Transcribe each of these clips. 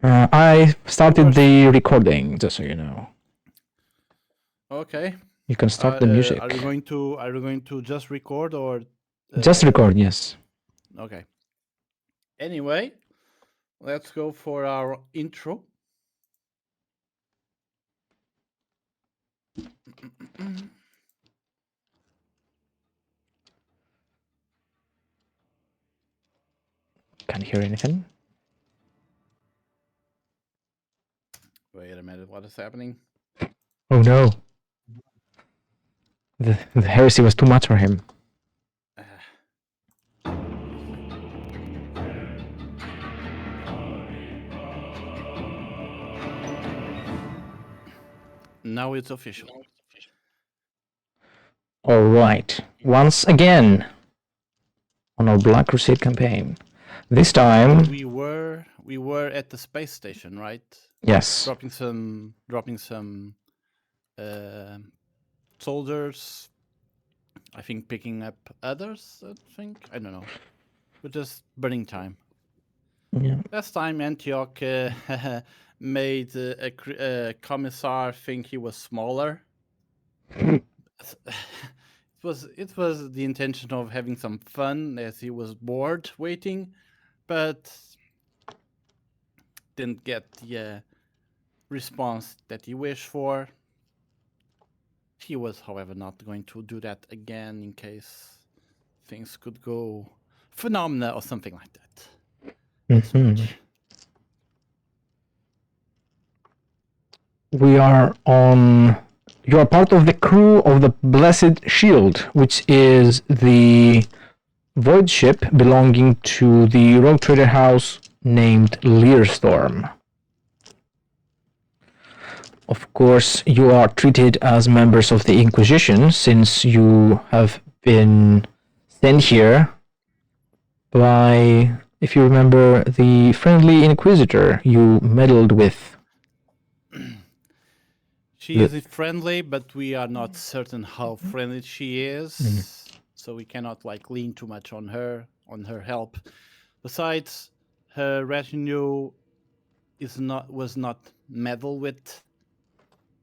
I started the recording, just so you know. Okay. You can start the music. Are you going to just record or? Just record, yes. Okay. Anyway, let's go for our intro. Can't hear anything. Wait a minute, what is happening? Oh no. The heresy was too much for him. Now it's official. Alright. Once again on our Black Crusade campaign. This time we were at the space station, right? Yes. Dropping some soldiers. I think picking up others. I don't know. We're just burning time. Yeah. Last time Antioch made a commissar think he was smaller. It was the intention of having some fun as he was bored waiting, but didn't get the response that he wished for. He was, however, not going to do that again in case things could go phenomena or something like that. We are on... You are part of the crew of the Blessed Shield, which is the void ship belonging to the rogue trader house named Learstorm. Of course, you are treated as members of the Inquisition, since you have been sent here by, if you remember, the friendly Inquisitor you meddled with. She is friendly, but we are not certain how friendly she is, so we cannot lean too much on her help. Besides, her retinue was not meddled with,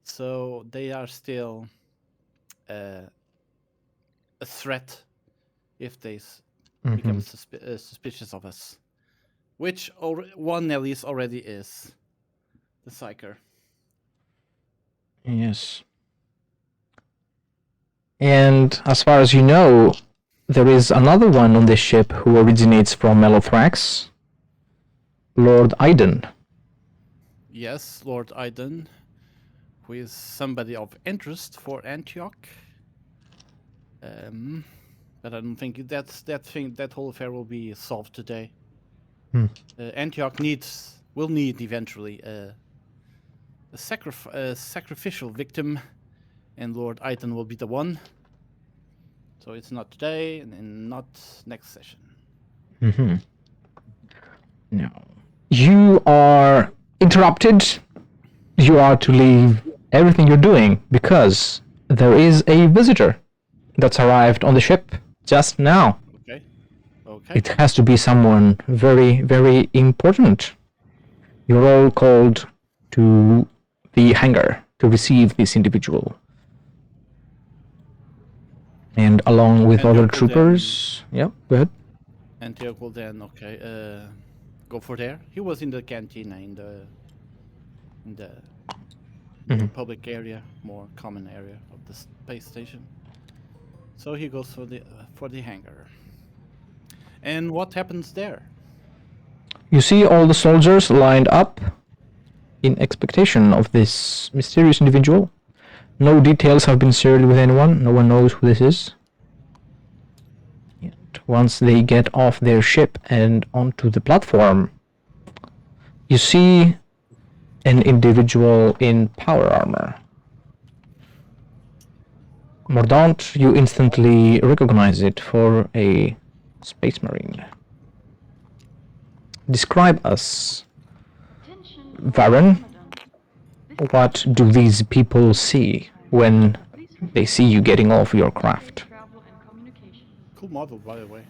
so they are still a threat if they become suspicious of us, which one at least already is, the Psyker. Yes. And as far as you know, there is another one on this ship who originates from Melothrax, Lord Aiden. Yes, Lord Aiden, who is somebody of interest for Antioch. But I don't think that whole affair will be solved today. Antioch will need eventually a sacrificial victim, and Lord Aiden will be the one. So it's not today and not next session. No. You are interrupted. You are to leave everything you're doing because there is a visitor that's arrived on the ship just now. Okay. It has to be someone very, very important. You're all called to the hangar to receive this individual. And along with other troopers... Yeah, go ahead. Antioch will then, go for there. He was in the cantina, in the public area, more common area of the space station. So he goes for the hangar. And what happens there? You see all the soldiers lined up in expectation of this mysterious individual. No details have been shared with anyone. No one knows who this is. And once they get off their ship and onto the platform, you see an individual in power armor. Mordaunt, you instantly recognize it for a space marine. Describe us, Varen. What do these people see when they see you getting off your craft? Cool model, by the way.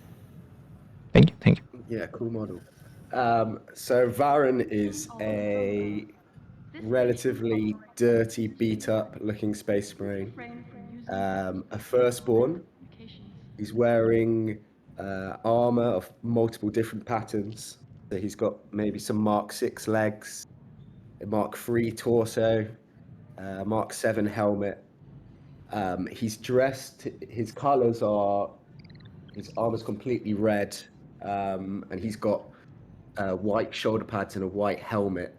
Thank you. Yeah, cool model. So Varen is a relatively dirty, beat-up looking space marine. A firstborn. He's wearing armor of multiple different patterns. So he's got maybe some Mark 6 legs, a Mark 3 torso, Mark 7 helmet. He's dressed, his colors are, his armor's completely red, and he's got white shoulder pads and a white helmet,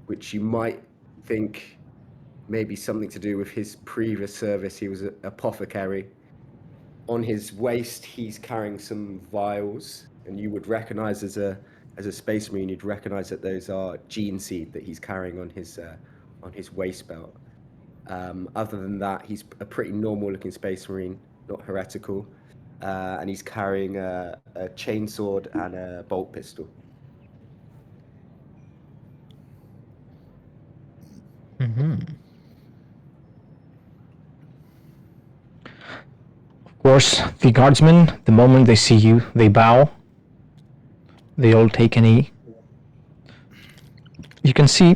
which you might think maybe something to do with his previous service. He was an apothecary. On his waist, he's carrying some vials, and you would recognize as a space marine, you'd recognize that those are gene seed that he's carrying on his waist belt. Other than that, he's a pretty normal-looking space marine, not heretical, and he's carrying a chainsword and a bolt pistol. Of course, the guardsmen, the moment they see you, they bow. They all take a knee. You can see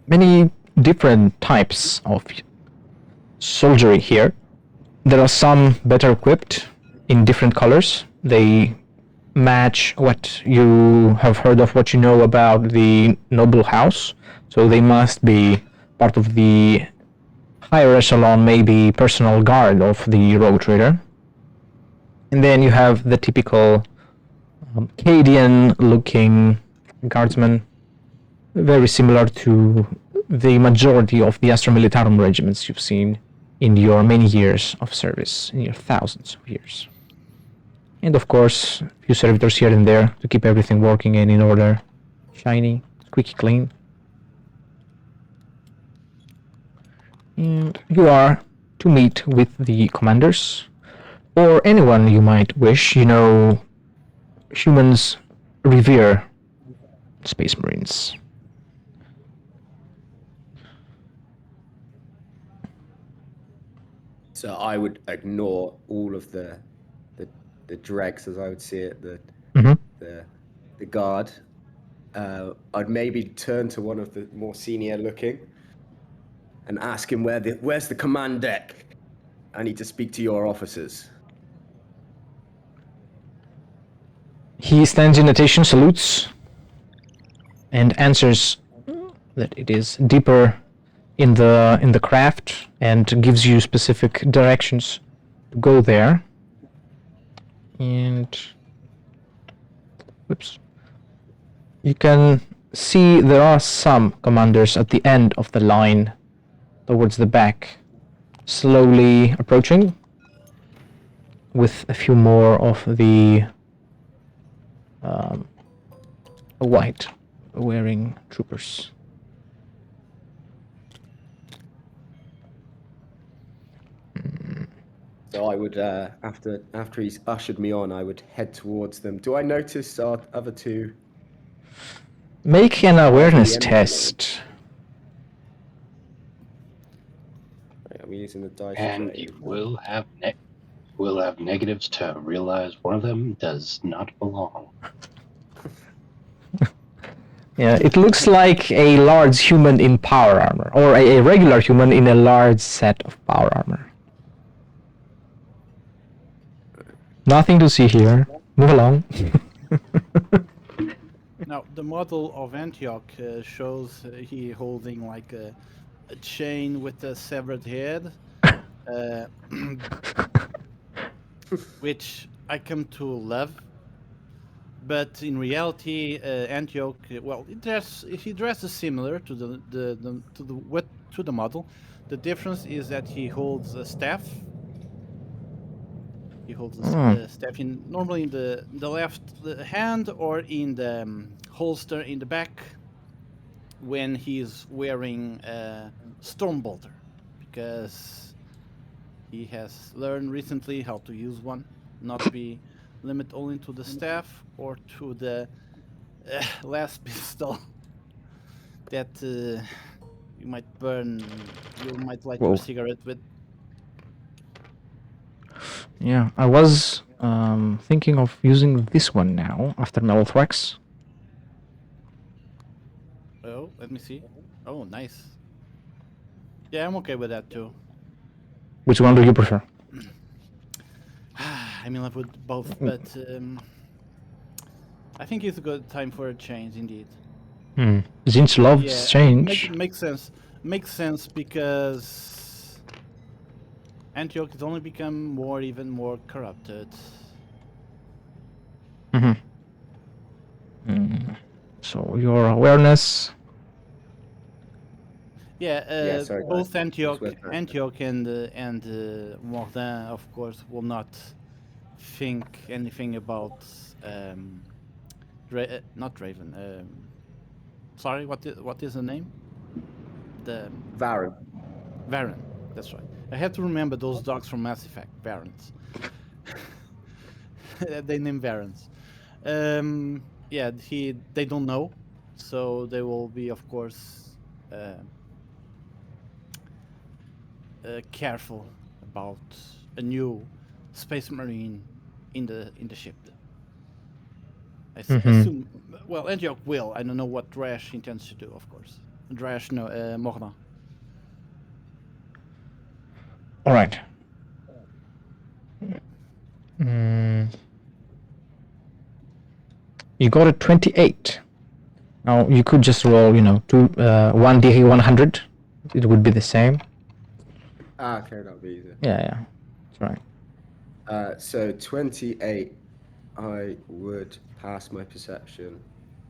many different types of soldiery here. There are some better equipped in different colors. They match what you have heard of, what you know about the noble house. So they must be part of the higher echelon, maybe personal guard of the rogue trader. And then you have the typical Cadian looking guardsmen, very similar to the majority of the Astra Militarum regiments you've seen in your many years of service, in your thousands of years. And of course, a few servitors here and there to keep everything working and in order, shiny, squeaky clean. And you are to meet with the commanders, or anyone you might wish. You know, humans revere space marines. So I would ignore all of the dregs, as I would see it, the guard. I'd maybe turn to one of the more senior looking and ask him where's the command deck? I need to speak to your officers. He stands in attention, salutes, and answers that it is deeper in the craft and gives you specific directions to go there. And whoops, you can see there are some commanders at the end of the line towards the back, slowly approaching, with a few more of the white wearing troopers. So I would, after he's ushered me on, I would head towards them. Do I notice our other two? Make an awareness test. Are we using the dice? And you will have negatives to realize one of them does not belong. Yeah, it looks like a large human in power armor, or a regular human in a large set of power armor. Nothing to see here. Move along. Now, the model of Antioch shows he holding like a chain with a severed head, which I come to love. But in reality, Antioch, well, he dresses similar to the model. The difference is that he holds a staff. He holds the staff normally in the left hand or in the holster in the back when he's wearing a Stormbolter, because he has learned recently how to use one, not be limit only to the staff or to the last pistol that you might burn, you might light your cigarette with. Yeah, I was thinking of using this one now after Melothrax. Oh, let me see. Oh, nice. Yeah, I'm okay with that too. Which one do you prefer? I'm in love with both, but I think it's a good time for a change indeed. Zinch loves Yeah, change. makes sense. Makes sense because Antioch has only become even more corrupted. So your awareness. Yeah, Yeah, sorry, guys. both Just worth that. Antioch and Mordin, of course, will not think anything about not Raven. Sorry, what is the name? The Varen. Varen. That's right. I had to remember those dogs from Mass Effect, Varens. They name Varens. Yeah, they don't know, so they will be, of course, careful about a new space marine in the ship. Assume. Well, Antioch will. I don't know what Drash intends to do, of course. Drash, no, Mordin. All right. You got a 28. Now you could just roll, 1d 100. It would be the same. Okay, that'll be easier. Yeah, that's right. So 28, I would pass my perception.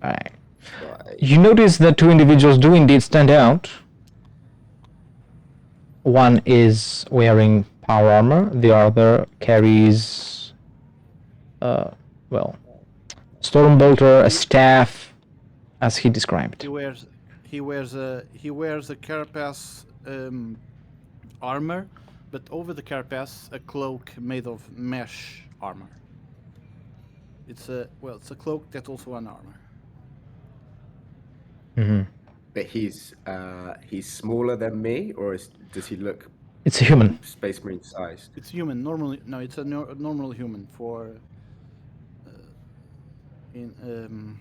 All right. By... You notice that two individuals do indeed stand out. One is wearing power armor. The other carries, Stormbolter, a staff, as he described. He wears a carapace armor, but over the carapace a cloak made of mesh armor. It's a cloak that's also an armor. But he's smaller than me, or does he look? It's a human. Space Marine sized. It's human. Normally, no, it's a normal human for in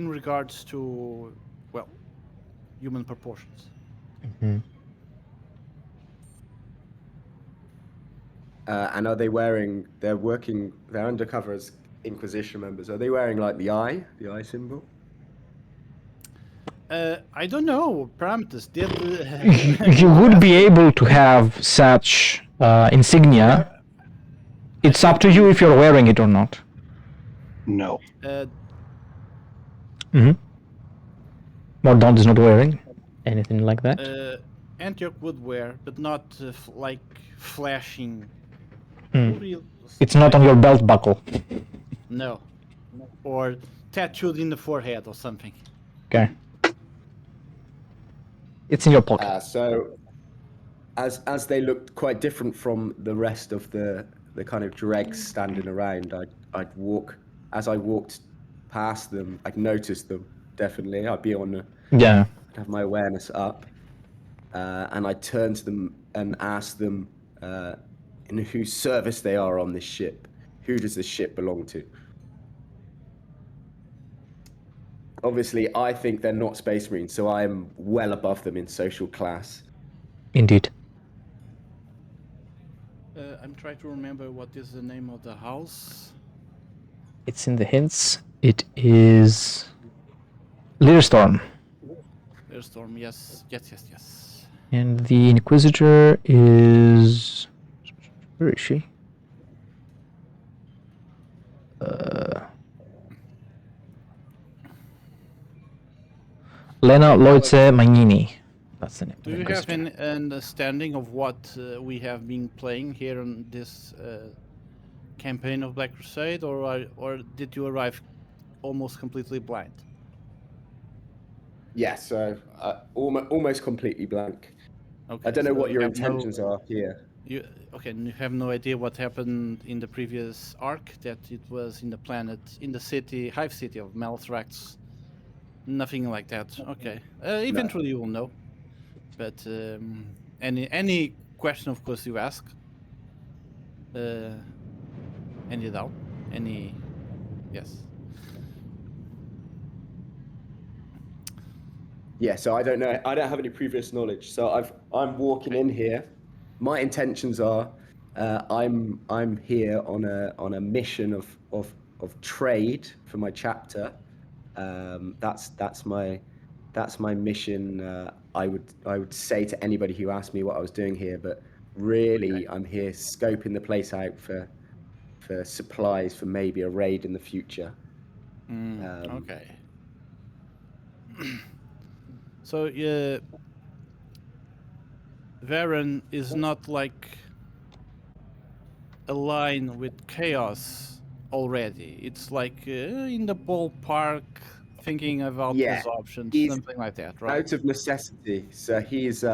regards to human proportions. And are they wearing? They're undercover as Inquisition members. Are they wearing like the eye symbol? I don't know. Parameters did. You would be able to have such insignia. It's up to you if you're wearing it or not. No. Mordaunt is not wearing anything like that. Antioch would wear, but not like flashing. It's not on your belt buckle. No, or tattooed in the forehead or something. Okay. It's in your pocket. So, as they looked quite different from the rest of the kind of dregs standing around, I'd walk. As I walked past them, I'd notice them. Definitely, I'd be on. Yeah. I'd have my awareness up, and I'd turn to them and ask them in whose service they are on this ship. Who does this ship belong to? Obviously, I think they're not Space Marines, so I am well above them in social class. Indeed. I'm trying to remember what is the name of the house. It's in the hints. It is Learstorm. Learstorm, yes. And the Inquisitor is... Where is she? Lena Loitze Magnini. That's the name. Do you have an understanding of what we have been playing here on this campaign of Black Crusade, or did you arrive almost completely blind? Yes, so almost completely blank. Okay, I don't know so what you your have intentions are here. You have no idea what happened in the previous arc, that it was in the planet, in the city, hive city of Malthrax. Nothing like that. Okay. Eventually you will know. But any question, of course, you ask. Any doubt? Yes. Yeah, so I don't know. I don't have any previous knowledge. So I'm walking in here. My intentions are, I'm here on a mission of trade for my chapter. That's my mission. I would say to anybody who asked me what I was doing here, but really I'm here scoping the place out for supplies for maybe a raid in the future. Okay. So Varen is not like aligned with chaos already. It's like in the ballpark, thinking about Yeah, his options, he's something like that, right? out of necessity. So he's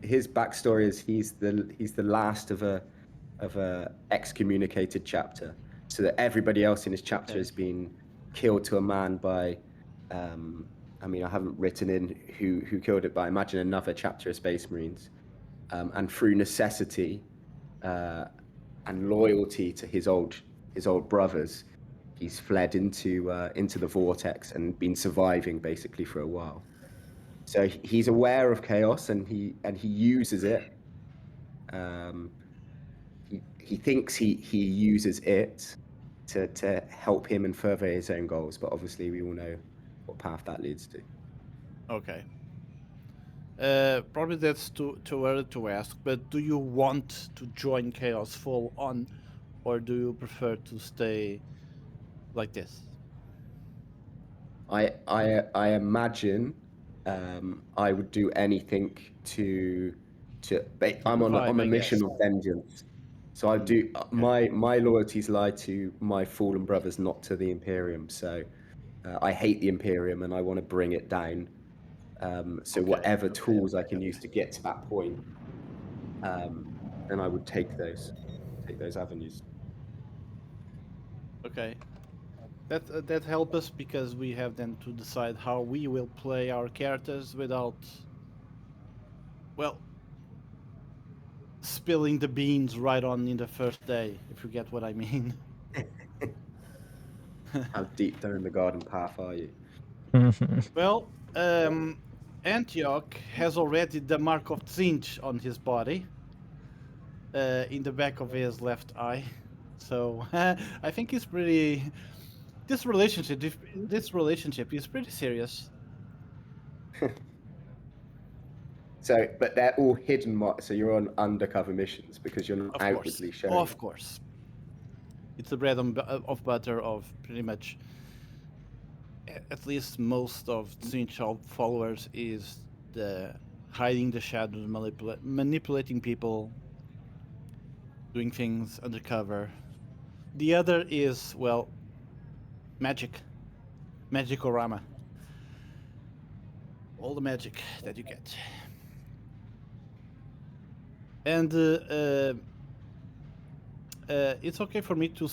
his backstory is he's the last of a excommunicated chapter. So that everybody else in his chapter Okay. has been killed to a man by. I mean, I haven't written in who killed it, but I imagine another chapter of Space Marines. And through necessity and loyalty to his old brothers, he's fled into the vortex and been surviving basically for a while. So he's aware of chaos and he uses it. He thinks he uses it to help him and further his own goals, but obviously we all know what path that leads to. Okay. Probably that's too early to ask, but do you want to join Chaos full on, or do you prefer to stay like this? I imagine I would do anything to. I'm on Survive, a I guess. mission of vengeance, so I do my loyalties lie to my fallen brothers, not to the Imperium. So I hate the Imperium and I want to bring it down. So whatever tools I can use to get to that point, then I would take those avenues. Okay. That helps us because we have then to decide how we will play our characters without, well, spilling the beans right on in the first day, if you get what I mean. How deep down the garden path are you? Well, Antioch has already the mark of Tzinch on his body, in the back of his left eye. So I think he's pretty. This relationship is pretty serious. So, but they're all hidden marks. So you're on undercover missions because you're not outwardly showing. Of course, it's the bread of butter of pretty much at least most of Tzinch followers is the hiding the shadows, manipulating people, doing things undercover. The other is, well, magic. Magicorama. All the magic that you get. And it's okay for me to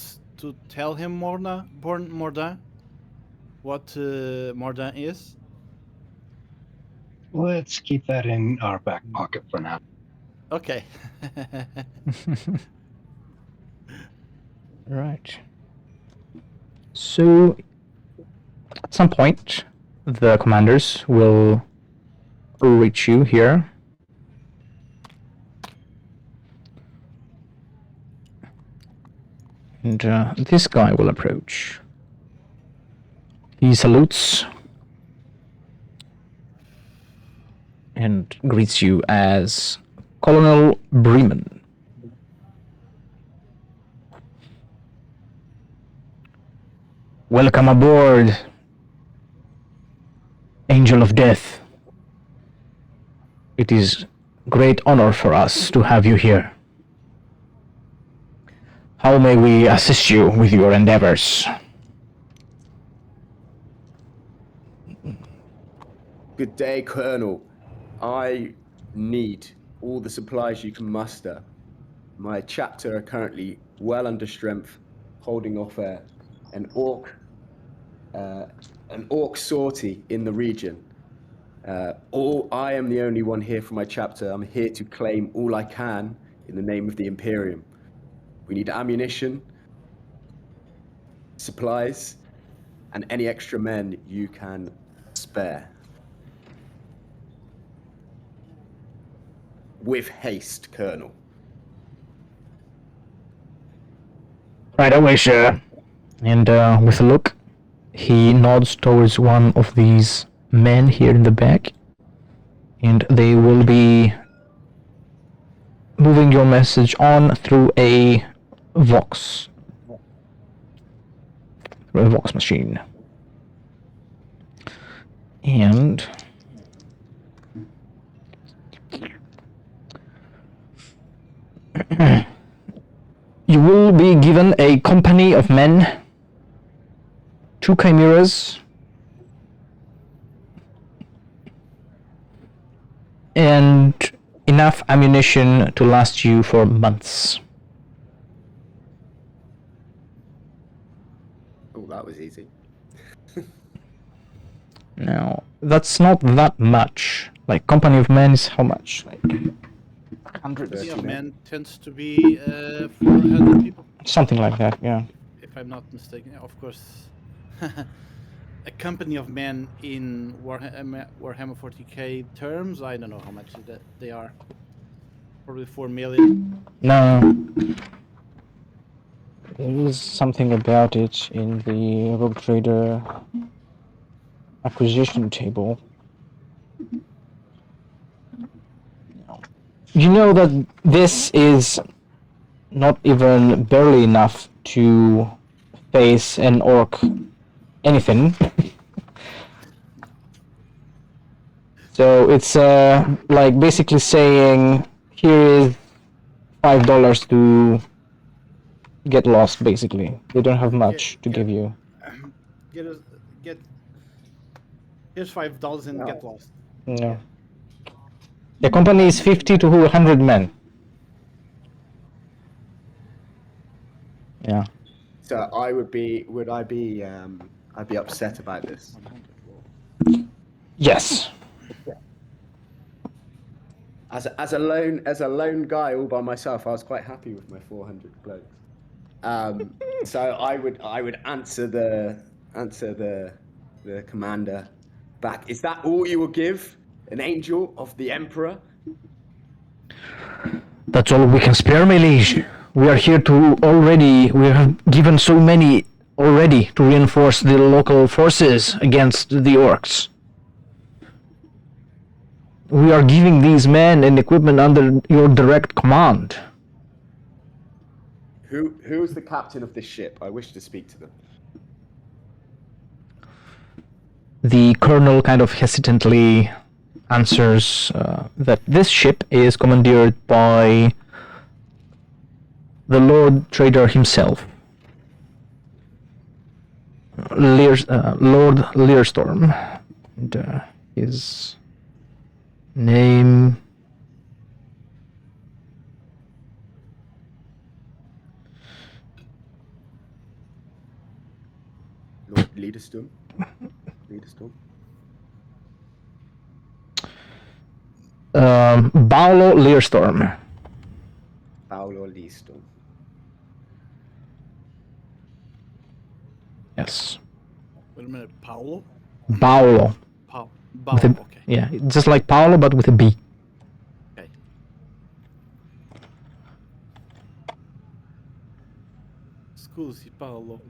tell him Mordin what Mordin is. Let's keep that in our back pocket for now. Okay. Right. So, at some point, the commanders will reach you here. And this guy will approach. He salutes and greets you as Colonel Bremen. Welcome aboard, Angel of Death. It is great honor for us to have you here. How may we assist you with your endeavors? Good day, Colonel. I need all the supplies you can muster. My chapter are currently well under strength, holding off an orc sortie in the region. I am the only one here for my chapter. I'm here to claim all I can in the name of the Imperium. We need ammunition, supplies, and any extra men you can spare. with haste, Colonel. Right away, sir. And with a look, he nods towards one of these men here in the back, and they will be moving your message on through a Vox machine. And you will be given a company of men, 2 chimeras, and enough ammunition to last you for months. Oh, that was easy. Now, that's not that much. Like, company of men is how much? Like, hundreds? Yeah, 30 men. man tends to be 400 people, Something like that, yeah. if I'm not mistaken. Yeah, of course, a company of men in Warhammer 40k terms, I don't know how much they are. Probably 4 million. No. There is something about it in the Rogue Trader acquisition table. You know that this is not even barely enough to face an orc anything. So it's like basically saying, here is $5 to get lost, basically. They don't have much to give you. Get here's $5 and get lost. No. The company is 50 to 100 men. Yeah. So I'd be upset about this. Yes. As a lone guy all by myself, I was quite happy with my 400 blokes. So I would answer the commander back. Is that all you will give? An angel of the Emperor? That's all we can spare, my liege. We are here we have given so many already to reinforce the local forces against the orcs. We are giving these men and equipment under your direct command. Who is the captain of this ship? I wish to speak to them. The colonel kind of hesitantly answers that this ship is commandeered by the Lord Trader himself, Lord Learstorm, and his name. Lord Leaderstorm. Paolo Learstorm. Paolo Leaderstorm. Yes. Wait a minute, Paolo? Paolo. Paolo, okay. Yeah, just like Paolo, but with a B. Okay. Scusi, Paolo.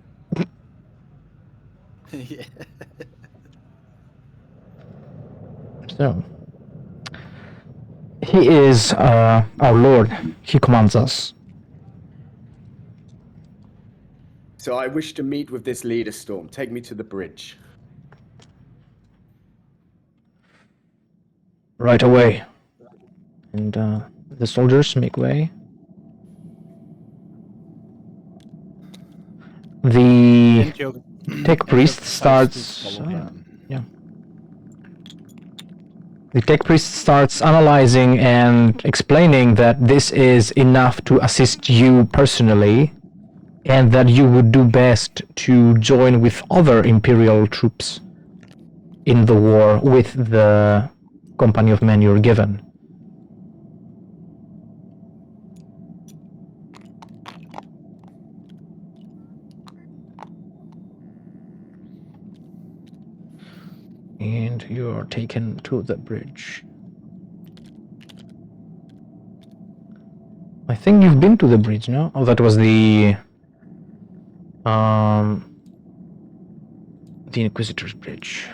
Yeah. So, he is our lord. He commands us. So I wish to meet with this Leaderstorm. Take me to the bridge. Right away. And the soldiers make way. The tech priest starts. Yeah. The tech priest starts analyzing and explaining that this is enough to assist you personally, and that you would do best to join with other Imperial troops in the war with the company of men you're given. And you're taken to the bridge. think you've been to the bridge, no? Oh, that was the Inquisitor's Bridge.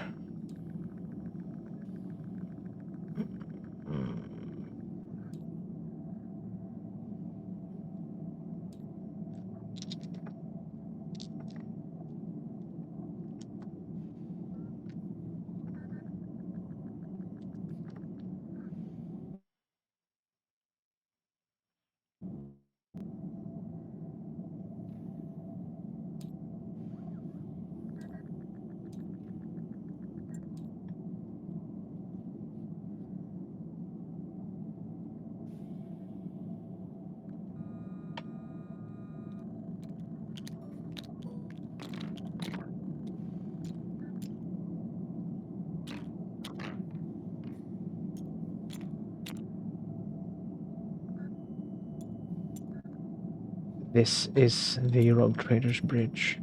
This is the Rogue Trader's Bridge.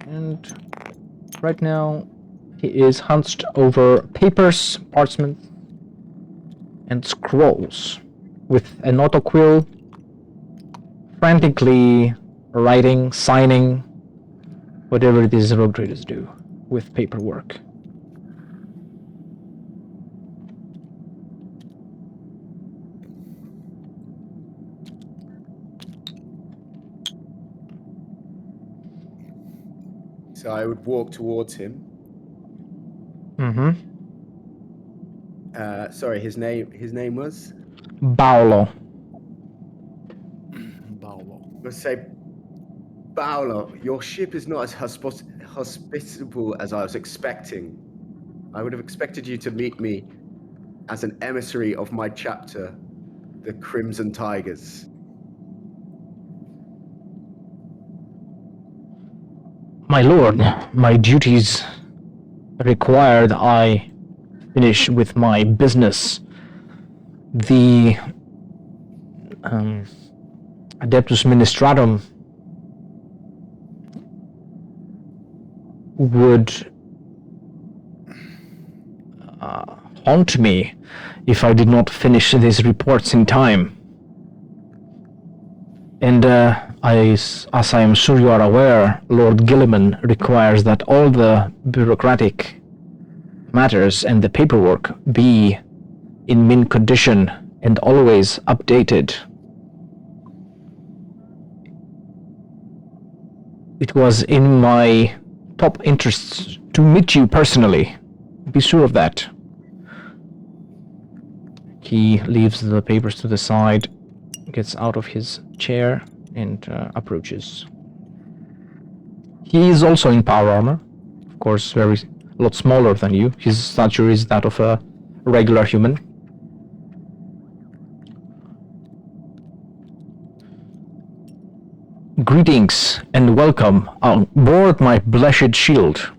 And right now he is hunched over papers, parchments, and scrolls with an autoquill, frantically writing, signing, whatever it is rogue traders do with paperwork. So I would walk towards him. Mm-hmm. Sorry, his name was? Paolo. Paolo. Let's say, Paolo, your ship is not as hospitable as I was expecting. I would have expected you to meet me as an emissary of my chapter, the Crimson Tigers. My lord, my duties required I finish with my business. The Adeptus Ministratum would haunt me if I did not finish these reports in time. And as I am sure you are aware, Lord Gilliman requires that all the bureaucratic matters and the paperwork be in mint condition and always updated. It was in my top interests to meet you personally. Be sure of that. He leaves the papers to the side, gets out of his chair, and approaches. He is also in power armor, of course, a lot smaller than you. His stature is that of a regular human. Greetings and welcome on board my blessed shield.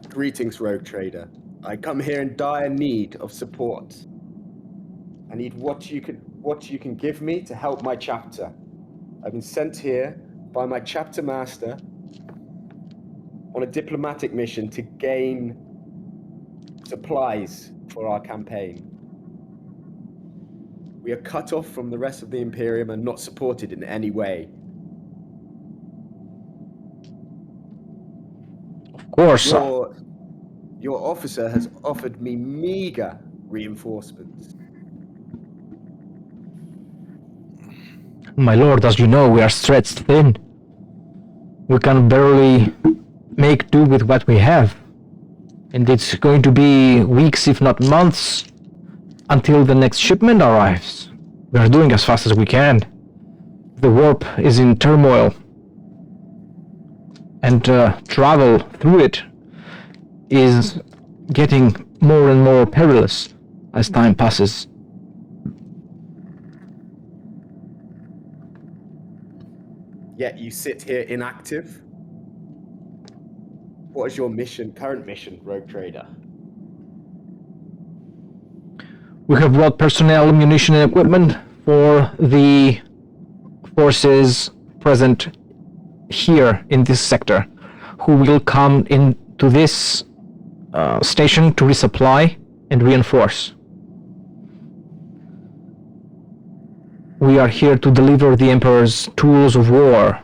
Greetings, Rogue Trader. I come here in dire need of support. I need what you can give me to help my chapter. I've been sent here by my chapter master on a diplomatic mission to gain supplies for our campaign. We are cut off from the rest of the Imperium and not supported in any way. Of course. Your officer has offered me meager reinforcements. My lord, as you know, we are stretched thin. We can barely make do with what we have. And it's going to be weeks, if not months, until the next shipment arrives. We are doing as fast as we can. The warp is in turmoil. And travel through it is getting more and more perilous as time passes. Yet you sit here inactive. What is your current mission, Rogue Trader? We have brought personnel, ammunition, and equipment for the forces present here in this sector, who will come into this station to resupply and reinforce. We are here to deliver the Emperor's tools of war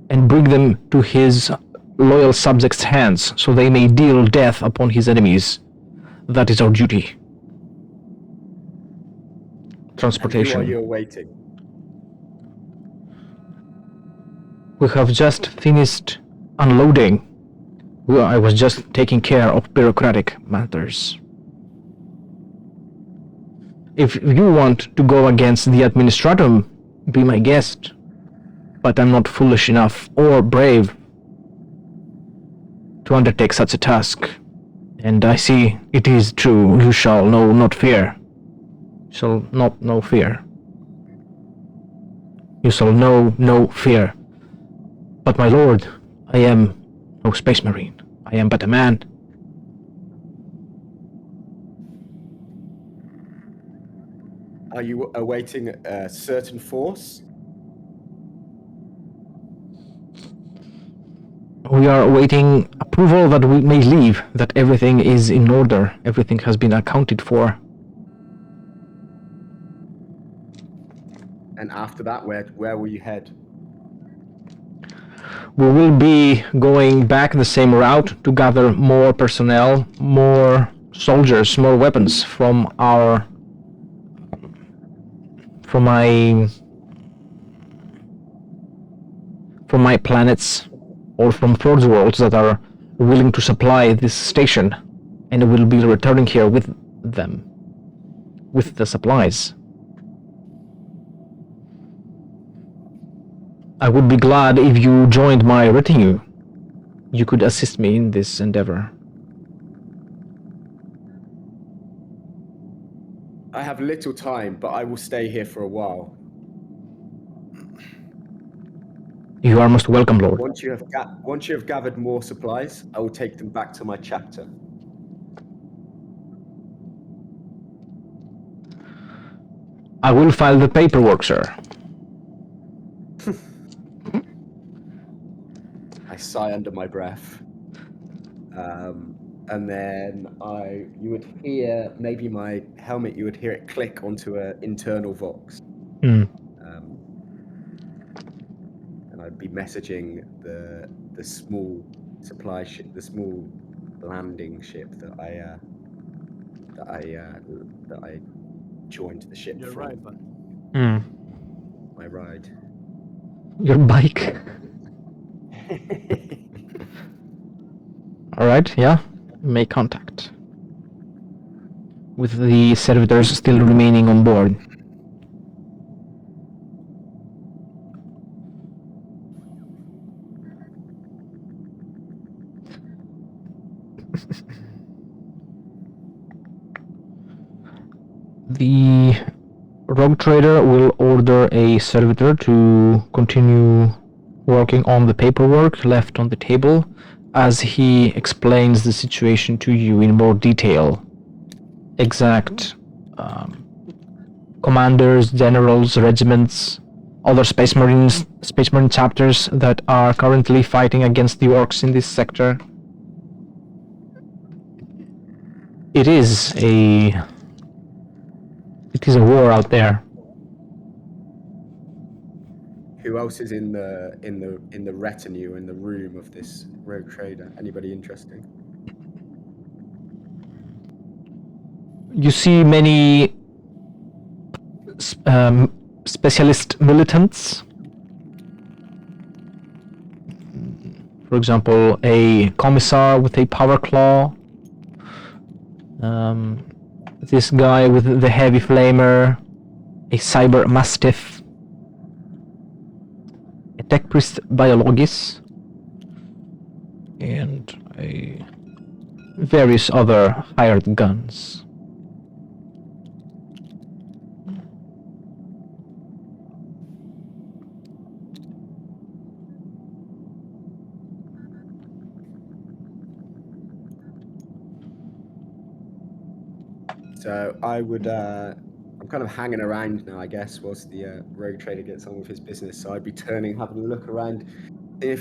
and bring them to his loyal subjects' hands so they may deal death upon his enemies. That is our duty. Transportation. And who are you awaiting? We have just finished unloading. I was just taking care of bureaucratic matters. If you want to go against the administratum, be my guest. But I'm not foolish enough or brave to undertake such a task. And I see it is true. You shall know not fear. You shall not know fear. You shall know no fear. But my lord, I am no space marine. I am but a man. Are you awaiting a certain force? We are awaiting approval that we may leave, that everything is in order, everything has been accounted for. And after that, where will you head? We will be going back the same route to gather more personnel, more soldiers, more weapons from my planets or from Ford's worlds that are willing to supply this station, and we'll be returning here with them, with the supplies. I would be glad if you joined my retinue. You could assist me in this endeavor. I have little time, but I will stay here for a while. You are most welcome, Lord. Once you have gathered more supplies, I will take them back to my chapter. I will file the paperwork, sir. I sigh under my breath. And then you would hear, maybe my helmet, you would hear it click onto an internal vox. Mm. And I'd be messaging the small supply ship, the small landing ship that I joined the ship You're from. right, but My ride. Your bike. Alright, yeah. Make contact. With the servitors still remaining on board. The rogue trader will order a servitor to continue working on the paperwork left on the table as he explains the situation to you in more detail. Exact commanders, generals, regiments, other Space Marine chapters that are currently fighting against the orcs in this sector. It is a war out there. Who else is in the retinue in the room of this rogue trader? Anybody interesting? You see many specialist militants. For example, a commissar with a power claw. This guy with the heavy flamer. A cyber mastiff. A tech priest biologist. And a various other hired guns. So I would, I'm kind of hanging around now, I guess, whilst the rogue trader gets on with his business. So I'd be turning, having a look around, if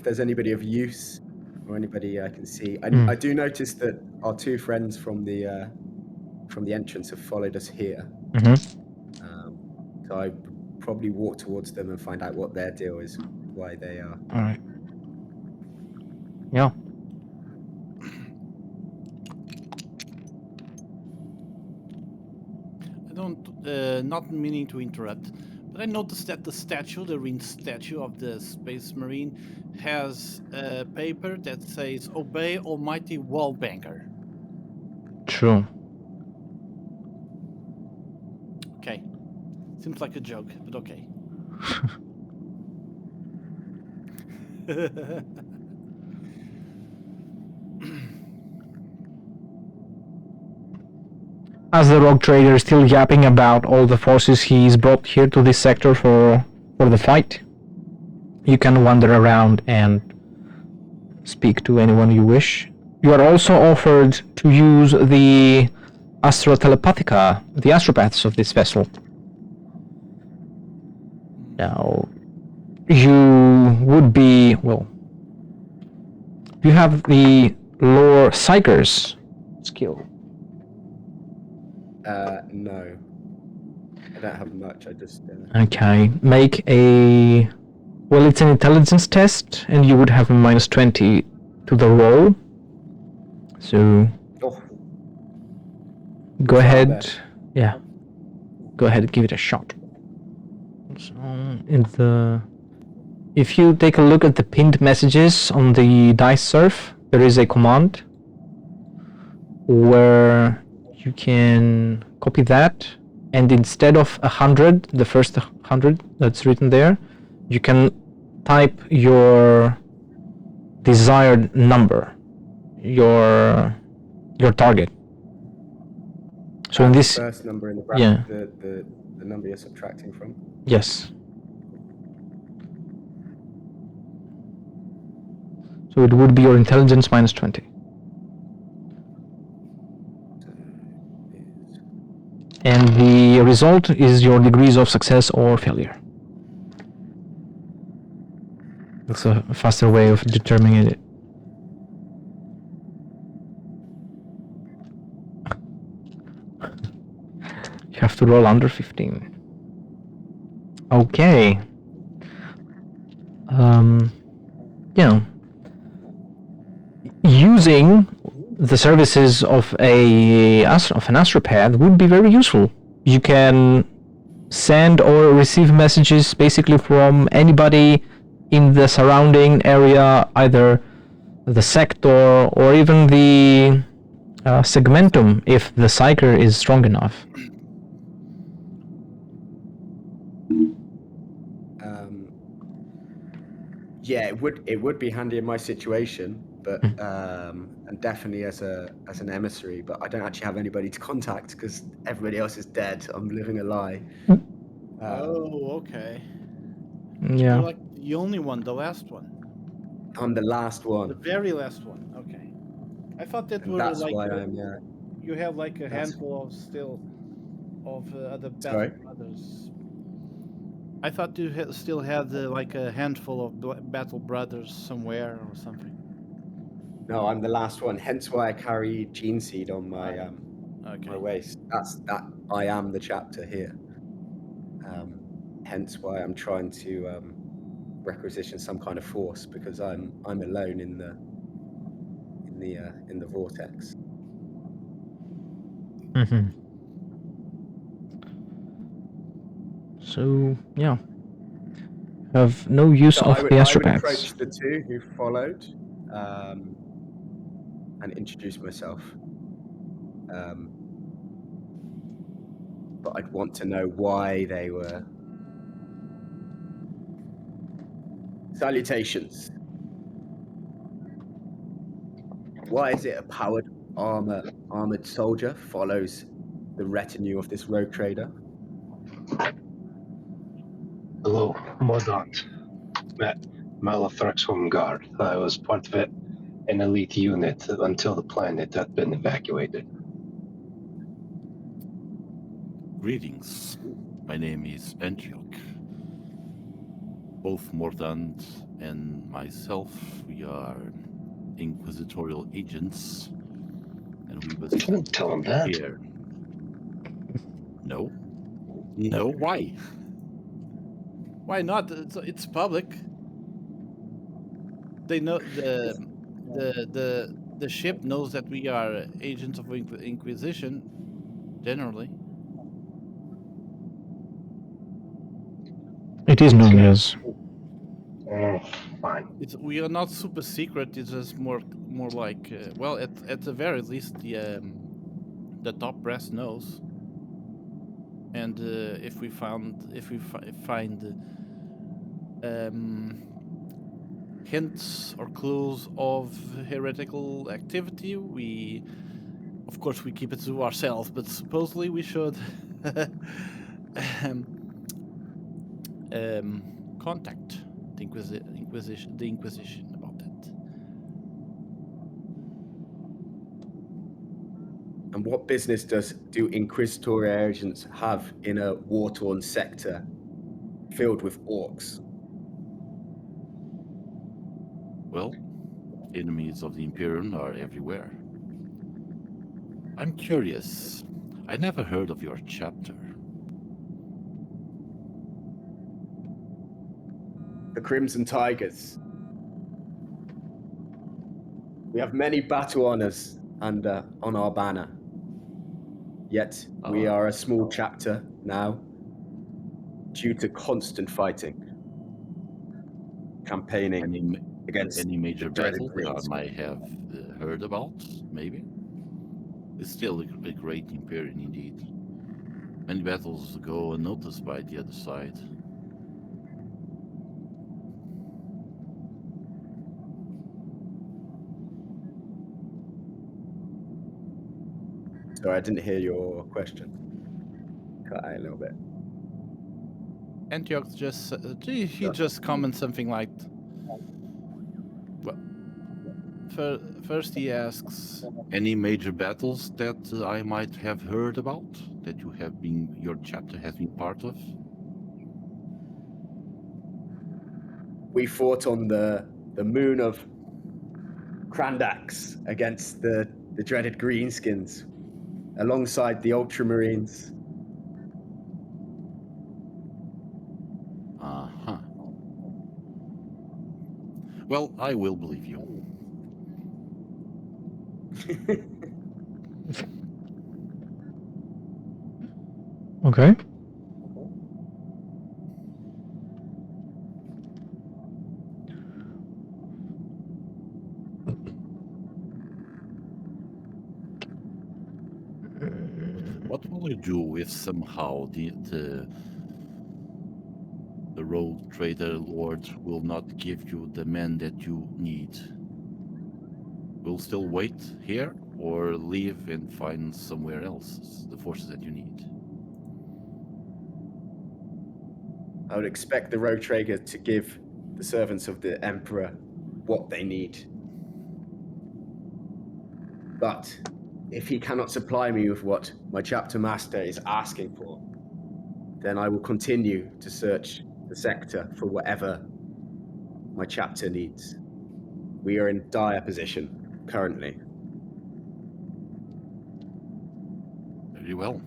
there's anybody of use or anybody I can see. I do notice that our two friends from the entrance have followed us here. So I would probably walk towards them and find out what their deal is, why they are. All right. Yeah. I don't, not meaning to interrupt, but I noticed that the statue, the ring statue of the Space Marine, has a paper that says "Obey Almighty Wallbanger." True. Okay, seems like a joke, but okay. As the rogue trader is still yapping about all the forces he's brought here to this sector for the fight, you can wander around and speak to anyone you wish. You are also offered to use the Astrotelepathica, the astropaths of this vessel. Now, you would be, well, you have the Lore Psychers skill. No. I don't have much, I just... Okay, make a... Well, it's an intelligence test, and you would have a -20 to the roll. So... Oh. Go ahead. Yeah. Go ahead and give it a shot. So, if you take a look at the pinned messages on the dice surf, there is a command where you can copy that, and instead of 100, the first 100 that's written there, you can type your desired number, your target. So in this, the first number in the bracket, yeah, the number you're subtracting from. yes. So it would be your intelligence -20. And the result is your degrees of success or failure. That's a faster way of determining it. You have to roll under 15. Okay. Yeah. Using the services of an astropath would be very useful. You can send or receive messages basically from anybody in the surrounding area, either the sector or even the segmentum, if the psyker is strong enough. Yeah, it would be handy in my situation, but and definitely as an emissary. But I don't actually have anybody to contact because everybody else is dead. I'm living a lie. Oh, okay. Yeah. You're like the only one, the last one. I'm the last one. The very last one. Okay. I thought that And were that's like why I'm you have like a handful of other Sorry? battle brothers. I thought you still had like a handful of battle brothers somewhere or something. No, I'm the last one. Hence why I carry gene seed on my my waist. That I am the chapter here. Hence why I'm trying to requisition some kind of force, because I'm alone in the vortex. Mm-hmm. So yeah, have no use of the astropaths. I would approach the two who followed and introduce myself. But I'd want to know why they were. Salutations. Why is it a powered armored soldier follows the retinue of this rogue trader? Hello, Mordaunt. Malathrax Home Guard. I was part of it, an elite unit until the planet had been evacuated. Greetings. My name is Antioch. Both Mordant and myself, we are inquisitorial agents, and we was Don't tell him that. here. No? No? Why? Why not? It's public. They know the ship knows that we are agents of Inquisition. Generally, It is known as. Fine. we are not super secret. It's just more like well, at the very least, the top brass knows. And if we find hints or clues of heretical activity, we, of course, we keep it to ourselves. But supposedly we should contact the Inquisition about that. And what business do inquisitorial agents have in a war-torn sector filled with orcs? Well, enemies of the Imperium are everywhere. I'm curious. I never heard of your chapter. The Crimson Tigers. We have many battle honors on our banner. Yet we are a small chapter now due to constant fighting, campaigning against Any major the dreaded battle that I Greens. might have heard about, maybe? It's still a great Imperium indeed. Many battles go unnoticed by the other side. Sorry, I didn't hear your question. Cut out a little bit. Antioch just just comments something like, well, first he asks, Any major battles that I might have heard about, that your chapter has been part of? We fought on the moon of Krandax against the dreaded Greenskins, alongside the Ultramarines. Uh-huh. Well, I will believe you. Okay. What will you do if somehow the rogue trader lord will not give you the men that you need? Will still wait here or leave and find somewhere else the forces that you need? I would expect the Rogue Trader to give the servants of the Emperor what they need. But if he cannot supply me with what my chapter master is asking for, then I will continue to search the sector for whatever my chapter needs. We are in dire position currently. Very well.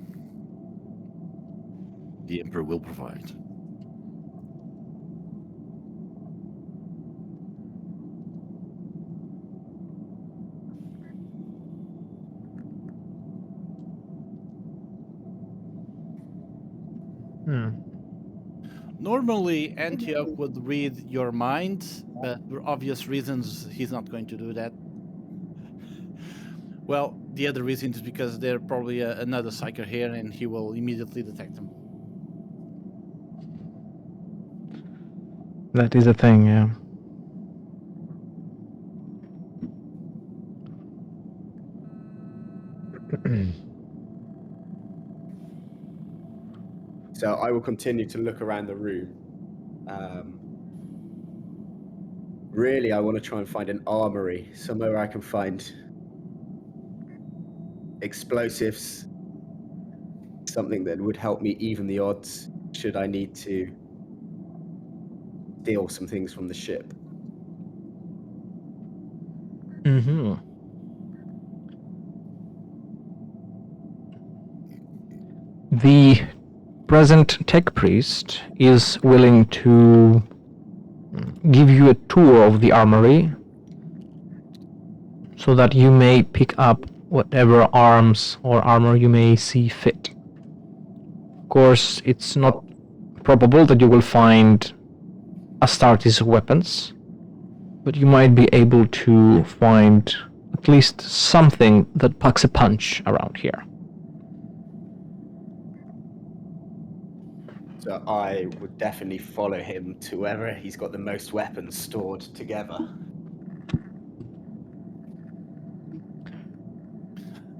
The Emperor will provide. normally Antioch would read your mind, but for obvious reasons he's not going to do that. Well, the other reason is because there's probably another psyker here and he will immediately detect them. That is a thing, yeah. So I will continue to look around the room. Really, I want to try and find an armory, somewhere where I can find explosives, something that would help me even the odds should I need to steal some things from the ship. Mm-hmm. The present tech priest is willing to give you a tour of the armory so that you may pick up whatever arms or armor you may see fit. Of course, it's not probable that you will find Astartes weapons, but you might be able to find at least something that packs a punch around here. So I would definitely follow him to wherever he's got the most weapons stored together.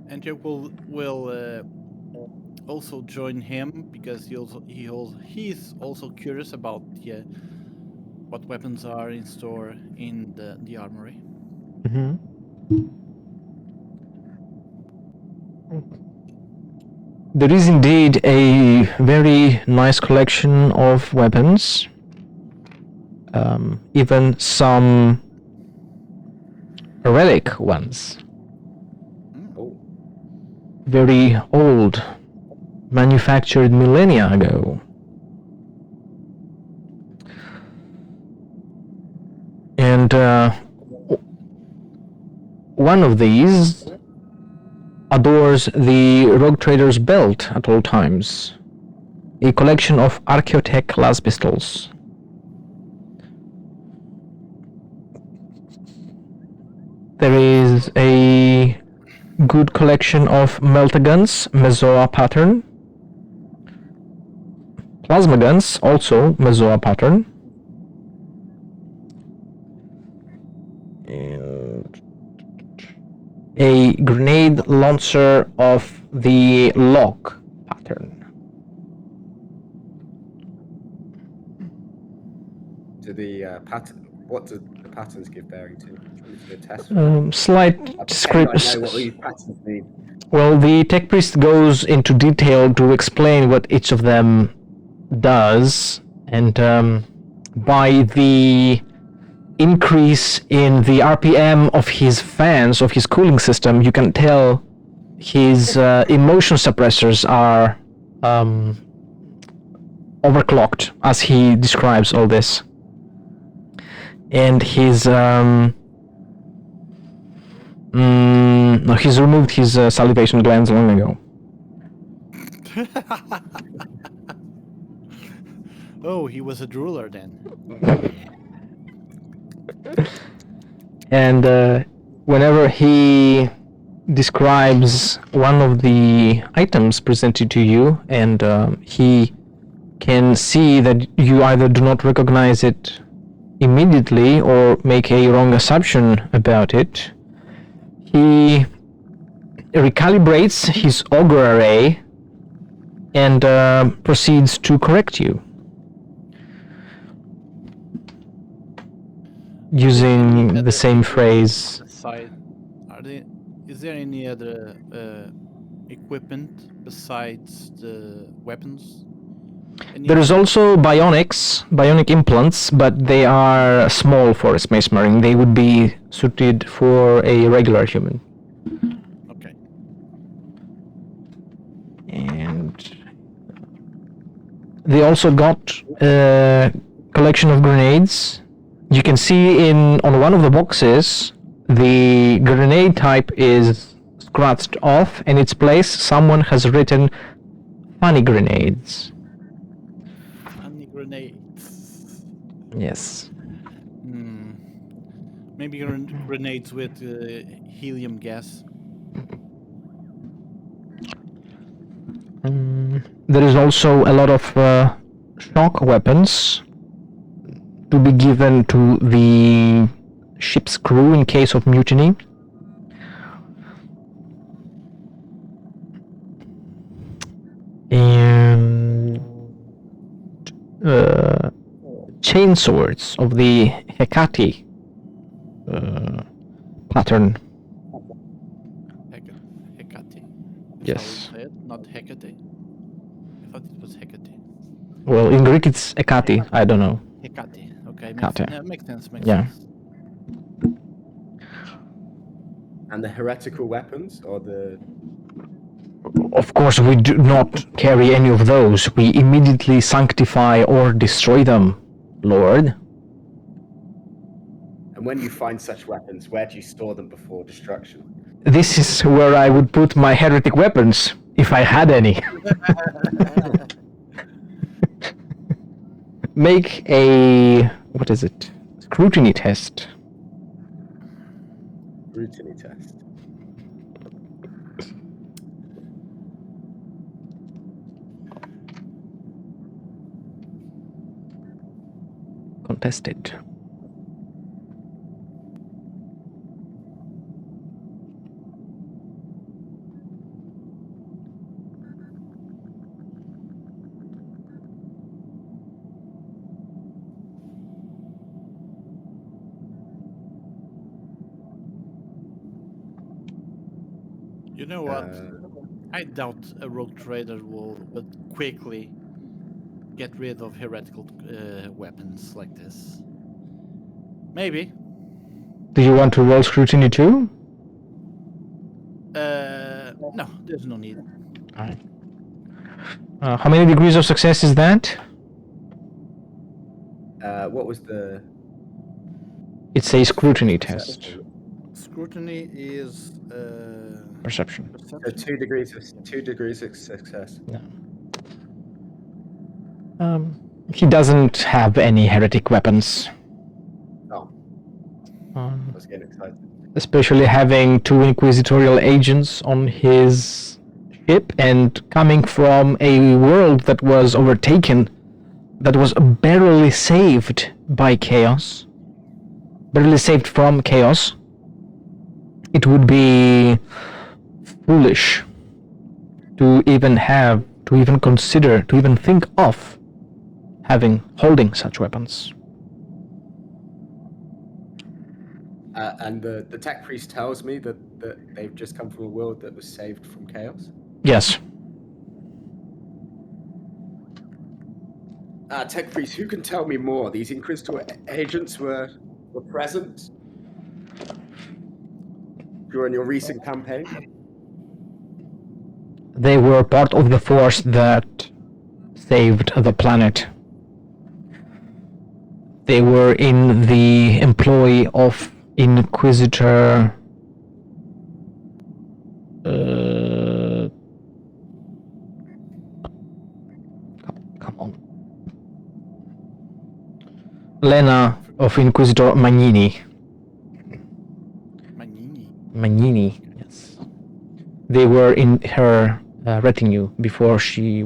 And you will also join him because he's also curious about what weapons are in store in the armory. Mm-hmm. There is indeed a very nice collection of weapons, even some relic ones, Oh, very old, manufactured millennia ago. And one of these adores the Rogue Trader's belt at all times. A collection of Archaeotech las pistols. There is a good collection of melta guns, Mezoa pattern. Plasma guns, also Mezoa pattern. And a grenade launcher of the lock pattern. do the pattern? What do the patterns give bearing to? The test. Slight I know what description. these patterns mean. Well, the tech priest goes into detail to explain what each of them does, and by the increase in the RPM of his fans, of his cooling system, you can tell his emotion suppressors are overclocked as he describes all this. And his no, he's removed his salivation glands long ago. Oh, he was a drooler then. And whenever he describes one of the items presented to you, and he can see that you either do not recognize it immediately or make a wrong assumption about it, he recalibrates his auger array and proceeds to correct you using the same phrase. Aside, is there any other equipment besides the weapons? There is also bionic implants, but they are small for a space marine. They would be suited for a regular human. Okay. And they also got a collection of grenades. You can see on one of the boxes, the grenade type is scratched off. In its place, someone has written funny grenades. Funny grenades. Yes. Maybe grenades with helium gas. There is also a lot of shock weapons to be given to the ship's crew in case of mutiny. swords of the Hecate pattern. Hecate. Yes. How you say it? Not Hecate. I thought it was Hecate. Well, in Greek it's Hecate. I don't know. Hecate. Okay, Hecate. makes sense. Makes Yeah. sense. And the heretical weapons, or the... Of course, we do not carry any of those. We immediately sanctify or destroy them, Lord. And when you find such weapons, where do you store them before destruction? This is where I would put my heretic weapons, if I had any. Make a... what is it? Scrutiny test. Scrutiny test. Contested. You know what? I doubt a rogue trader will, but quickly get rid of heretical weapons like this. Maybe. Do you want to roll scrutiny too? No, there's no need. Alright. How many degrees of success is that? What was the... It's a scrutiny test. Scrutiny is Perception. So 2 degrees of success. He doesn't have any heretic weapons. Oh, I was getting excited. Especially having 2 inquisitorial agents on his ship and coming from a world that was overtaken, that was barely saved by chaos, barely saved from chaos. It would be foolish to even consider, to even think of holding such weapons. And the tech priest tells me that they've just come from a world that was saved from chaos. Yes. Tech priest, who can tell me more? These Inquisitor agents were present during your recent campaign? They were part of the force that saved the planet. They were in the employ of Inquisitor... come on. Lena of Inquisitor Magnini. Magnini, yes. They were in her retinue before she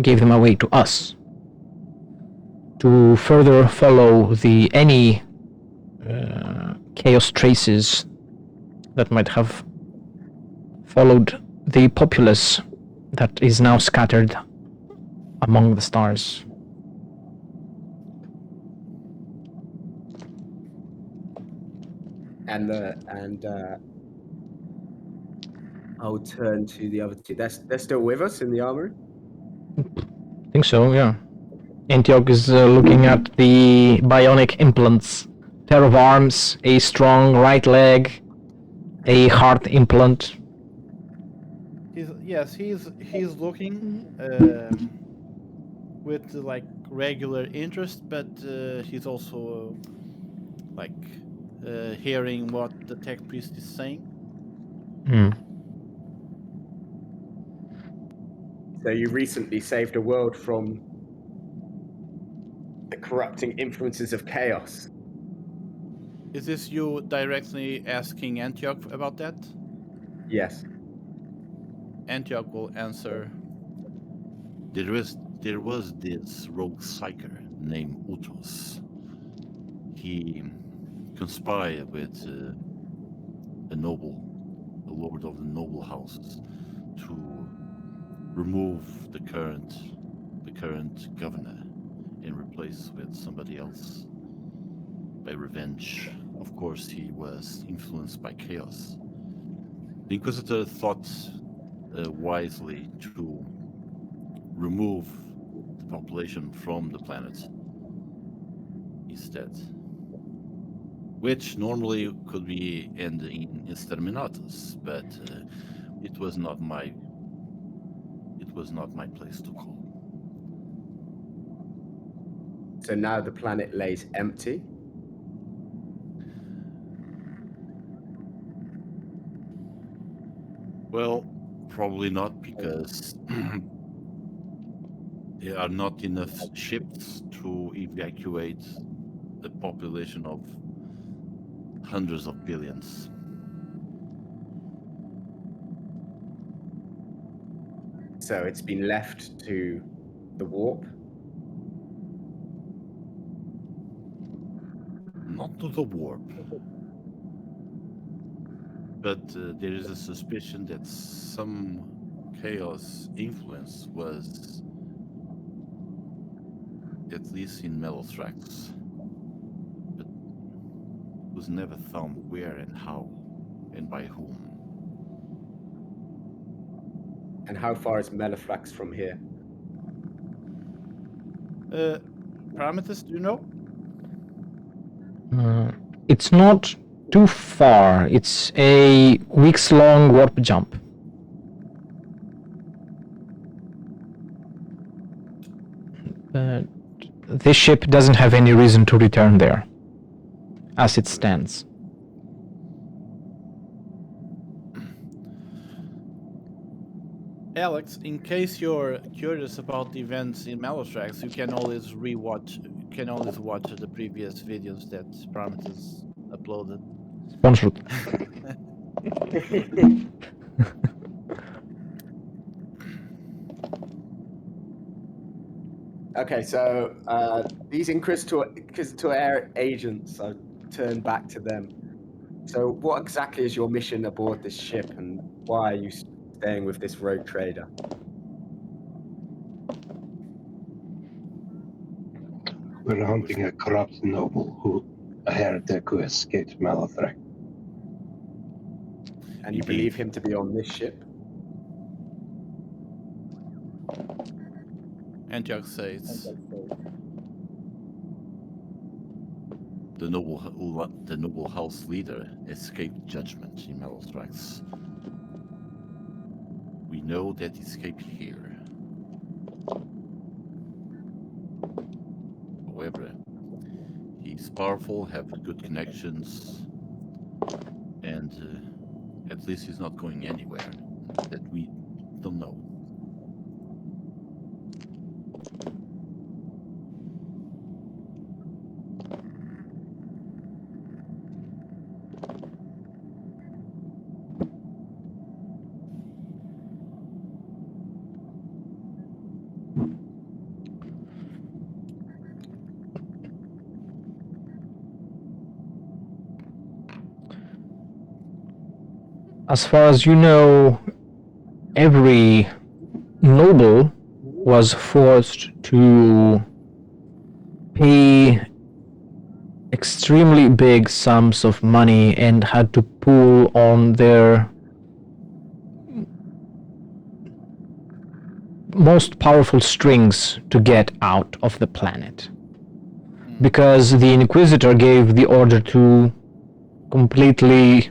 gave them away to us. To further follow any chaos traces that might have followed the populace that is now scattered among the stars. And I'll turn to the other two. They're still with us in the armory? I think so, yeah. Antioch is looking at the bionic implants. Pair of arms, a strong right leg, a heart implant. He's looking with like regular interest, but he's also hearing what the tech priest is saying. So you recently saved a world from the corrupting influences of chaos. Is this you directly asking Antioch about that? Yes. Antioch will answer. There was this rogue psyker named Utos. He conspired with a lord of the noble houses, to remove the current governor, and replaced with somebody else by revenge. Of course, he was influenced by chaos. The Inquisitor thought wisely to remove the population from the planet instead, which normally could be end in exterminatus, but it was not my place to call. So now the planet lays empty. Well, probably not, because there are not enough ships to evacuate a population of hundreds of billions. So it's been left to the warp. Not to the warp. But there is a suspicion that some chaos influence was at least in Melothrax, but was never found where and how and by whom. And how far is Melifrax from here? Parameters, do you know? It's not too far. It's a weeks-long warp jump. But this ship doesn't have any reason to return there, as it stands. Alex, in case you're curious about the events in Melothrax, you can always watch the previous videos that Parameters uploaded. Sponsored. Okay, so these Inquisitor agents, I'll turn back to them. So what exactly is your mission aboard this ship, and why are you staying with this rogue trader? We're hunting a corrupt noble, a heretic who escaped Melothrax. And you believe him to be on this ship? Antioch says, The noble house leader escaped judgment in Melothrax. We know that he escaped here. However, he's powerful, have good connections, and at least he's not going anywhere that we don't know. As far as you know, every noble was forced to pay extremely big sums of money and had to pull on their most powerful strings to get out of the planet. Because the Inquisitor gave the order to completely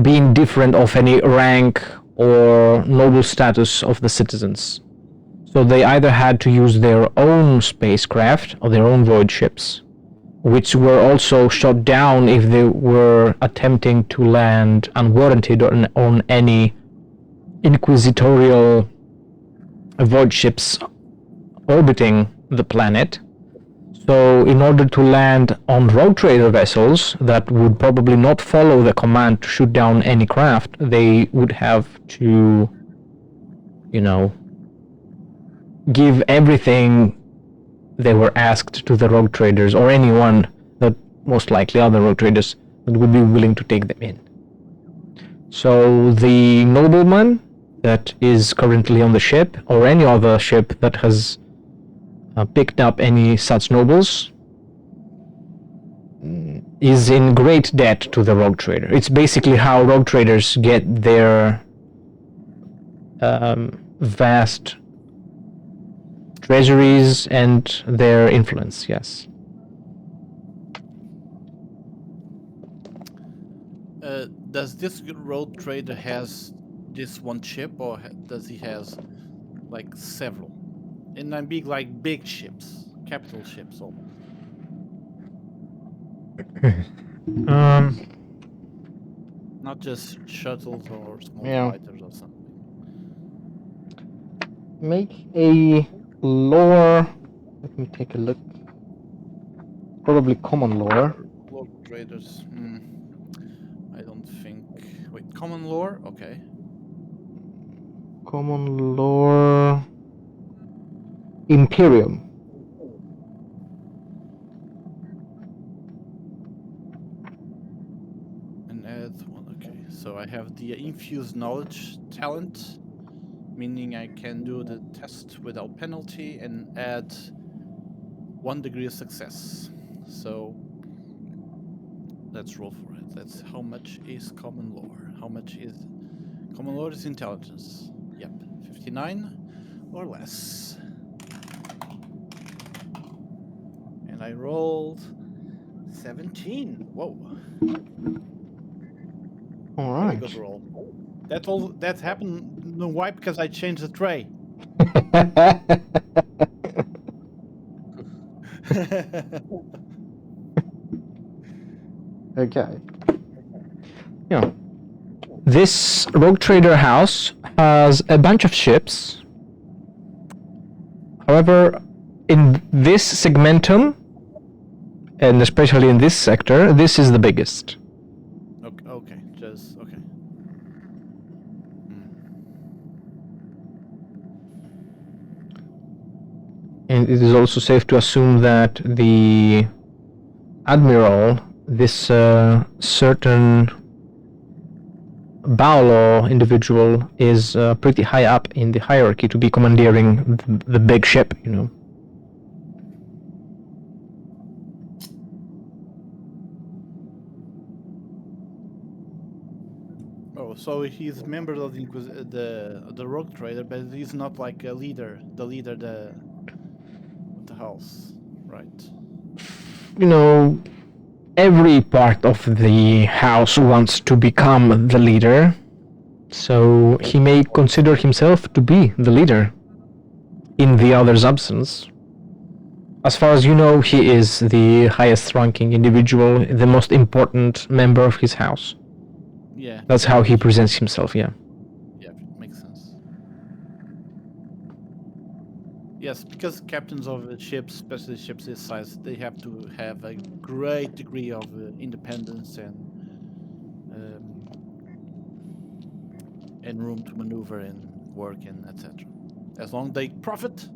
be indifferent of any rank or noble status of the citizens. So they either had to use their own spacecraft or their own void ships, which were also shot down if they were attempting to land unwarranted on any inquisitorial void ships orbiting the planet. So in order to land on rogue trader vessels that would probably not follow the command to shoot down any craft, they would have to, give everything they were asked to the rogue traders, or anyone that most likely other rogue traders that would be willing to take them in. So the nobleman that is currently on the ship, or any other ship that has picked up any such nobles, is in great debt to the rogue trader. It's basically how rogue traders get their vast treasuries and their influence, yes. Does this rogue trader has this one ship, or does he has like several? And I'm big, like big ships, capital ships almost. Not just shuttles or small fighters or something. Make a lore. Let me take a look. Probably common lore. Local traders. I don't think. Wait, common lore? Okay. Common lore. Imperium. And add one. Okay. So I have the infused knowledge talent, meaning I can do the test without penalty and add 1 degree of success. So let's roll for it. That's how much is common lore. How much is common lore is intelligence. Yep, 59 or less. And I rolled 17. Whoa. All Very right. good roll. That happened. No, why? Because I changed the tray. Okay. Yeah. This rogue trader house has a bunch of ships. However, in this segmentum, and especially in this sector, this is the biggest. Okay, just okay. And it is also safe to assume that the admiral, this certain Baolo individual, is pretty high up in the hierarchy to be commandeering the big ship, you know. Oh, so he's a member of the rogue trader, but he's not like a leader, of the house, right? You know, every part of the house wants to become the leader, so he may consider himself to be the leader in the other's absence. As far as you know, he is the highest ranking individual, the most important member of his house. Yeah. That's how he presents himself, yeah. Yeah, makes sense. Yes, because captains of ships, especially ships this size, they have to have a great degree of independence and room to maneuver and work and etc. As long as they profit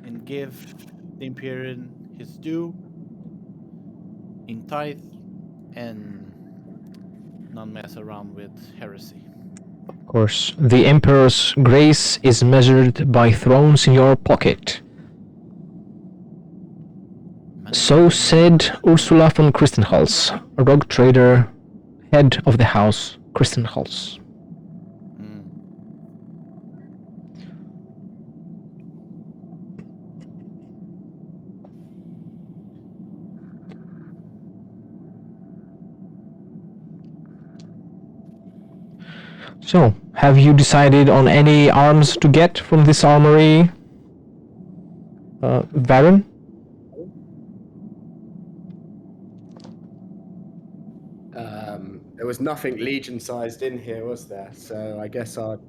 and give the Imperium his due in tithe and not mess around with heresy. Of course, the Emperor's grace is measured by thrones in your pocket. So said Ursula von Christenhals, a rogue trader, head of the house Christenhals. So, have you decided on any arms to get from this armory, Varen? There was nothing Legion-sized in here, was there? So I guess I'd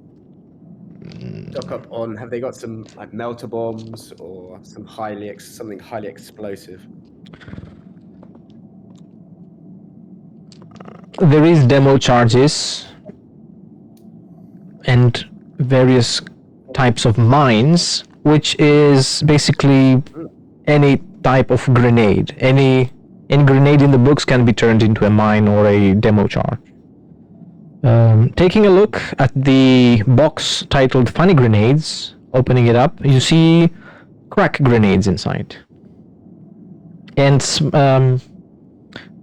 stock up on. Have they got some like melter bombs or some something highly explosive? There is demo charges and various types of mines, which is basically any type of grenade. Any grenade in the books can be turned into a mine or a demo charge. Taking a look at the box titled Funny Grenades, opening it up, you see crack grenades inside. And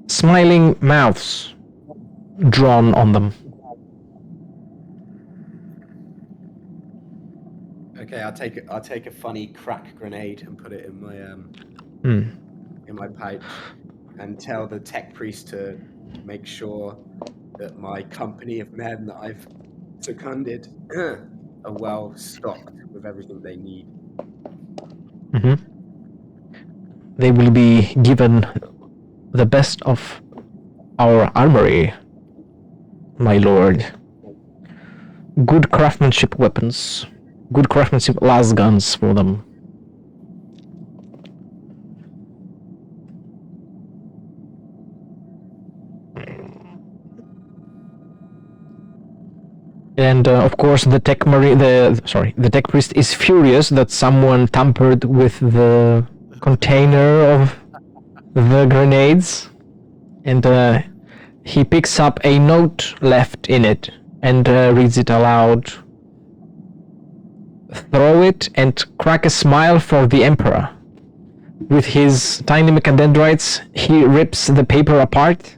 smiling mouths drawn on them. Okay, I'll take a funny crack grenade and put it in my in my pouch, and tell the tech priest to make sure that my company of men that I've seconded are well stocked with everything they need. They will be given the best of our armory, my lord. Good craftsmanship weapons. Good craftsmanship las guns for them. And of course, the tech priest is furious that someone tampered with the container of the grenades, and he picks up a note left in it and reads it aloud. Throw it and crack a smile for the Emperor. With his tiny mechadendrites, he rips the paper apart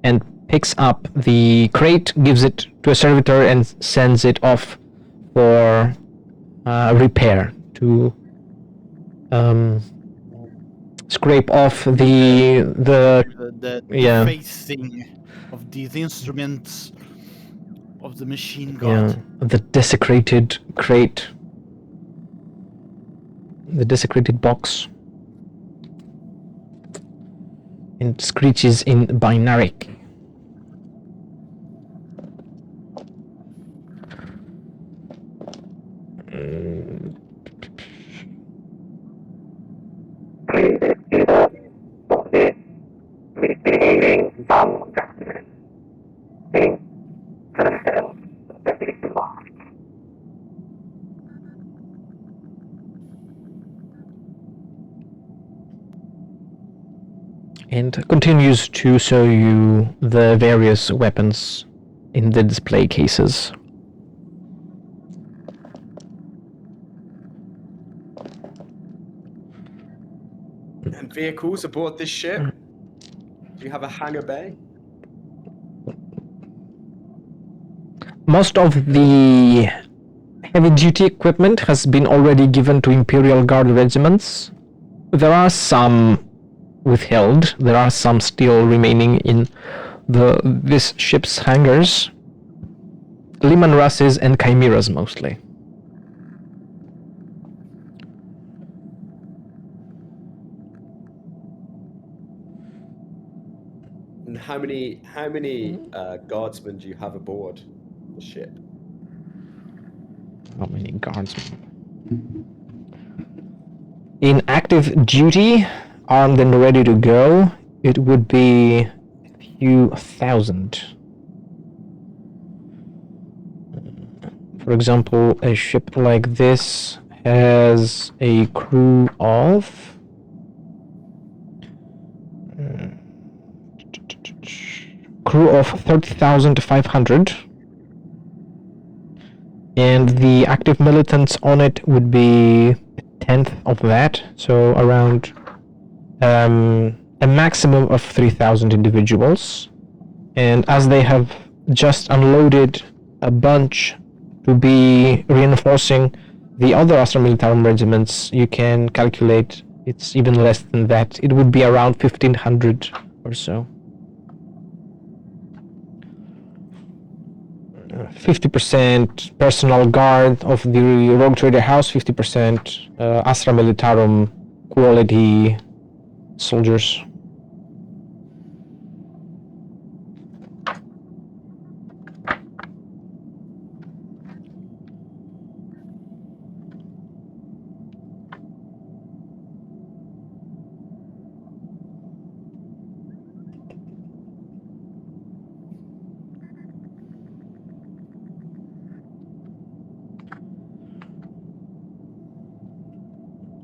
and picks up the crate, gives it to a servitor, and sends it off for repair to scrape off the facing of these instruments of the machine god. The desecrated crate, the desecrated box. And screeches in binaric. And continues to show you the various weapons in the display cases. And vehicles aboard this ship? Do you have a hangar bay? Most of the heavy-duty equipment has been already given to Imperial Guard regiments. There are some withheld. There are some still remaining in this ship's hangars. Liman Russes and Chimeras mostly. And how many guardsmen do you have aboard the ship? How many guardsmen? In active duty, armed and ready to go, it would be a few thousand. For example, a ship like this has a crew of 30,500, and the active militants on it would be a tenth of that, so around a maximum of 3,000 individuals. And as they have just unloaded a bunch to be reinforcing the other Astra Militarum regiments, you can calculate it's even less than that. It would be around 1,500 or so. 50% personal guard of the Rogue Trader House, 50% Astra Militarum quality soldiers.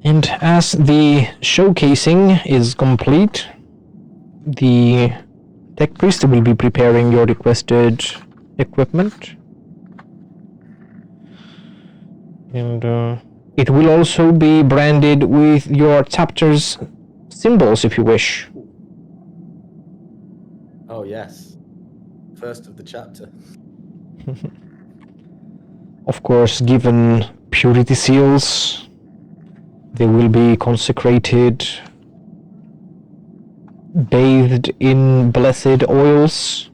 And as the showcasing is complete, the Tech Priest will be preparing your requested equipment. And it will also be branded with your chapter's symbols if you wish. Oh, yes. First of the chapter. Of course, given purity seals, they will be consecrated, bathed in blessed oils.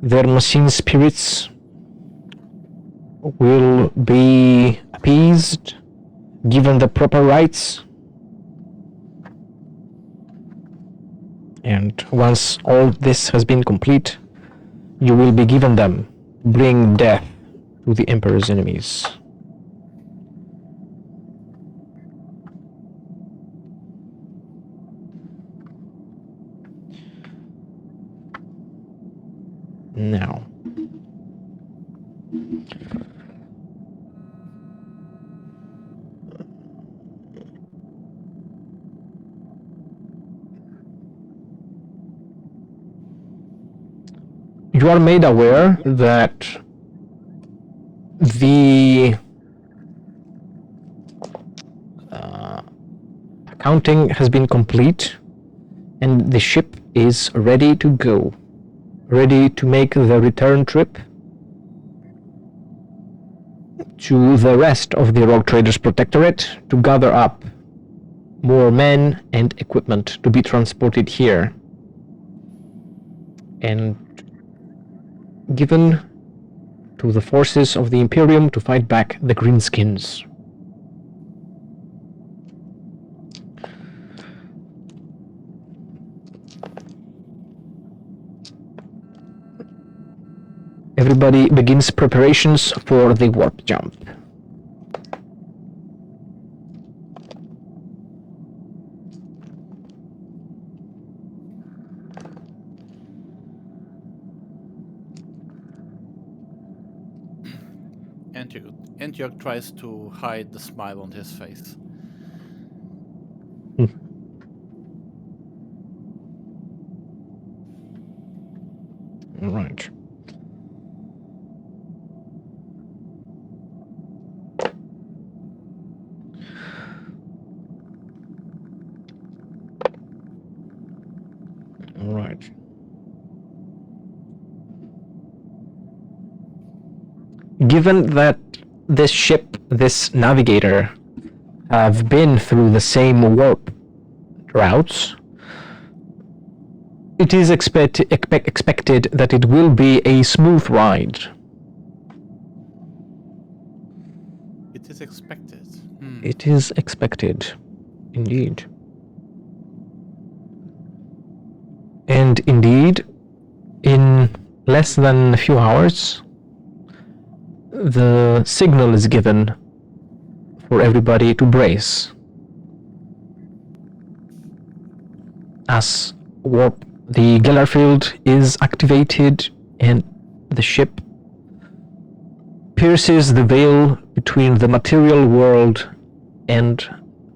Their machine spirits will be appeased, given the proper rites. And once all this has been complete, you will be given them. Bring death to the Emperor's enemies. Now, you are made aware that the accounting has been complete and the ship is ready to go, ready to make the return trip to the rest of the Rogue Traders Protectorate to gather up more men and equipment to be transported here and given to the forces of the Imperium to fight back the Greenskins. Everybody begins preparations for the warp jump. Antioch tries to hide the smile on his face. All right. All right. Given that this ship, this navigator, have been through the same warp routes, it is expected that it will be a smooth ride. It is expected. It is expected, indeed. And indeed, in less than a few hours, the signal is given for everybody to brace. As warp, the Gellar field is activated and the ship pierces the veil between the material world and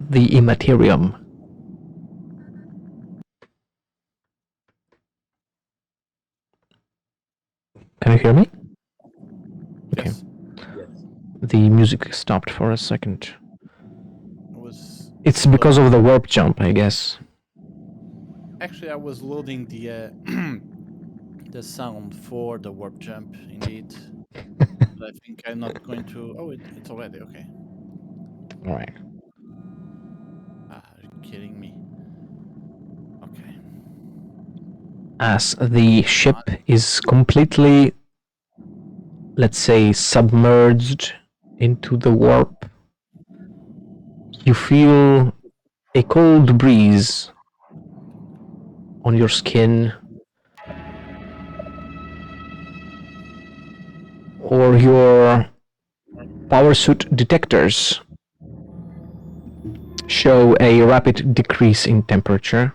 the immaterium. Can you hear me? Okay. Yes. Yes. The music stopped for a second. It's loading. because of the warp jump, I guess. Actually, I was loading the the sound for the warp jump, indeed. But I think I'm not going to... Oh, it's already okay. All right. Are you kidding me? Okay. As the ship is completely, let's say, submerged into the warp, you feel a cold breeze on your skin, or your power suit detectors show a rapid decrease in temperature.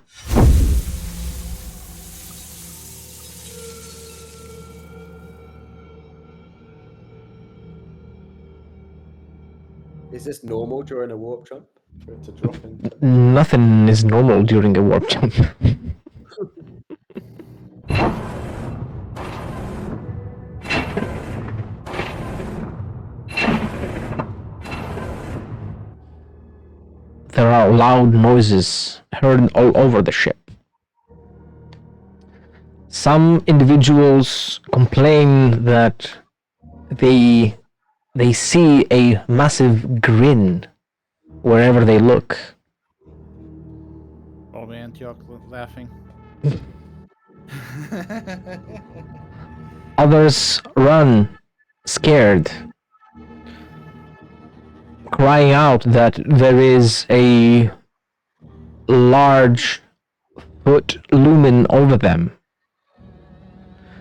Is this normal during a warp jump for it to drop in? Nothing is normal during a warp jump. There are loud noises heard all over the ship. Some individuals complain that they see a massive grin wherever they look. Probably Antioch laughing. Others run, scared, crying out that there is a large foot looming over them,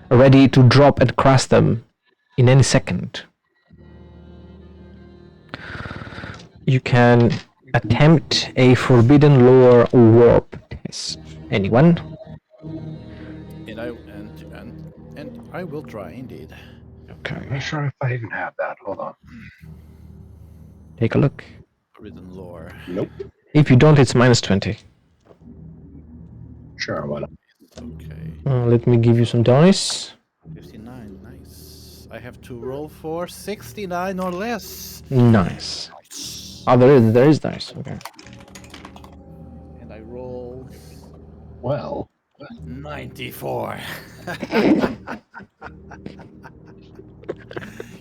ready to drop and crush them in any second. You can attempt a forbidden lore warp test. Anyone? And I will try indeed. I'm not sure if I even have that. Hold on. Take a look. Forbidden lore. Nope. If you don't, it's minus 20. Sure, why not? Okay. Let me give you some dice. 59, nice. I have to roll for 69 or less. Nice. Oh, there is dice. Okay. And I rolled Well, 94.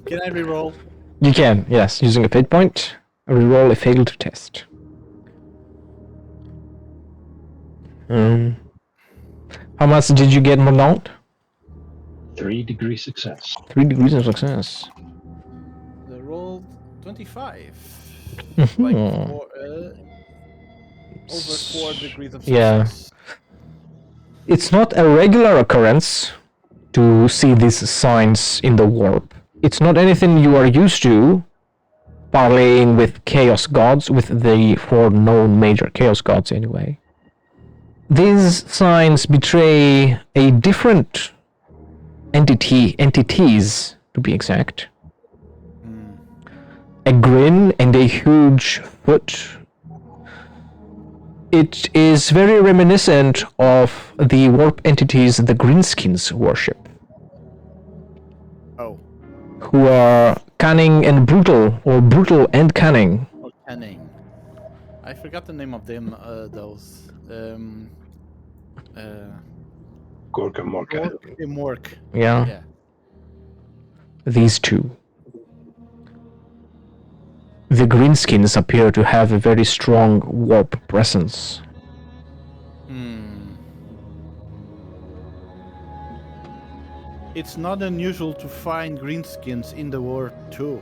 Can I reroll? You can, yes, using a fate point. Reroll a failed test. How much did you get, Mordaunt? 3-degree success. 3 degrees of success. I rolled 25. Mhm. Like over 4 degrees of success. Yeah. It's not a regular occurrence to see these signs in the warp. It's not anything you are used to parlaying with chaos gods, with the 4 known major chaos gods anyway. These signs betray a different entities to be exact. A grin and a huge foot. It is very reminiscent of the warp entities the Greenskins worship, Oh, who are cunning and brutal, or brutal and cunning. cunning. I forgot the name of them, those. Gorka Morka. Mork. Yeah, Yeah. these two. The Greenskins appear to have a very strong warp presence. It's not unusual to find greenskins in the warp too.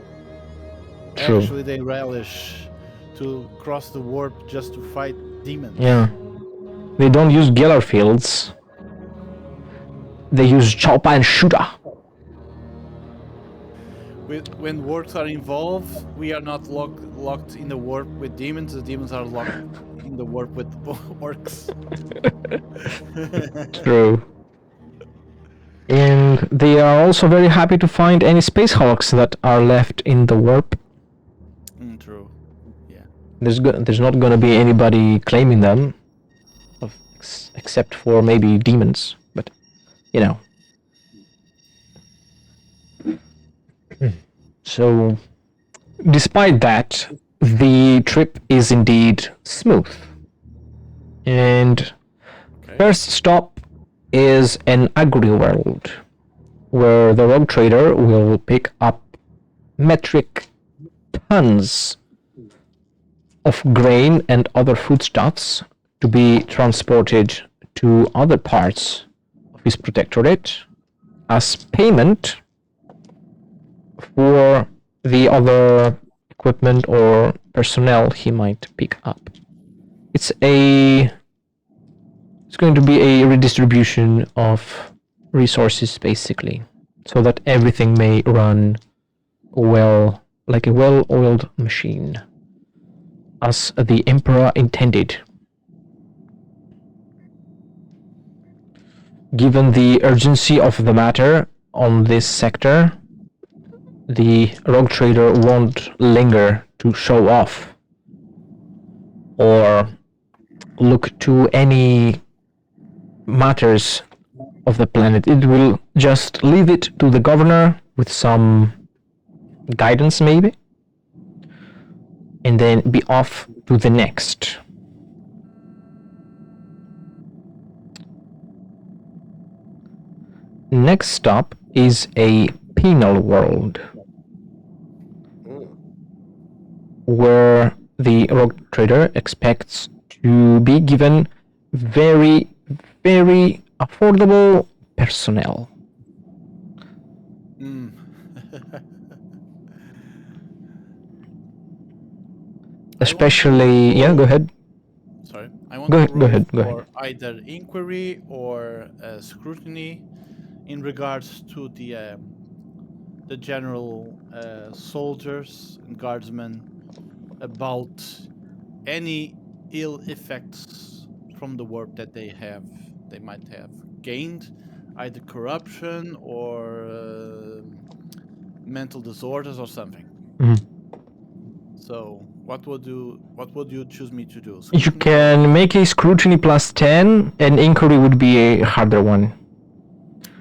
True. Actually, they relish to cross the warp just to fight demons. Yeah. They don't use Geller fields. They use Choppa and Shooter. When warps are involved, we are not locked in the warp with demons. The demons are locked in the warp with orcs. True. And they are also very happy to find any space hulks that are left in the warp. True. Yeah. There's not gonna be anybody claiming them, except for maybe demons. But you know. So, despite that, the trip is indeed smooth. And first stop is an agri-world, where the rogue trader will pick up metric tons of grain and other foodstuffs to be transported to other parts of his protectorate as payment for the other equipment or personnel he might pick up. It's going to be a redistribution of resources, basically, so that everything may run well, like a well-oiled machine, as the Emperor intended. Given the urgency of the matter on this sector, the rogue trader won't linger to show off or look to any matters of the planet. It will just leave it to the governor with some guidance maybe, and then be off to the next. Next stop is a penal world, where the rogue trader expects to be given very, very affordable personnel. Especially, yeah, go ahead. Sorry, I want Go to ahead, go roll ahead, go for ahead. either inquiry or scrutiny in regards to the general soldiers and guardsmen about any ill effects from the work that they might have gained, either corruption or mental disorders or something. Mhm. So what would you choose me to do? You Scrutiny can make a scrutiny plus 10, and inquiry would be a harder one.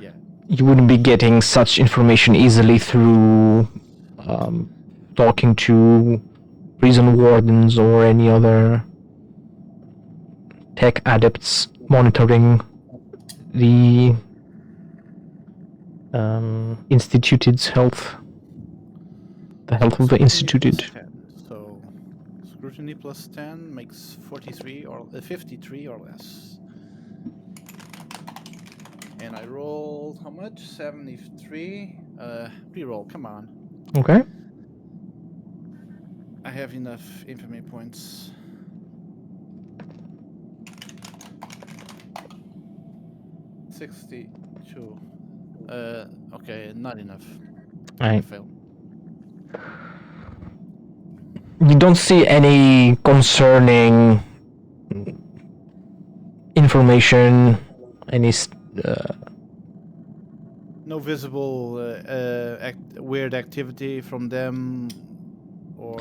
Yeah. You wouldn't be getting such information easily through talking to prison wardens or any other tech adepts monitoring the instituted's health, the health of the Scrutiny instituted. plus 10. So scrutiny plus 10 makes 43 or 53 or less. And I rolled how much? 73. Reroll, come on. Okay. I have enough infamy points. $62. Okay, not enough. I Right. failed. You don't see any concerning information, any No visible weird activity from them, or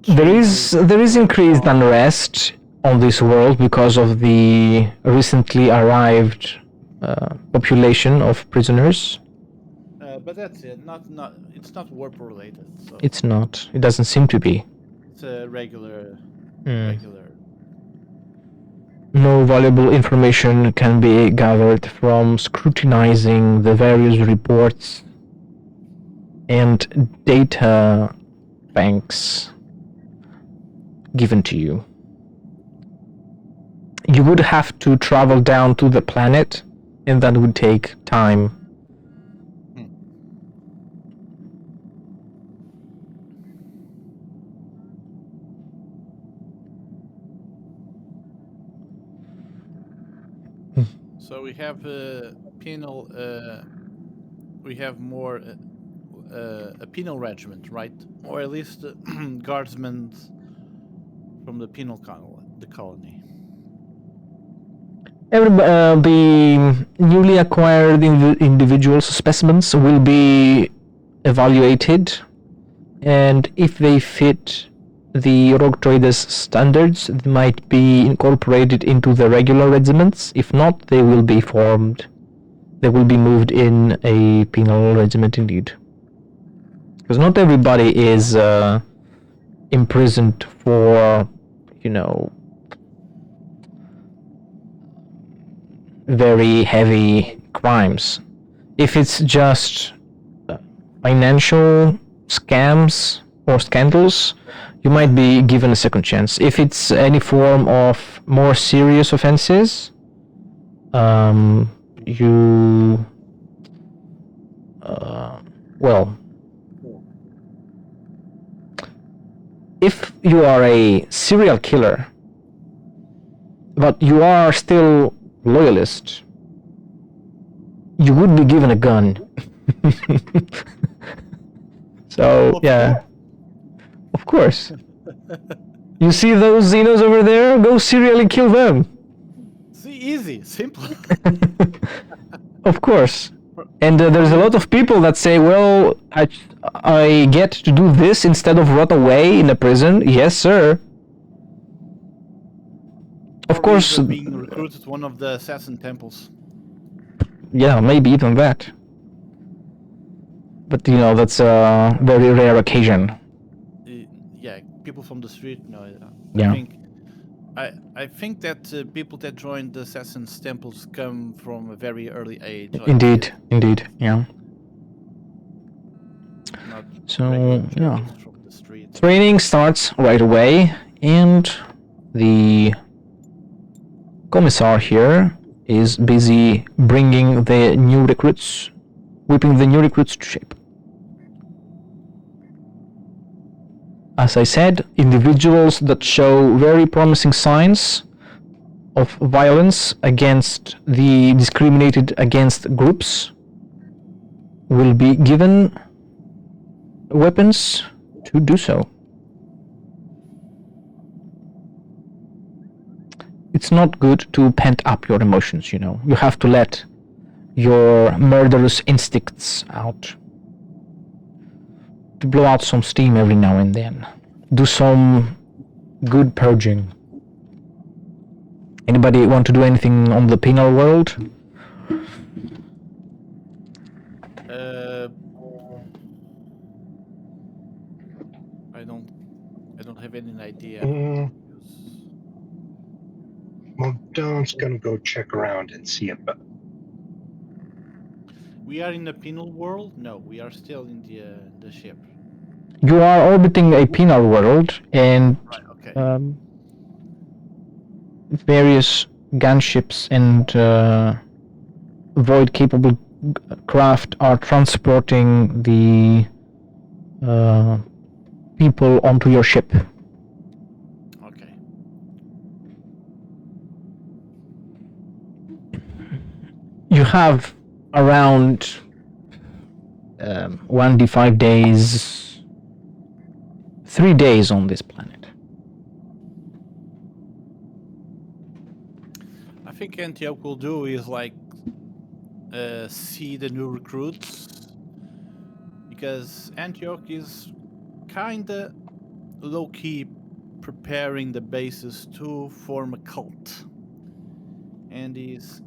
there is increased unrest on this world because of the recently arrived population of prisoners. but that's it. Not it's not warp related. So It's not. It doesn't seem to be. it's a regular. No valuable information can be gathered from scrutinizing the various reports and data banks given to you. You would have to travel down to the planet, and that would take time. So we have penal. We have more a penal regiment, right? Or at least guardsmen from the penal colony. The newly acquired individual specimens will be evaluated, and if they fit the rogue traders' standards, they might be incorporated into the regular regiments. If not, they will be formed. They will be moved in a penal regiment indeed. Because not everybody is imprisoned for, very heavy crimes. If it's just financial scams or scandals, you might be given a second chance. If it's any form of more serious offenses, if you are a serial killer, but you are still loyalist, you would be given a gun. So, yeah. Of course. You see those Xenos over there? Go serially kill them. See, easy, simple. Of course. And there's a lot of people that say, well, I get to do this instead of rot away in a prison. Yes, sir. Of course. Being recruited one of the assassin temples. yeah, maybe even that. But that's a very rare occasion. Yeah, people from the street. No, Yeah. I think that people that joined the Assassin's Temples come from a very early age. Like Indeed, yeah. Not So, regular yeah. journeys from the street. Training starts right away, and the commissar here is busy bringing the new recruits, whipping the new recruits to shape. As I said, individuals that show very promising signs of violence against the discriminated against groups will be given weapons to do so. It's not good to pent up your emotions, You have to let your murderous instincts out. To blow out some steam every now and then. Do some good purging. Anybody want to do anything on the penal world? I don't have any idea. Well, Don's gonna go check around and see about. We are in the penal world? No, we are still in the ship. You are orbiting a penal world, and Right, okay. Various gunships and void-capable craft are transporting the people onto your ship. Okay. You have around 1d5 days, 3 days on this planet. I think Antioch will do is like see the new recruits, because Antioch is kinda low-key preparing the basis to form a cult, and he's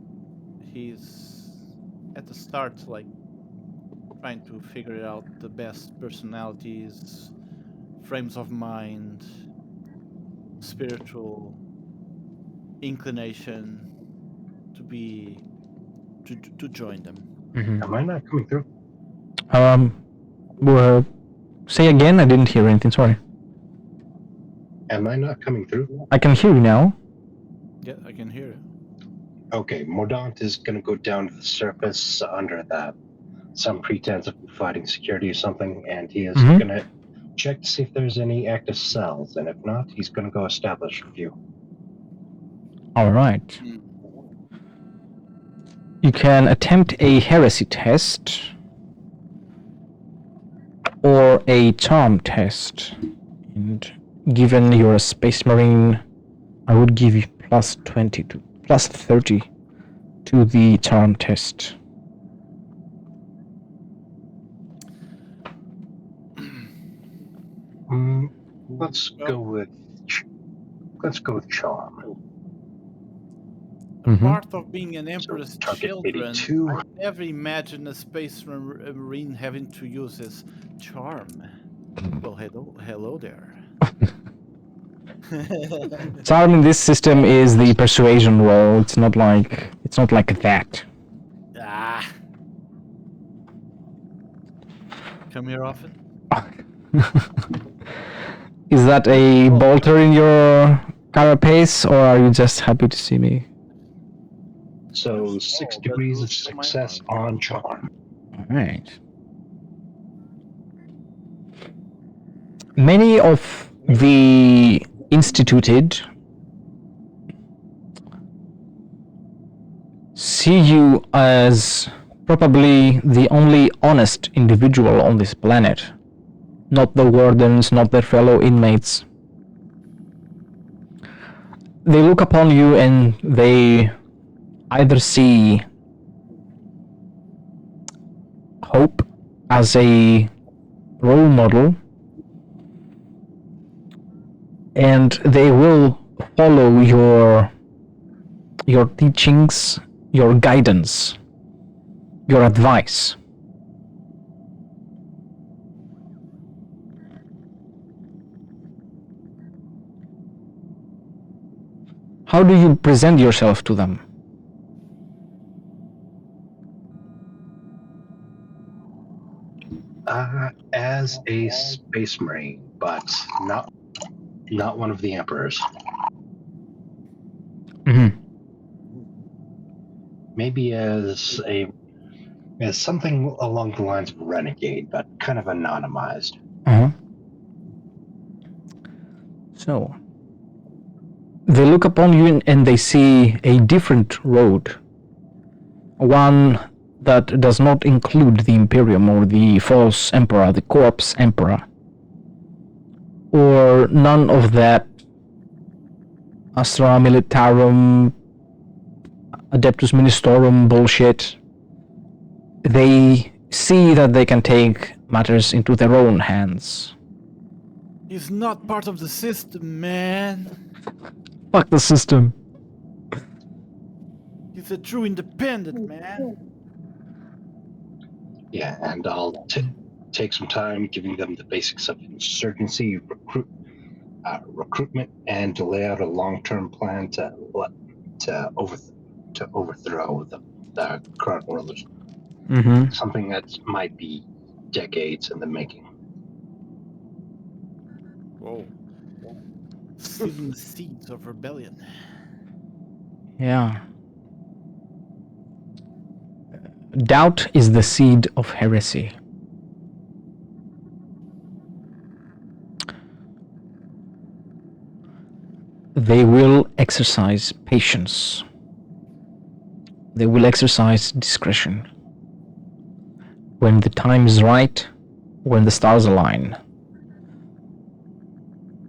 at the start like trying to figure out the best personalities, frames of mind, spiritual inclination to join them. Am I not coming through? Well, say again, I didn't hear anything, sorry. Am I not coming through? I can hear you now. Yeah, I can hear it. Okay, Mordaunt is gonna go down to the surface under that some pretense of providing security or something, and he is gonna check to see if there's any active cells, and if not, he's gonna go establish a few. Alright. You can attempt a heresy test or a charm test. And given you're a space marine, I would give you plus 20 to plus 30 to the charm test. Let's go with charm. Part of being an emperor's target children, 82. I never imagined a space marine having to use his charm. Well, hello there. Charm in this system is the persuasion roll. It's not like that. Ah. Come here often? Is that a bolter in your carapace, or are you just happy to see me? So 6 degrees of success on charm. Alright. Many of the instituted see you as probably the only honest individual on this planet. Not the wardens, not their fellow inmates. They look upon you and they either see Hope as a role model, and they will follow your teachings, your guidance. your advice. How do you present yourself to them? As a space marine, but not one of the emperors. Mm-hmm. Maybe as something along the lines of renegade, but kind of anonymized. Uh-huh. So, they look upon you and they see a different road. One that does not include the Imperium or the false emperor, the corpse emperor, or none of that Astra Militarum, Adeptus Ministorum bullshit. They see that they can take matters into their own hands. He's not part of the system, man. Fuck the system. He's a true independent man. Yeah, and I'll take some time giving them the basics of insurgency, recruitment, and to lay out a long-term plan to overthrow the current rulers. Mm-hmm. Something that might be decades in the making. Whoa. Seeding the seeds of rebellion. Yeah. Doubt is the seed of heresy. They will exercise patience. They will exercise discretion. When the time is right, when the stars align,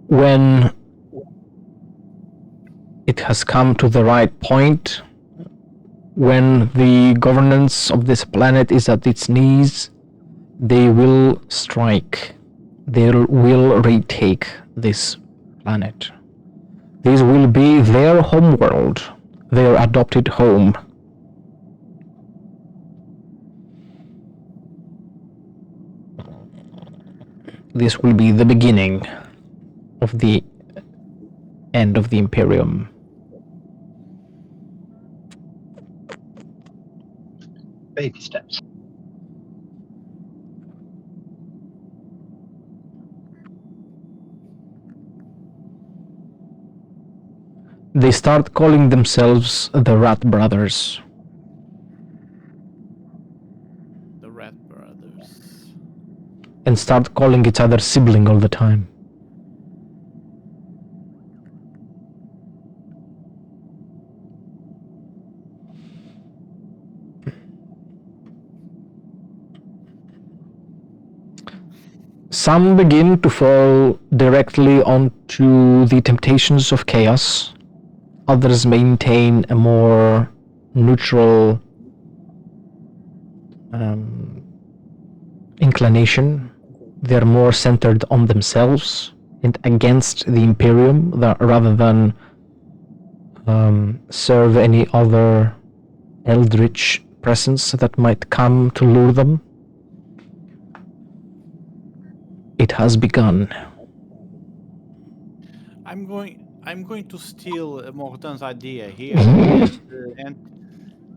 when it has come to the right point, when the governance of this planet is at its knees, they will strike. They will retake this planet. This will be their homeworld, their adopted home. This will be the beginning of the end of the Imperium. Baby steps. They start calling themselves the Rat Brothers. The Rat Brothers. And start calling each other sibling all the time. Some begin to fall directly onto the temptations of chaos. Others maintain a more neutral inclination. They're more centered on themselves and against the Imperium rather than serve any other eldritch presence that might come to lure them. It has begun. I'm going to steal Morton's idea here,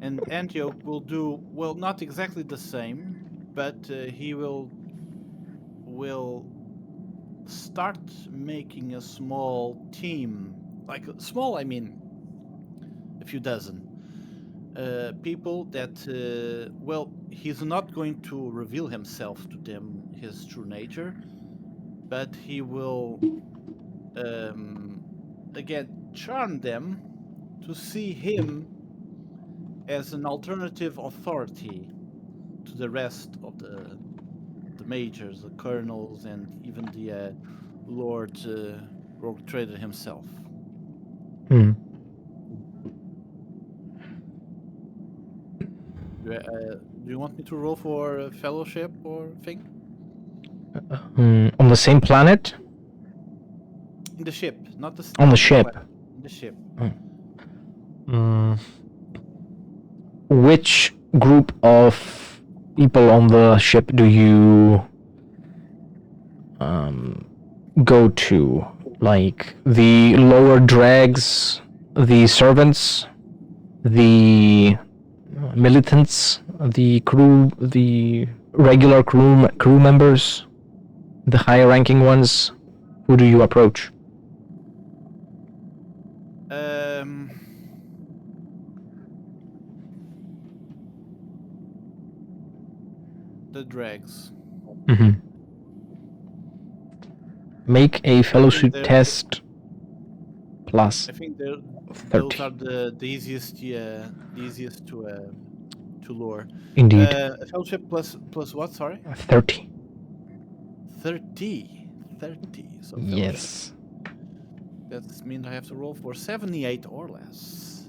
and Antioch will do well, not exactly the same, but he will start making a small team, like small. I mean, a few dozen people that. Well, he's not going to reveal himself to them, his true nature, but he will. Again, charm them to see him as an alternative authority to the rest of the majors, the colonels, and even the Lord Rogue Trader himself. Hmm. Do you want me to roll for fellowship or thing? On the same planet? In the ship, not the On the ship. In the ship. Which group of people on the ship do you go to? Like the lower dregs, the servants, the militants, the crew, the regular crew members, the higher ranking ones? Who do you approach? The dregs. Mm-hmm. Make a fellowship they're- test plus I think those 30. are the easiest, the easiest to lure. Indeed. Fellowship plus what? Sorry, 30. 30. 30. So fellowship. Yes. That means I have to roll for 78 or less.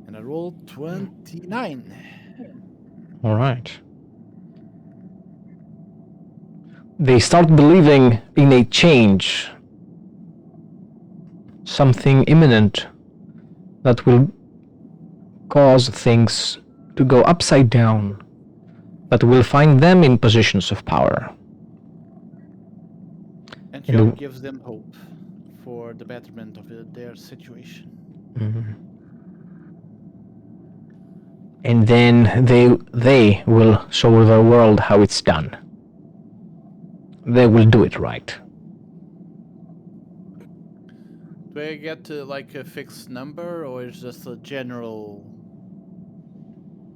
And I rolled 29. All right. They start believing in a change, something imminent that will cause things to go upside down, that will find them in positions of power. And And John the- gives them hope for the betterment of their situation. And then they will show the world how it's done. They will do it right. Do I get like a fixed number, or is just a general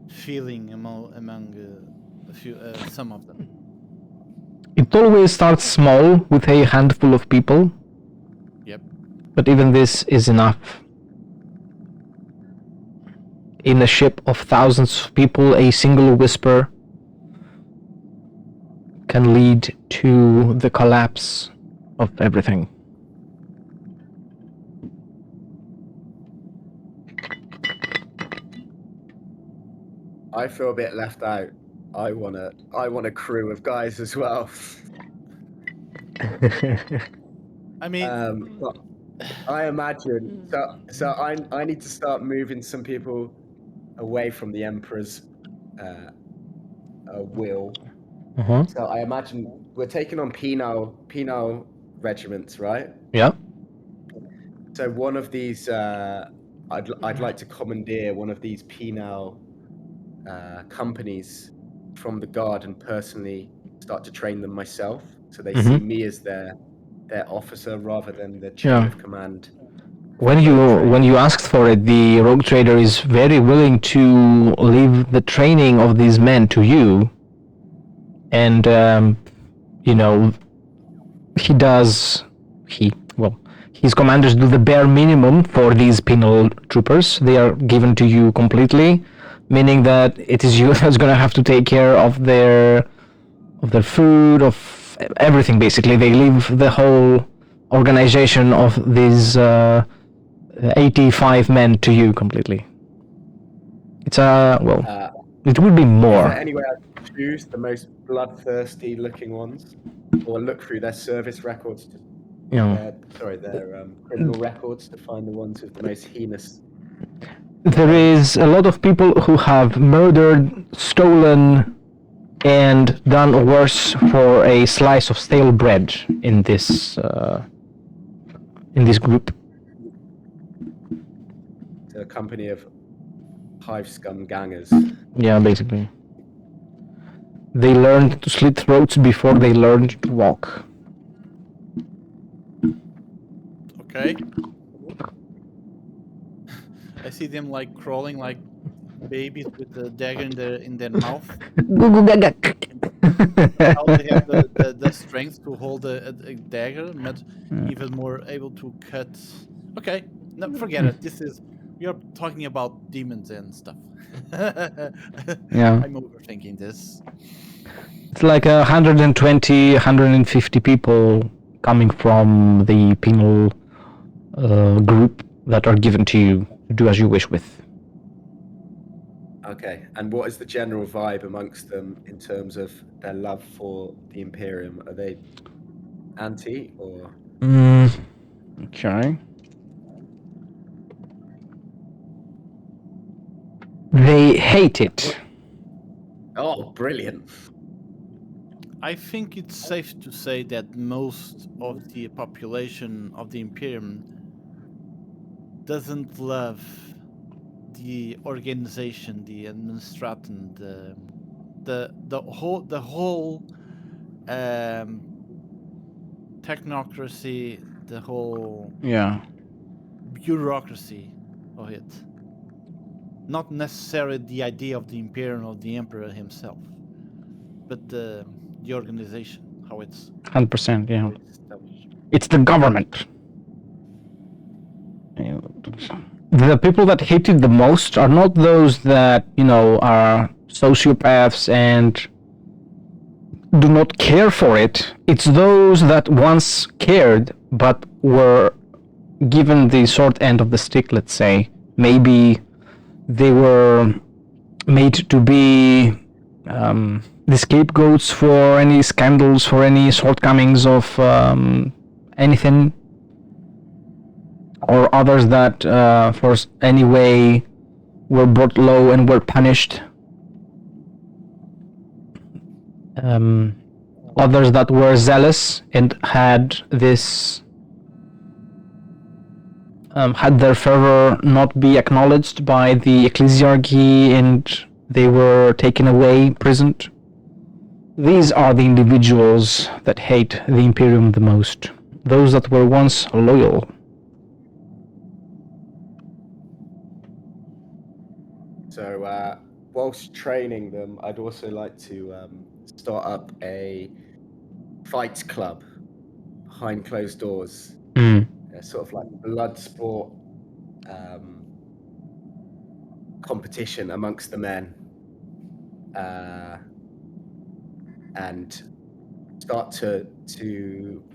feeling among a few some of them? It always starts small with a handful of people. Yep. But even this is enough. In a ship of thousands of people, a single whisper can lead to the collapse of everything. I feel a bit left out. I want a crew of guys as well. I mean, But I imagine so. I need to start moving some people away from the Emperor's will. Uh-huh. So I imagine we're taking on penal regiments, right? Yeah. So one of these, I'd like to commandeer one of these penal companies from the guard and personally start to train them myself, so they see me as their officer rather than the chain of command. When you asked for it, the rogue trader is very willing to leave the training of these men to you, and his commanders do the bare minimum for these penal troopers. They are given to you completely, meaning that it is you that's going to have to take care of their food, of everything. Basically, they leave the whole organization of these 85 men to you completely. It's it would be Is more. there any way I can choose the most bloodthirsty looking ones, or look through their service records, their criminal records to find the ones with the most heinous? There is a lot of people who have murdered, stolen, and done worse for a slice of stale bread in this group. It's a company of hive scum gangers. Yeah, basically. They learned to slit throats before they learned to walk. okay. I see them like crawling like babies with the dagger in their mouth. How they have the strength to hold a dagger, but even more able to cut. Okay, no, forget it. We are talking about demons and stuff. Yeah. I'm overthinking this. It's like 120, 150 people coming from the penal group that are given to you to do as you wish with. Okay, and what is the general vibe amongst them in terms of their love for the Imperium? Are they anti or? Okay. They hate it. Oh, brilliant. I think it's safe to say that most of the population of the Imperium doesn't love the organization, the administration, the whole technocracy, the whole Yeah. bureaucracy of it. Not necessarily the idea of the Imperium or the Emperor himself, but the organization, how it's 100%, yeah. established. It's the government. The people that hate it the most are not those that, are sociopaths and do not care for it. It's those that once cared but were given the short end of the stick, let's say. Maybe they were made to be the scapegoats for any scandals, for any shortcomings of anything, or others that for any way were brought low and were punished. Others that were zealous and had this had their fervor not be acknowledged by the ecclesiarchy and they were taken away, imprisoned. These are the individuals that hate the Imperium the most. Those that were once loyal. So, whilst training them, I'd also like to start up a fights club behind closed doors. Sort of like blood sport competition amongst the men. And start to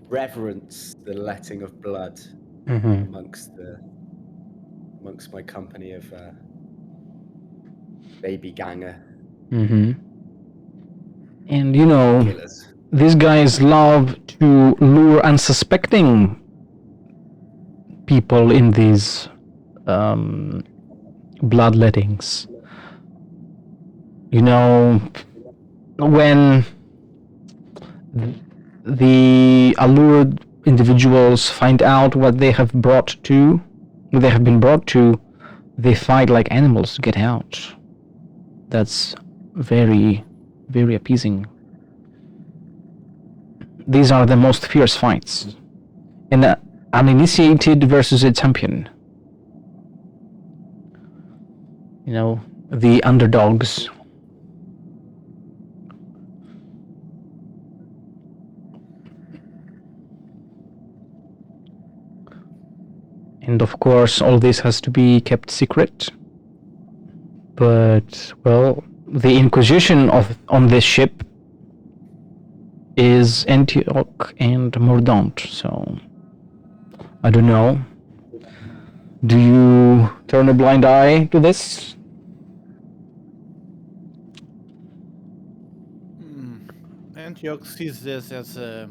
reverence the letting of blood amongst my company of baby ganger And killers. these guys love to lure unsuspecting people in these bloodlettings. When the allured individuals find out what they have been brought to, they fight like animals to get out. That's very, very appeasing. These are the most fierce fights. An uninitiated versus a champion. The underdogs. And of course, all this has to be kept secret. But, well, the Inquisition on this ship is Antioch and Mordaunt, so I don't know. Do you turn a blind eye to this? Antioch sees this as a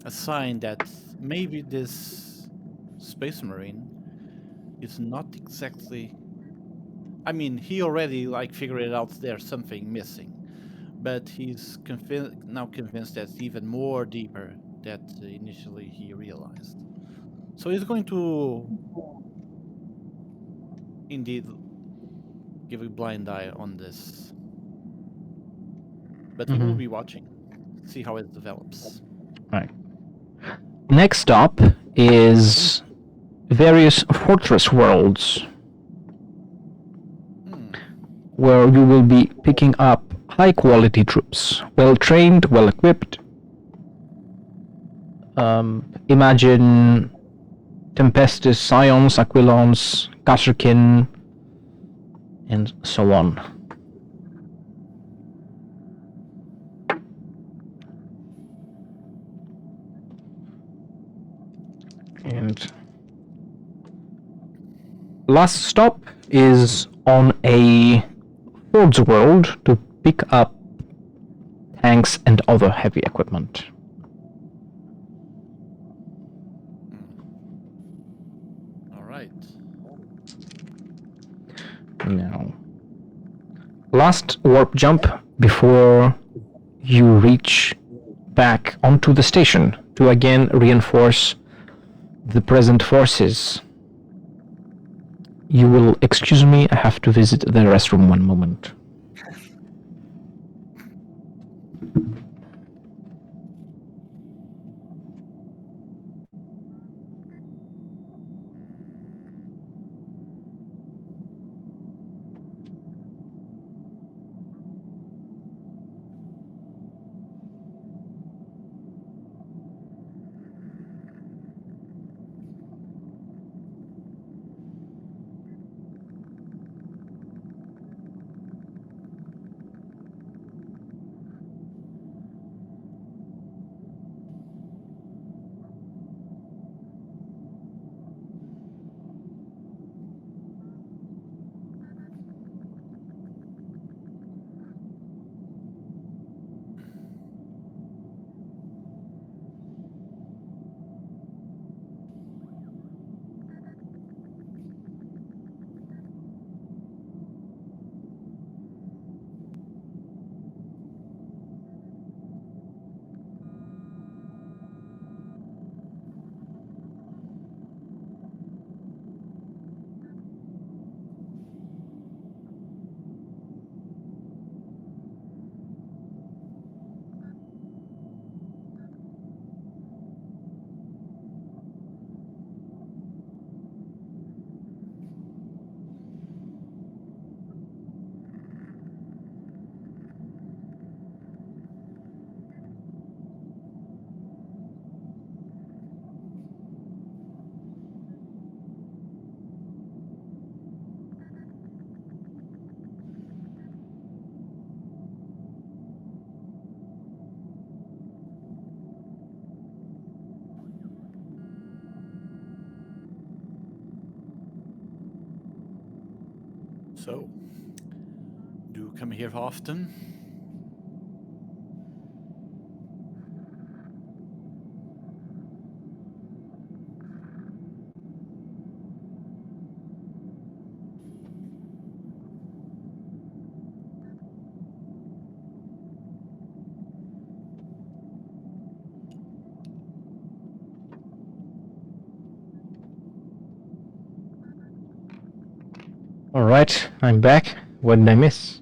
sign that maybe this Space Marine is not exactly... I mean, he already figured it out there's something missing, but he's now convinced that's even more deeper that initially he realized. So he's going to indeed give a blind eye on this, but he will be watching, see how it develops. Right. Next up is various fortress worlds, where you will be picking up high-quality troops, well-trained, well-equipped. Imagine Tempestus, Scions, Aquilons, Kasrkin, and so on. And last stop is on a Forge world to pick up tanks and other heavy equipment. All right. Now, last warp jump before you reach back onto the station to again reinforce the present forces. You will excuse me, I have to visit the restroom one moment. So, do you come here often? Alright, I'm back. What did I miss?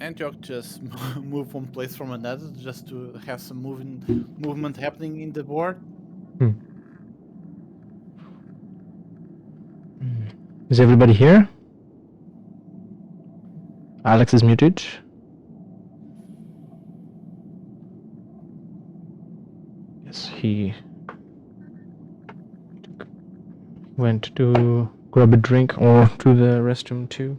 Antioch just move one place from another just to have some movement happening in the board. Is everybody here? Alex is muted. Yes, he went to grab a drink or to the restroom too.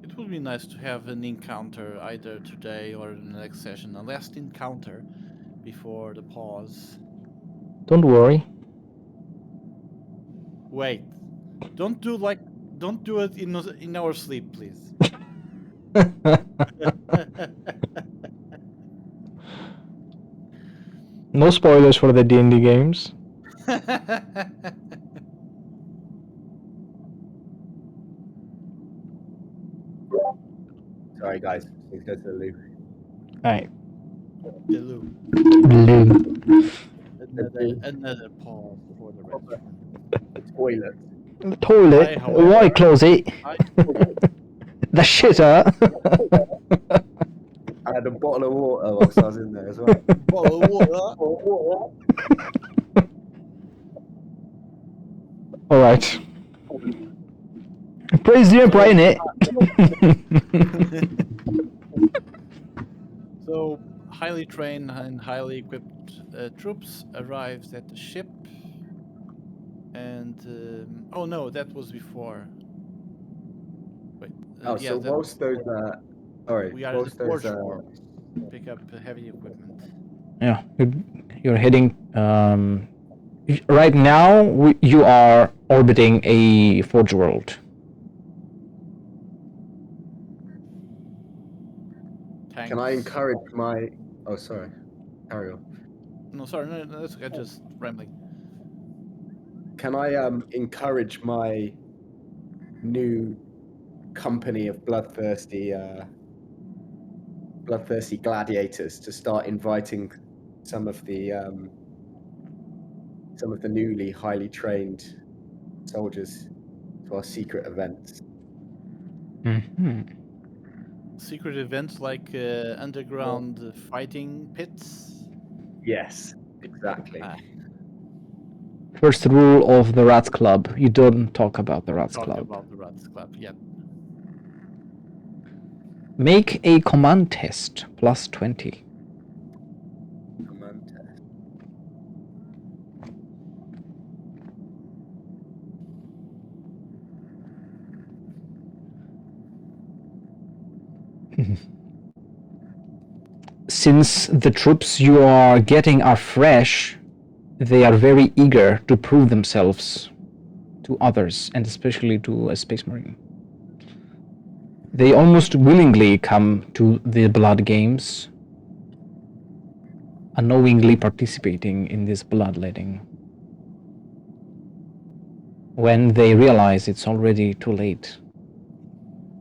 It would be nice to have an encounter either today or in the next session, a last encounter before the pause. Don't worry. Wait, don't do it in our sleep, please. No spoilers for the D&D games. Sorry, guys. Let's go to the loo. Alright. The loo. Blue. Another pause for the rest. The toilet. The toilet. however- Why close it? I- The shitter. I had a bottle of water whilst I was in there as well. Bottle of water. Alright. Praise the Emperor, innit? So, highly trained and highly equipped troops arrives at the ship, and oh no, that was before. Wait. Oh, yeah, so that whilst those we are at the whilst those Forge Works. Pick up heavy equipment. Yeah, you're heading. Right now, you are orbiting a Forge world. Tanks. can I encourage my? Oh, sorry. Carry on. No, sorry, no, that's okay. Just rambling. Can I encourage my new company of bloodthirsty gladiators to start inviting some of the newly highly trained soldiers to our secret events? Mhm. Secret events like underground fighting pits. Yes, exactly. Ah, First rule of the Rats Club: you don't talk about the Rats talk Club. about the Rats Club. Yeah. Make a command test plus 20. Command test. Since the troops you are getting are fresh, they are very eager to prove themselves to others, and especially to a Space Marine. They almost willingly come to the blood games, unknowingly participating in this bloodletting, when they realize it's already too late.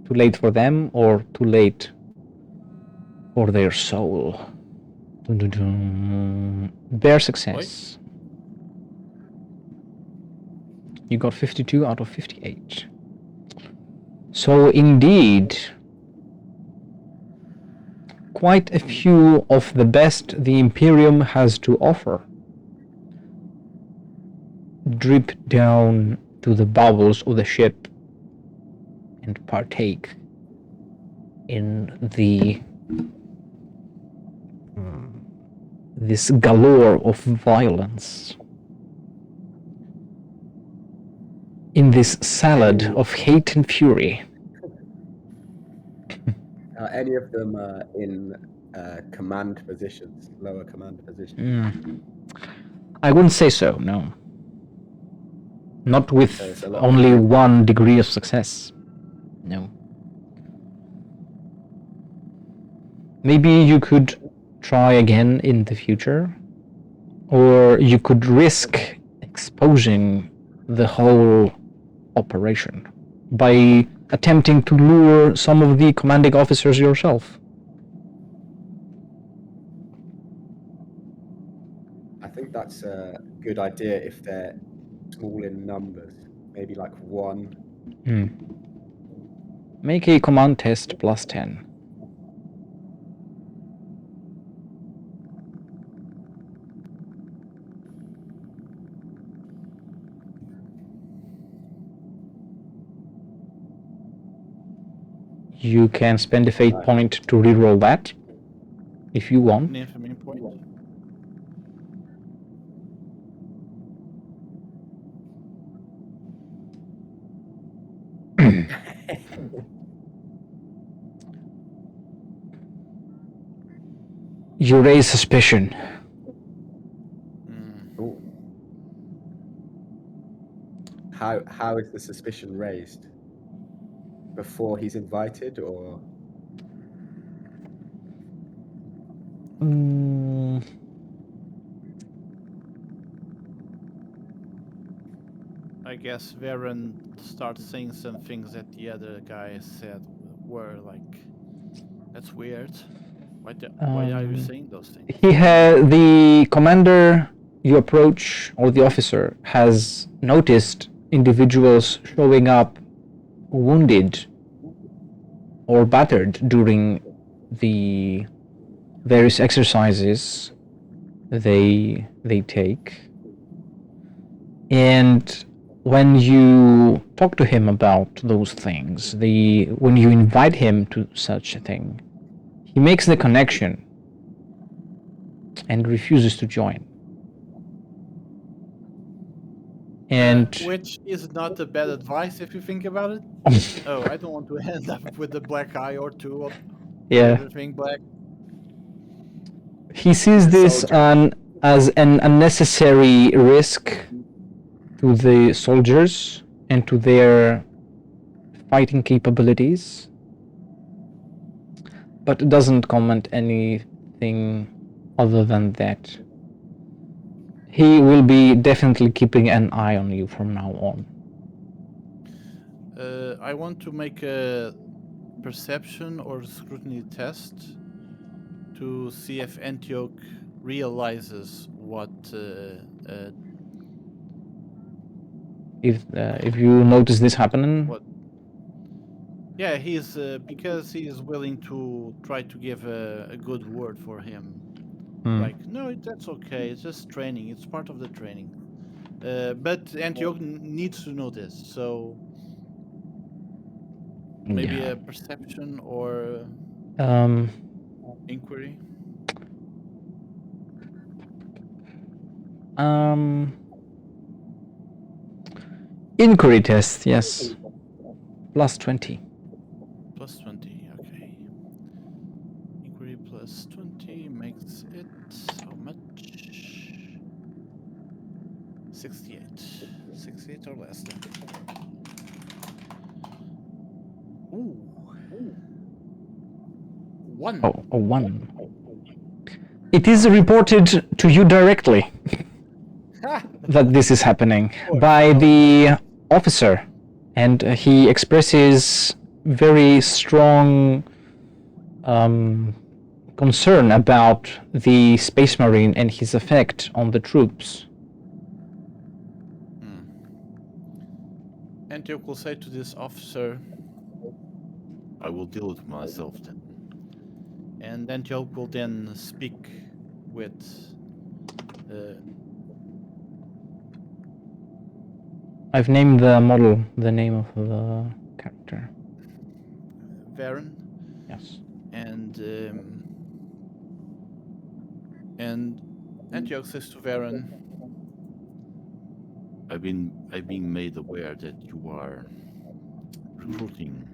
Too late for them, or too late for their soul. Dun, dun, dun. Their success. You got 52 out of 58. So indeed, quite a few of the best the Imperium has to offer drip down to the bowels of the ship and partake in this galore of violence, in this salad of hate and fury. Are any of them in command positions, lower command positions? I wouldn't say so, no. Not So with it's a lot only of- 1 degree of success. No. Maybe you could try again in the future, or you could risk exposing the whole operation by attempting to lure some of the commanding officers yourself. I think that's a good idea if they're small in numbers, maybe like 1. Make a command test plus 10. You can spend a fate point to reroll that if you want. An infamy point. You raise suspicion. Ooh. How is the suspicion raised? Before he's invited, or I guess Varen starts saying some things that the other guy said were like, "That's weird. Why are you saying those things?" The commander you approach, or the officer, has noticed individuals showing up wounded or battered during the various exercises they take. And when you talk to him about those things, when you invite him to such a thing, he makes the connection and refuses to join. And which is not a bad advice if you think about it. Oh, I don't want to end up with a black eye or two of everything black. He sees this as an unnecessary risk to the soldiers and to their fighting capabilities, but doesn't comment anything other than that. he will be definitely keeping an eye on you from now on. I want to make a perception or scrutiny test to see if Antioch realizes what If you notice this happening, what. Yeah, he's because he is willing to try to give a good word for him. Like, no, that's okay. It's just training. It's part of the training. But Antioch needs to know this, so maybe yeah. a perception or inquiry. Inquiry test, yes. Plus 20. Plus 20, okay. Inquiry plus 20 makes it how much? 68. 68 or less. Ooh. 1. Oh, a 1. It is reported to you directly that this is happening by the officer, and he expresses very strong concern about the Space Marine and his effect on the troops. Antioch will say to this officer, I will deal with myself then. and Antioch will then speak with I've named the model the name of the character. Varen, Yes. and Antioch says to Varen, I've been made aware that you are recruiting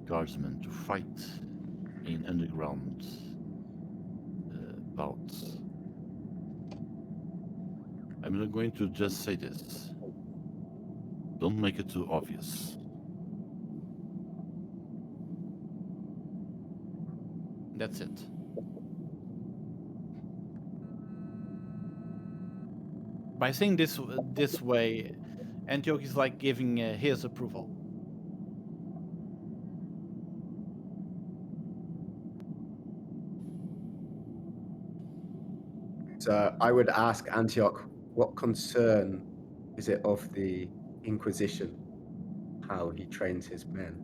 guardsmen to fight in underground bouts. I'm not going to just say this. Don't make it too obvious. that's it. By saying this way, Antioch is like giving his approval. So I would ask Antioch, what concern is it of the Inquisition, how he trains his men?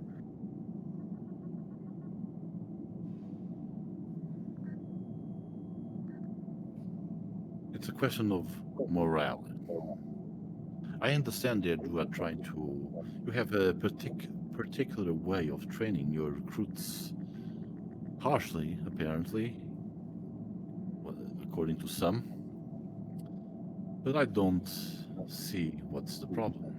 It's a question of morale. I understand that you are trying to... You have a particular way of training your recruits. Harshly, apparently. Well, according to some. But I don't see what's the problem.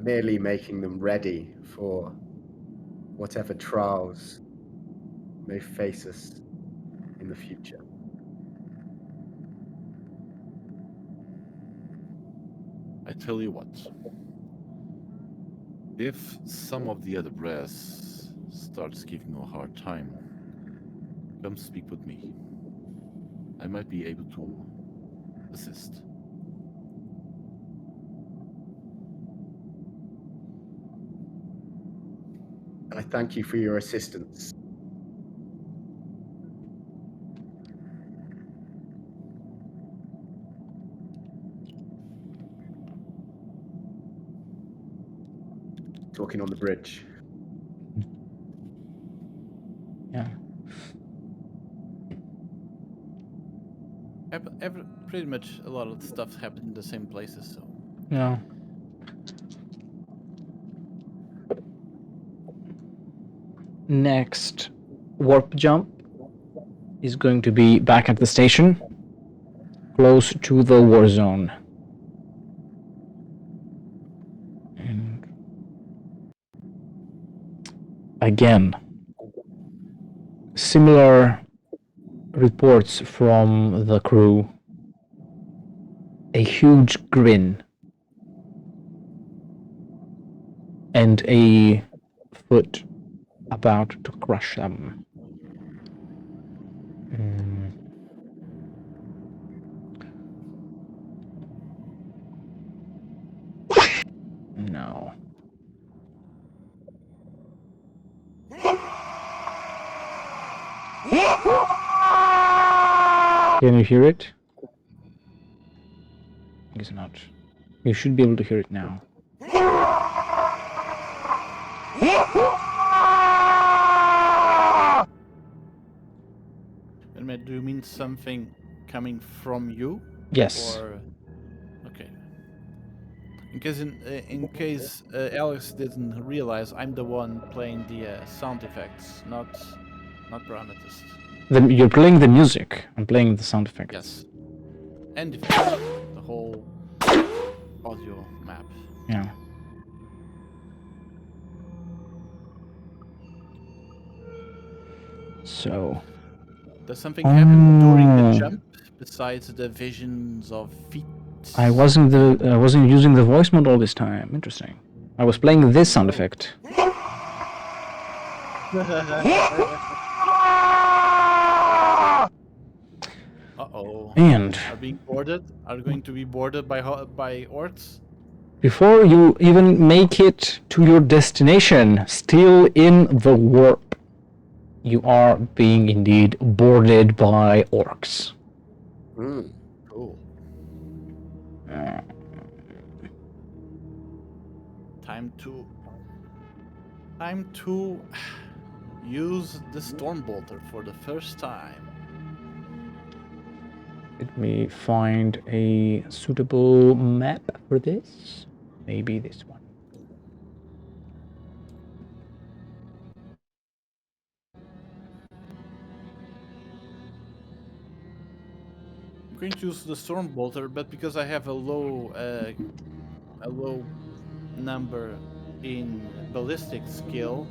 Merely making them ready for whatever trials may face us in the future. I tell you what. If some of the other brass starts giving you a hard time, come speak with me. I might be able to assist. I thank you for your assistance. Talking on the bridge. Yeah. Pretty much a lot of the stuff happened in the same places, so. Yeah. Next warp jump is going to be back at the station, close to the war zone. And again, similar reports from the crew. a huge grin and a foot about to crush them. No. Can you hear it? I guess not. You should be able to hear it now. And do you mean something coming from you? Yes. Or okay. In case Alex didn't realize, I'm the one playing the sound effects, not Parametist. You're playing the music. I'm playing the sound effects. Yes. And effects, the whole audio map. Yeah. So. Does something happen during the jump besides the visions of feet? I wasn't using the voice mod all this time. Interesting. I was playing this sound effect. Uh-oh. And Are being boarded? Are going to be boarded by orcs? before you even make it to your destination, still in the warp, you are being indeed boarded by orcs. Cool. Time to use the Stormbolter for the first time. Let me find a suitable map for this. Maybe this one. I'm going to use the Stormbolter, but because I have a low number in ballistic skill,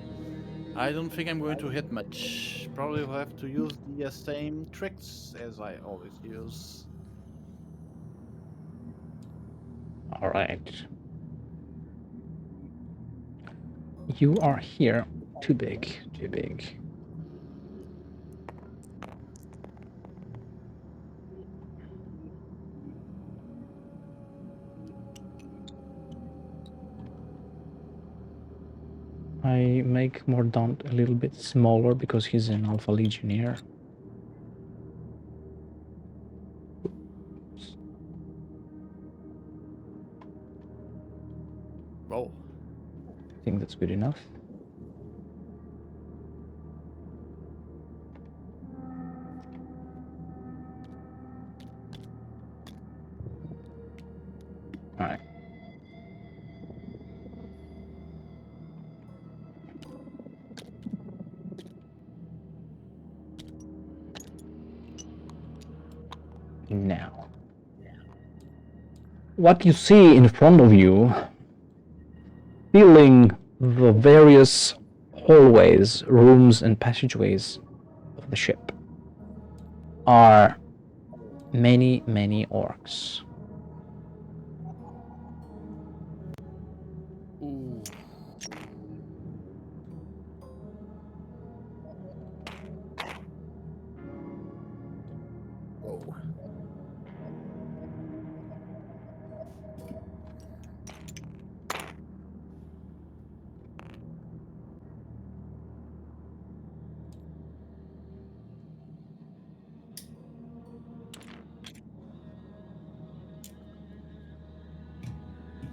I don't think I'm going to hit much. Probably will have to use the same tricks as I always use. All right. You are here. Too big. Too big. I make Mordaunt a little bit smaller because he's an Alpha Legionnaire. Oh. I think that's good enough. All right. Now, what you see in front of you, filling the various hallways, rooms, and passageways of the ship, are many, many orcs. Ooh. Whoa.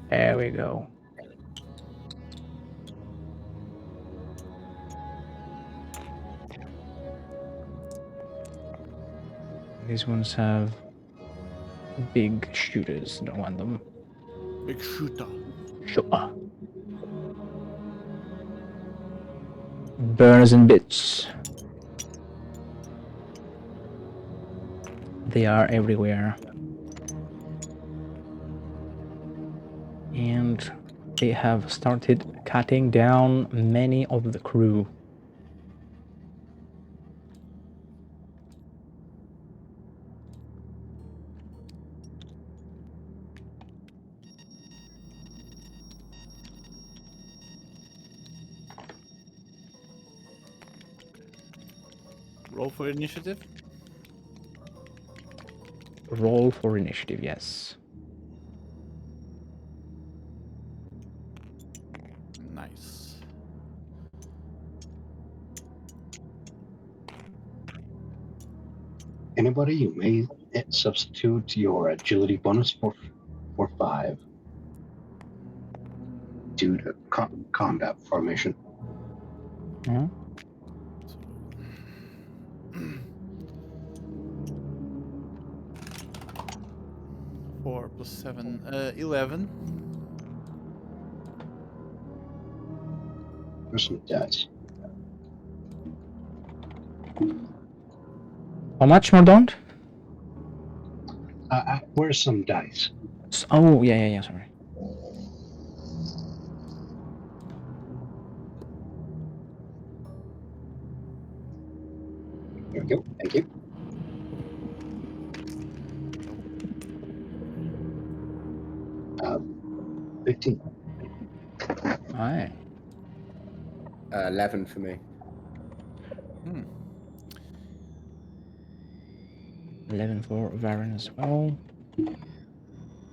There we go. These ones have big shooters. Don't want them. Big shooter. Sure. Burns and bits. They are everywhere. And they have started cutting down many of the crew. Roll for initiative. Roll for initiative, yes. Nice. Anybody, you may substitute your agility bonus for 5 due to combat formation. Mhm. 4 plus 7, 11. There's some dice. How much, Mordaunt? Where's some dice? Oh, yeah, sorry. There we go. Thank you. Uh, 15. Aye. 11 for me. 11 for Varen as well.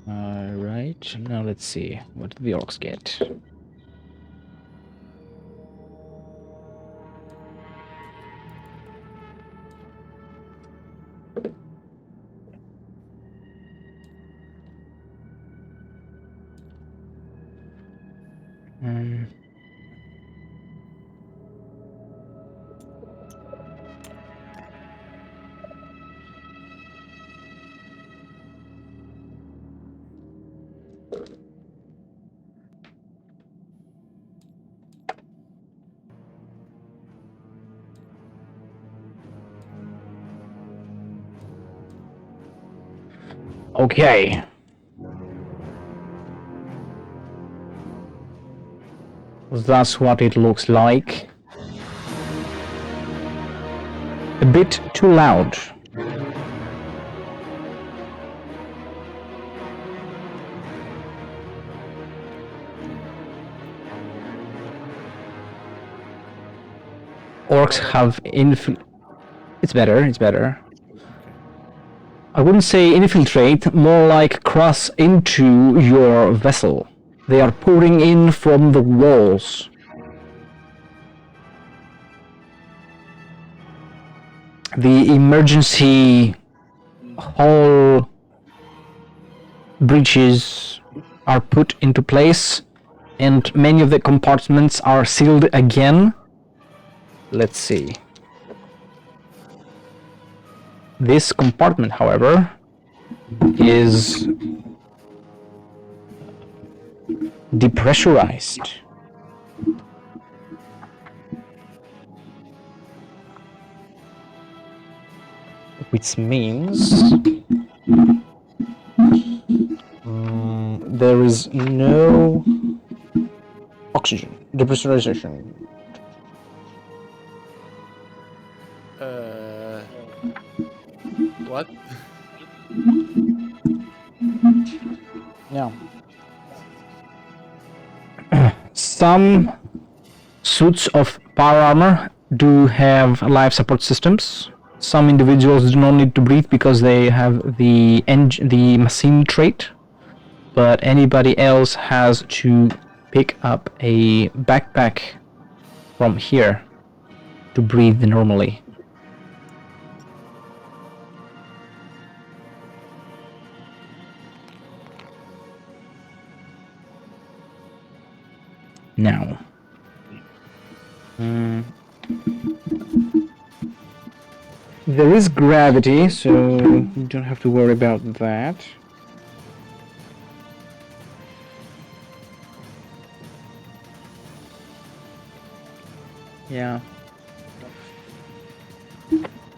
Alright, now let's see. What did the orcs get? Okay. That's what it looks like. A bit too loud. Orcs have It's better. I wouldn't say infiltrate, more like cross into your vessel. They are pouring in from the walls. The emergency hull breaches are put into place, and many of the compartments are sealed again. Let's see. This compartment, however, is depressurized. Which means there is no oxygen. Depressurization. What? Yeah. Some suits of power armor do have life support systems. Some individuals do not need to breathe because they have the machine trait, but anybody else has to pick up a backpack from here to breathe normally. Now, there is gravity, so you don't have to worry about that. Yeah.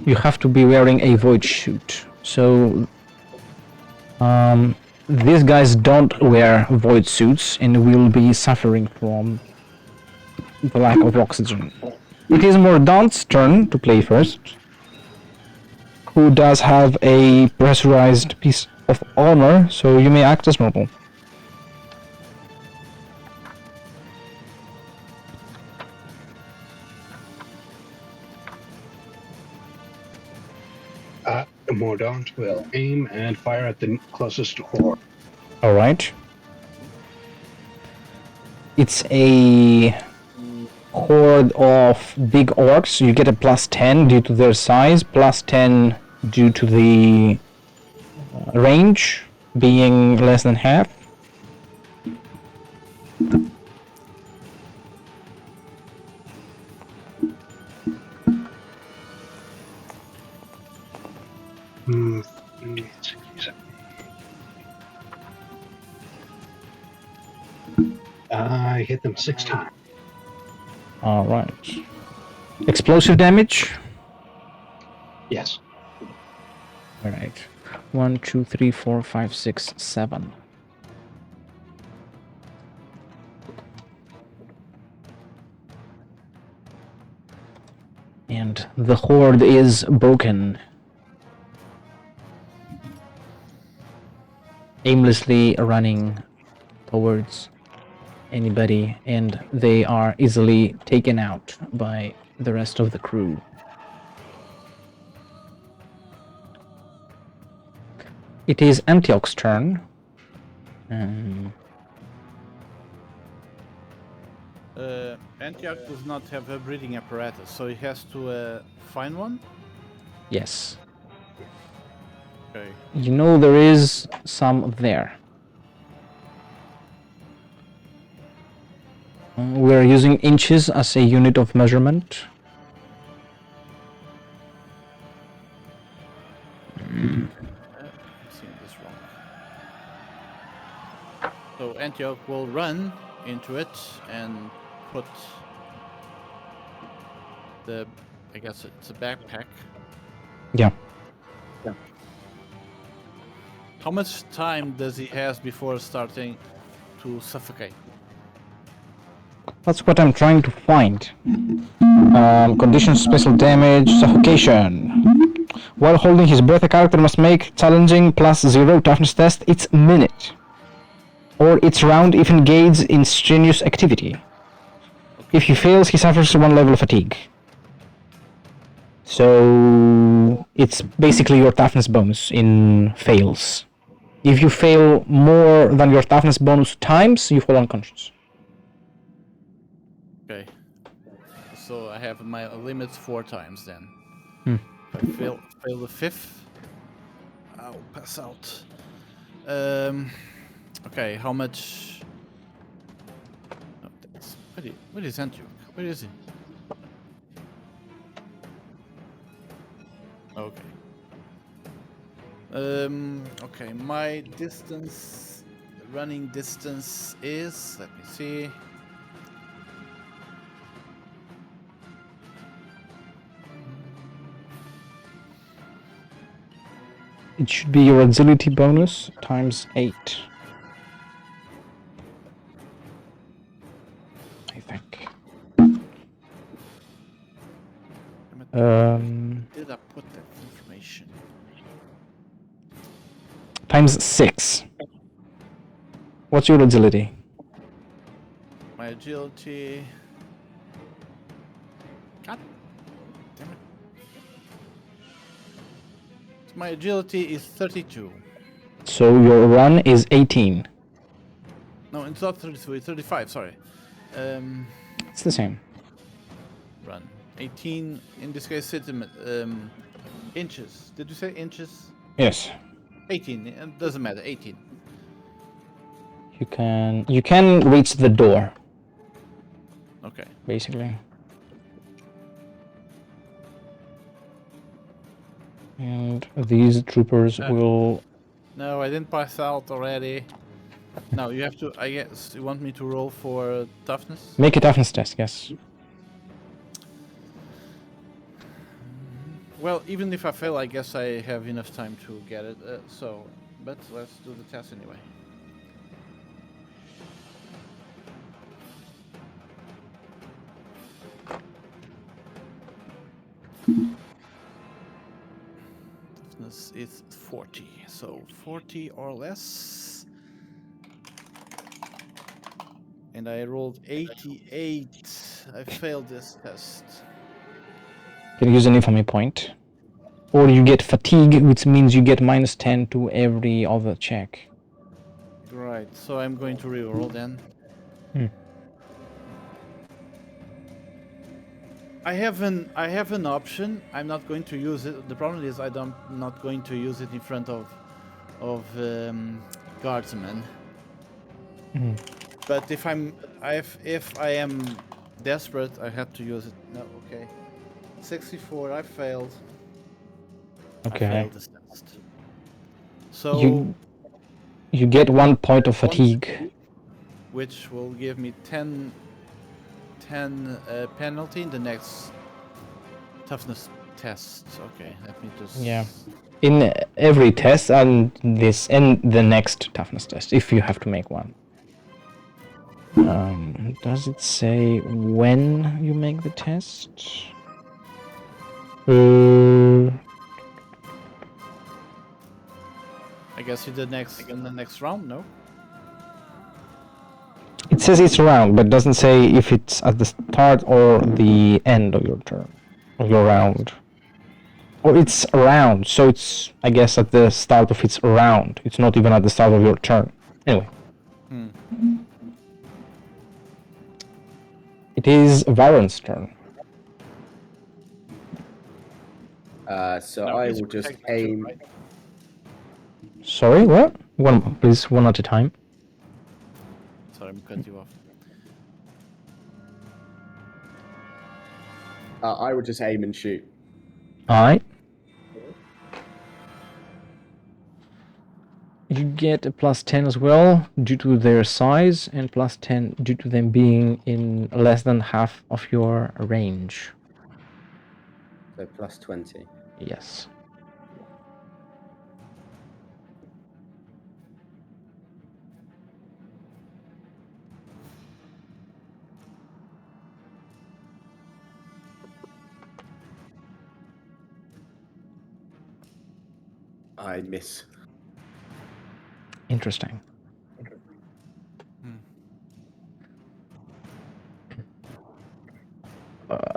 You have to be wearing a void suit. So, these guys don't wear void suits and will be suffering from the lack of oxygen. It is Mordaunt's turn to play first, who does have a pressurized piece of armor, so you may act as normal. Mordaunt will aim and fire at the closest horde. All right. It's a horde of big orcs. You get a +10 due to their size, +10 due to the range being less than half. I hit them 6 times. All right. Explosive damage. Yes. All right. 1, 2, 3, 4, 5, 6, 7. And the horde is broken. Aimlessly running towards anybody, and they are easily taken out by the rest of the crew. It is Antioch's turn. Antioch does not have a breathing apparatus, so he has to find one. Yes. Okay. You know there is some there. We're using inches as a unit of measurement. I'm seeing this wrong. So Antioch will run into it and put the, I guess it's a backpack. Yeah. How much time does he have before starting to suffocate? That's what I'm trying to find. Conditions, special damage, suffocation. While holding his breath, a character must make challenging +0 toughness test each minute. Or each round if engaged in strenuous activity. If he fails, he suffers 1 level of fatigue. So it's basically your toughness bonus in fails. If you fail more than your toughness bonus times, you fall unconscious. Okay. So I have my limits 4 times then. Hmm. If I fail the 5th, I'll pass out. Okay, how much? Oh, what is Antioch? Where is he? Okay. Okay, my distance, running distance is, let me see. It should be your agility bonus times 8. I think. Did I put that information? Times 6. What's your agility? My agility. God damn it. My agility is 32. So your run is 18. No, it's not 32, it's 35, sorry. It's the same. Run. 18, in this case, inches. Did you say inches? Yes. 18, it doesn't matter, 18. You can reach the door, Okay. basically. And these troopers will... No, I didn't pass out already. No, you have to, I guess, you want me to roll for toughness? Make a toughness test, yes. Well, even if I fail, I guess I have enough time to get it. But let's do the test anyway. Toughness is 40, so 40 or less. And I rolled 88. I failed this test. Can you use an infamy point? Or you get fatigue, which means you get -10 to every other check. Right, so I'm going to reroll then. Hmm. I have an option. I'm not going to use it. The problem is I'm not going to use it in front of guardsmen. Mhm. But if I am desperate, I have to use it. No, okay. 64. I failed. I Okay. failed this test. So You get that 1 point of one, fatigue. which will give me 10 penalty in the next toughness test. Okay, let me just. Yeah. In every test and the next toughness test, if you have to make one. Does it say when you make the test? I guess in the next round, no? It says it's around, but doesn't say if it's at the start or the end of your turn, of your round. Or it's around, so it's, I guess, at the start of its round. It's not even at the start of your turn. Anyway. It is Varen's turn. So No, I he's will just protected too, aim. right? Sorry, what? Please, one at a time. Sorry, I'm cutting you off. I will just aim and shoot. Alright. You get a +10 as well due to their size, and +10 due to them being in less than half of your range. So +20. Yes. I miss. Interesting.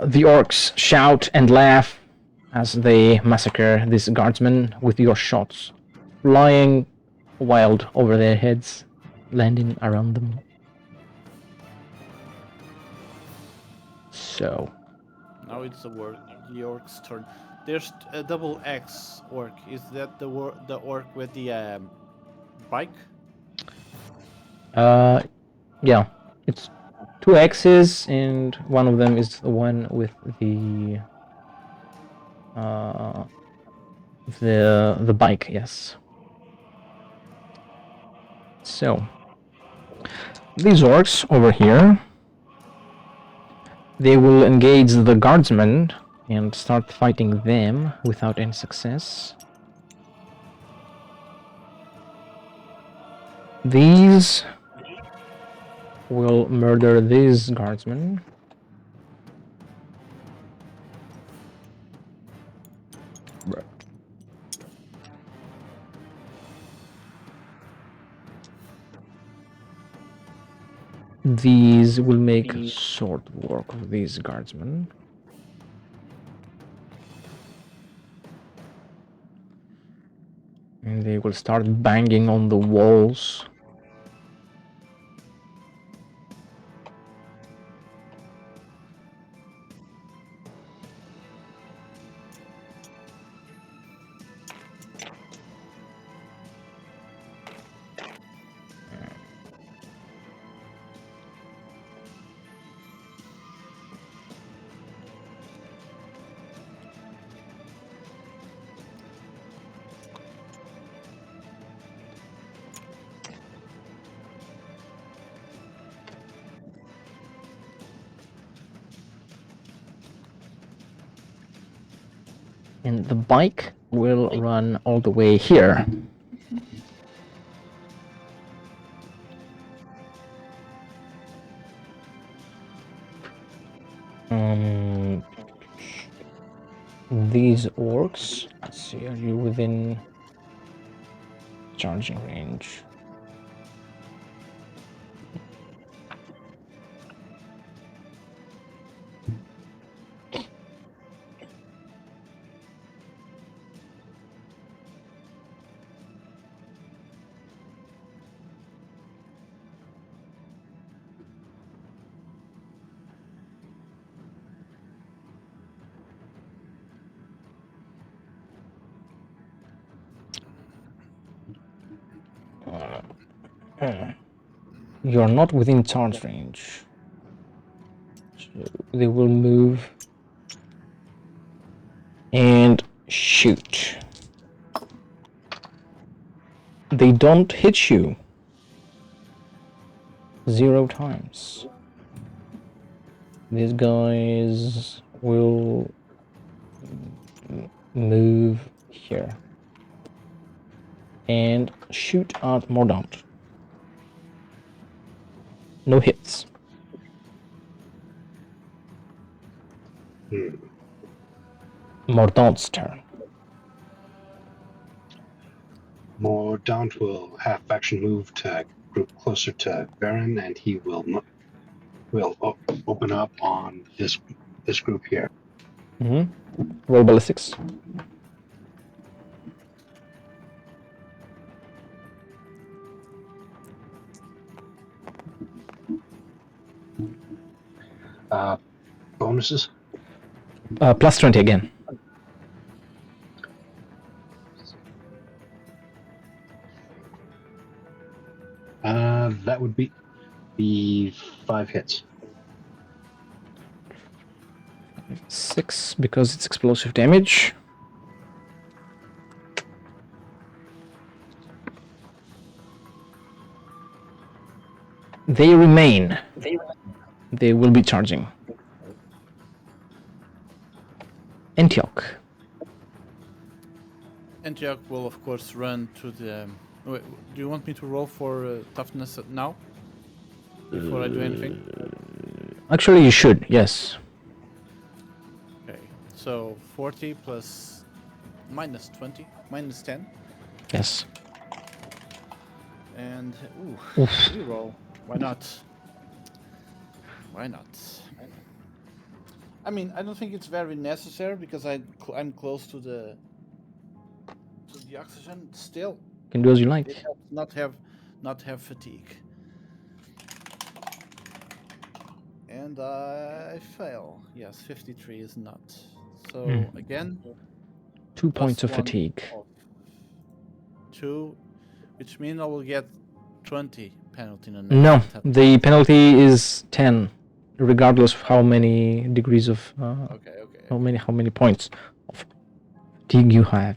The orcs shout and laugh as they massacre these guardsmen with your shots, flying wild over their heads, landing around them. So, Now it's the orc's turn. There's a double X orc. Is that the orc with the bike? yeah, it's 2 X's, and one of them is the one with the bike. Yes. So, these orcs over here, they will engage the guardsmen and start fighting them without any success. These will murder these guardsmen. These will make short work of these guardsmen. And they will start banging on the walls. And the bike will run all the way here. These orcs, let's see, are you within charging range? You're not within charge range. So they will move and shoot. They don't hit you. 0 times. These guys will move here and shoot at Mordaunt. No hits. Mordaunt's turn. Mordaunt will half action move to group closer to Baron, and he will open up on this group here. Roll ballistics. Bonuses. Plus 20 again. That would be 5 hits. 6 because it's explosive damage. They remain. They will be charging. Antioch. Antioch will, of course, run to the... Wait, do you want me to roll for toughness now? Before I do anything? Actually, you should, yes. Okay, so 40 plus minus 20, minus 10. Yes. And, Oof. reroll. Why not? Why not? I mean, I don't think it's very necessary because I'm close to the oxygen still. You can do as you like. It helps not have fatigue. And I fail. Yes, 53 is not. So again, 2 points of plus 1 fatigue. of 2, which means I will get 20 penalty. No, the penalty is 10, regardless of how many degrees of Okay. how many points of fatigue you have.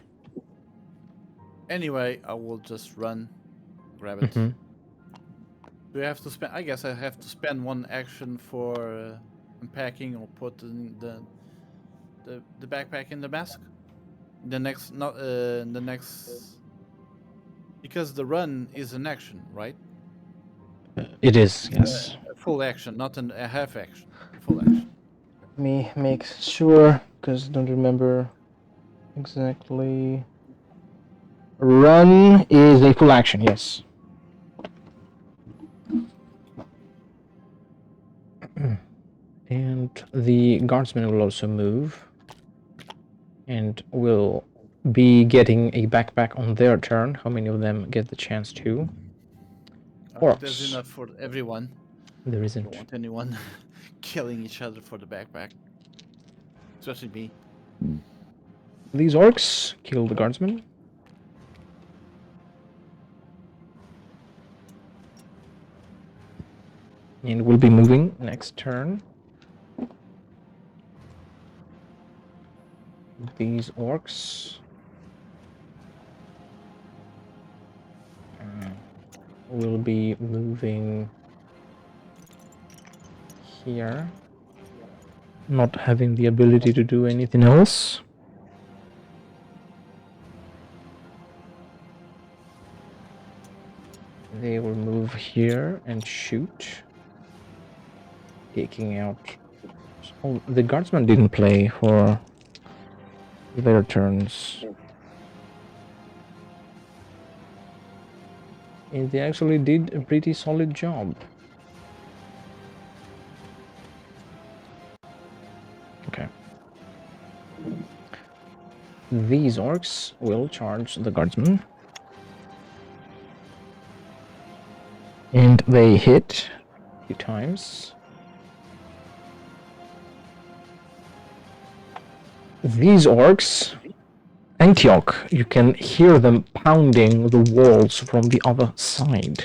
Anyway, I will just run, grab it. Do I have to spend? I guess I have to spend 1 action for unpacking or put the backpack in the mask. The next, because the run is an action, right? It is, yes. A full action, not a half action. Full action. Let me make sure, because I don't remember exactly. Run is a full action, yes. And the guardsman will also move and will be getting a backpack on their turn. How many of them get the chance to? There's Orcs. enough for everyone. There I isn't. don't want anyone killing each other for the backpack. Especially me. These orcs kill the guardsman. And we'll be moving next turn. These orcs will be moving here, not having the ability to do anything else. They will move here and shoot, taking out... Oh, the guardsman didn't play for their turns. And they actually did a pretty solid job. Okay. These orcs will charge the guardsman. And they hit a few times. These orcs, Antioch, you can hear them pounding the walls from the other side.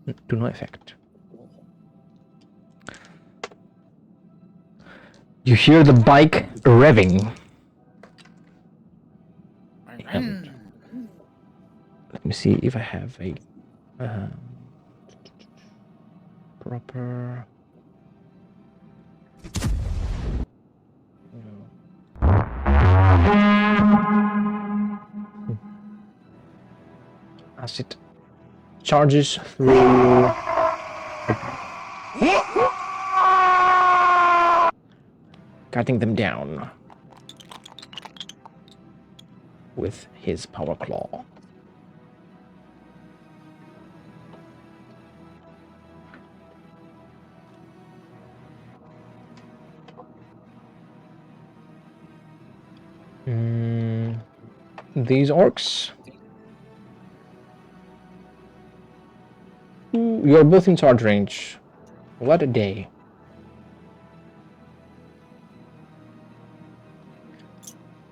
To no effect. You hear the bike revving. And let me see if I have a proper. As it charges through. Cutting them down with his power claw. These orcs. You're both in charge range. What a day.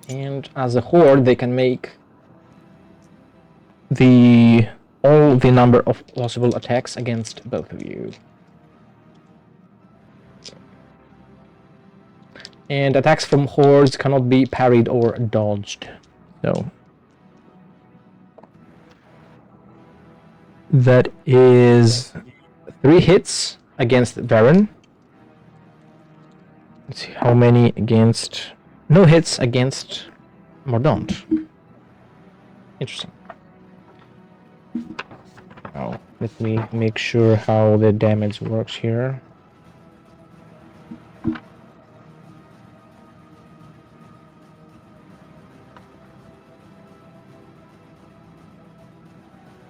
And as a horde, they can make all the number of possible attacks against both of you. And attacks from hordes cannot be parried or dodged. So that is 3 hits against Varen. Let's see how many against. No hits against Mordaunt. Interesting. Now, let me make sure how the damage works here.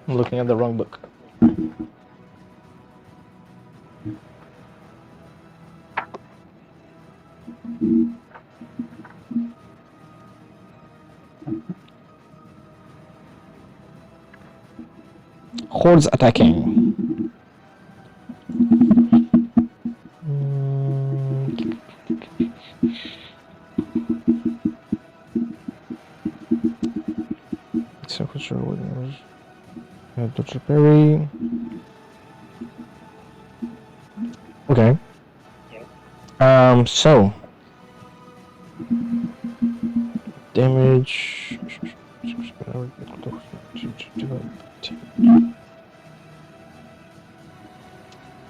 I'm looking at the wrong book. Hordes attacking. So for sure what it was. Dr. Perry. Okay. So damage.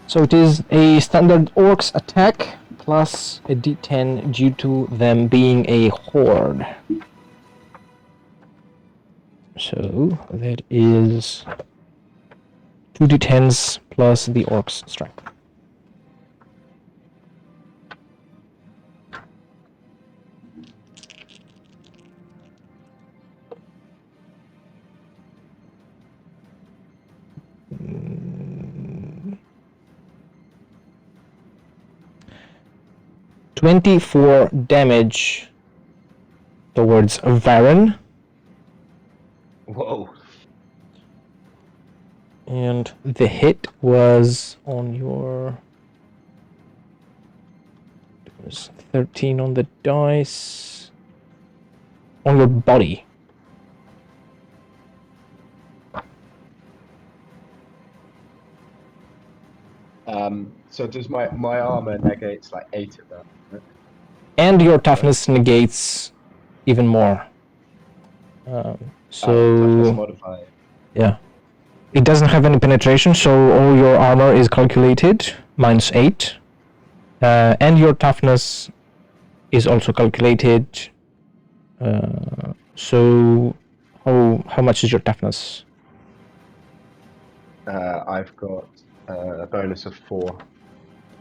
So it is a standard orcs attack plus a d10 due to them being a horde. So that is 2d10s plus the orc's strength. Mm. 24 damage towards Varen. Whoa. And the hit was on your. It was 13 on the dice. On your body. So does my armor negates like 8 of that? Right? And your toughness negates even more. Toughness modifier. Yeah. It doesn't have any penetration, so all your armor is calculated, minus 8. And your toughness is also calculated. So how much is your toughness? I've got a bonus of 4.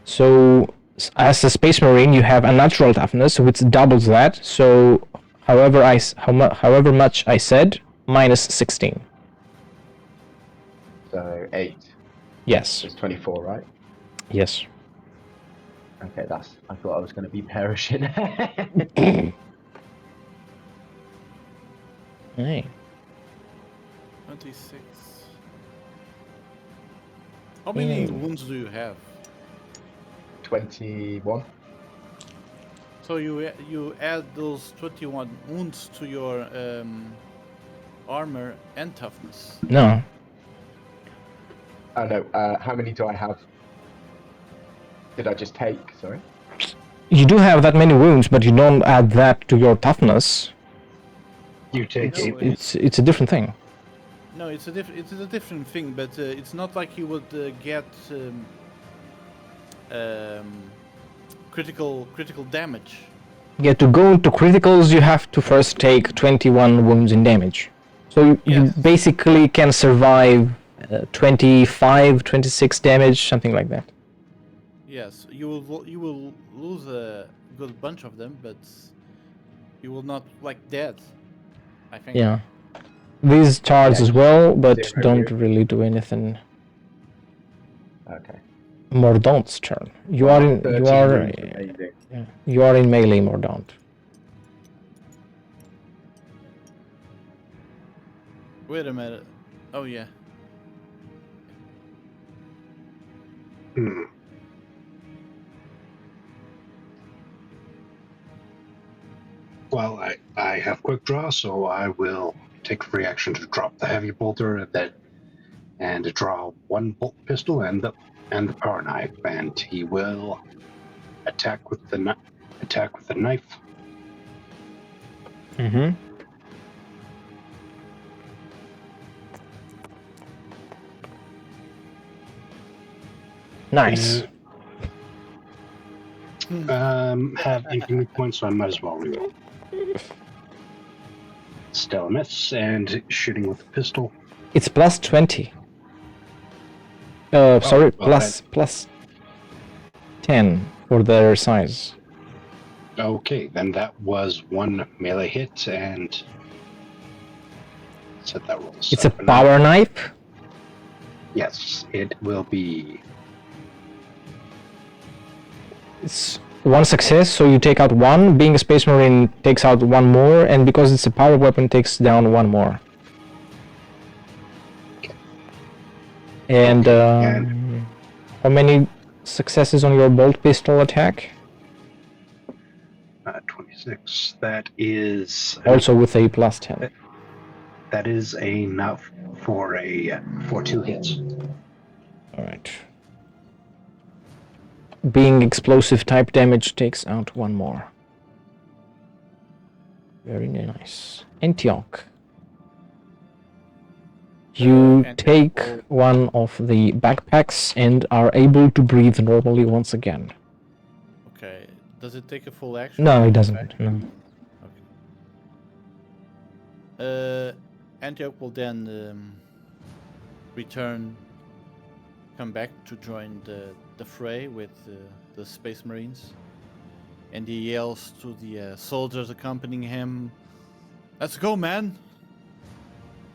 So as a Space Marine, you have a natural toughness, which doubles that. So however much I said, minus 16. So 8. Yes. It's 24, right? Yes. Okay, I thought I was going to be perishing. Hey. 26. How many wounds do you have? 21. So you add those 21 wounds to your armor and toughness. No. Oh no, how many do I have? Did I just take? Sorry. You do have that many wounds, but you don't add that to your toughness. You take No, 8 wounds. It's a different thing. No, it's a different thing, but it's not like he would get critical damage. Yeah, to go into criticals, you have to first take 21 wounds in damage. So you Yes. basically can survive 25, 26 damage, something like that. Yes, you will lose a good bunch of them, but you will not like dead. I think. Yeah. These charge Yeah, as well, but zero don't wound. really do anything. Okay. Mordaunt's turn. You Well, are in 13 you are wounds remaining. yeah, you are in melee, Mordaunt. Wait a minute. Oh yeah. Hmm. Well, I have quick draw, so I will take a free action to drop the heavy bolter and to draw one bolt pistol and the power knife, and he will attack with the knife. Mm-hmm. Nice. Have infinity points, so I might as well reroll. Still a miss, and shooting with the pistol. It's plus 20. Sorry, well, plus 10 for their size. Okay, then that was one melee hit, and set that roll. It's a power knife. Yes, it will be. It's one success, so you take out one. Being a Space Marine takes out one more, and because it's a power weapon, takes down one more. And how many successes on your bolt pistol attack? 26. That is Also with a plus 10. that is enough for 2 hits. All right. Being explosive type damage takes out one more. Very nice. Antioch. You take one of the backpacks and are able to breathe normally once again. Okay. Does it take a full action? No, it doesn't. No. Okay. Antioch will then come back to join the fray with the Space Marines, and he yells to the soldiers accompanying him, "Let's go, man!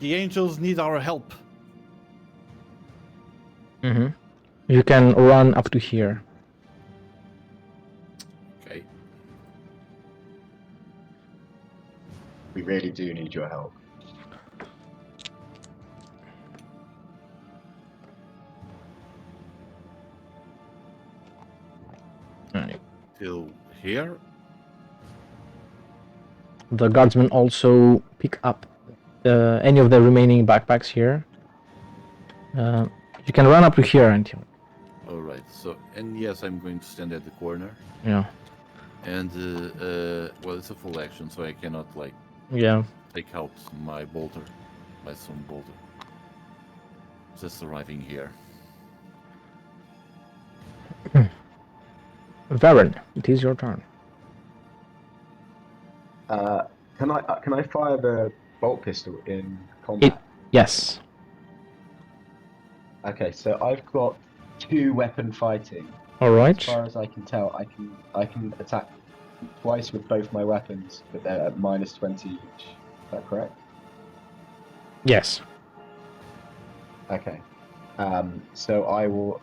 The angels need our help." Mm-hmm. You can run up to here. Okay. We really do need your help. Right. Till here. The guardsmen also pick up any of the remaining backpacks here. You can run up to here, Antioch. All right. So, and yes, I'm going to stand at the corner. Yeah. And well, it's a full action, so I cannot like Yeah. take out my bolter, my stone bolter. Just arriving here. Varen, it is your turn. Can I fire the bolt pistol in combat? Yes. Okay, so I've got 2 weapon fighting. All right. As far as I can tell, I can attack twice with both my weapons, but they're at -20 each. Is that correct? Yes. Okay. So I will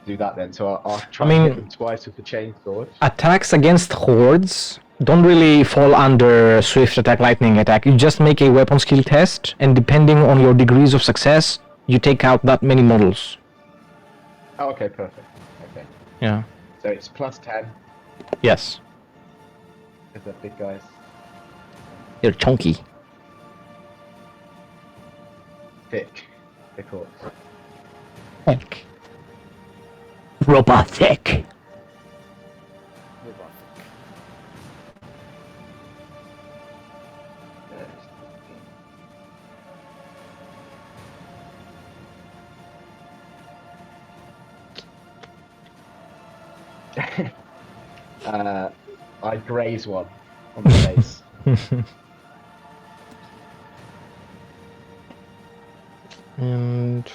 do that then. So I'll try and hit them twice with the chainsword. Attacks against hordes don't really fall under swift attack, lightning attack. You just make a weapon skill test, and depending on your degrees of success, you take out that many models. Oh, okay, perfect. Okay. Yeah. So it's +10 Yes. because they're big guys. They're chunky. Thick orcs. Heck. Robotic. Robotic. I graze one on the face. And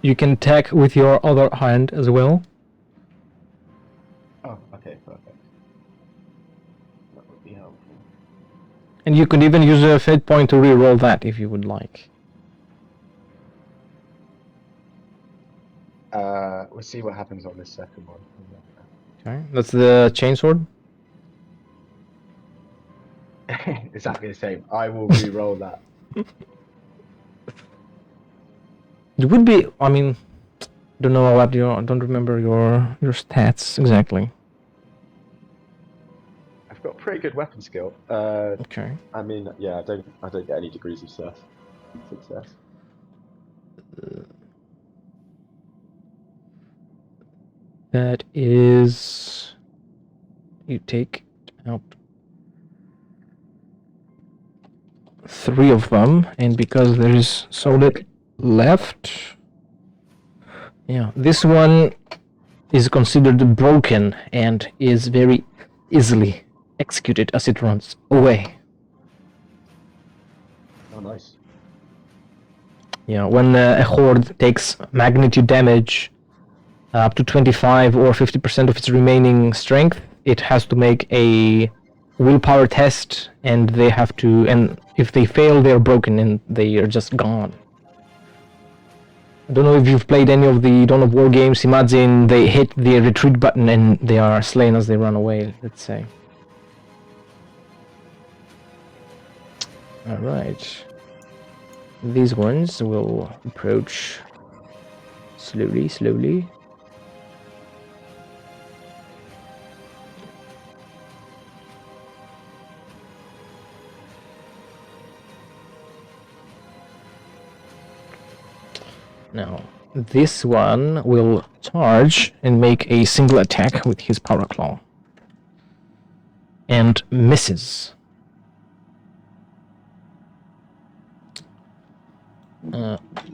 you can attack with your other hand as well. Oh, okay, perfect. That would be helpful. And you could even use a fate point to reroll that if you would like. We'll see what happens on this second one. Okay, that's the chainsword. Exactly the same. I will re-roll that. It would be. I mean, don't know what your. Don't remember your stats exactly. I've got pretty good weapon skill. Okay. I mean, yeah, I don't get any degrees of success. That is. You take out 3 of them, and because there is so little left, yeah, this one is considered broken and is very easily executed as it runs away. Oh, nice. Yeah, when a horde takes magnitude damage up to 25 or 50% of its remaining strength, it has to make a willpower test, and they have to, and if they fail, they're broken and they are just gone. I don't know if you've played any of the Dawn of War games. Imagine they hit the retreat button and they are slain as they run away, let's say. Alright. These ones will approach slowly. Now, this one will charge and make a single attack with his power claw. And misses.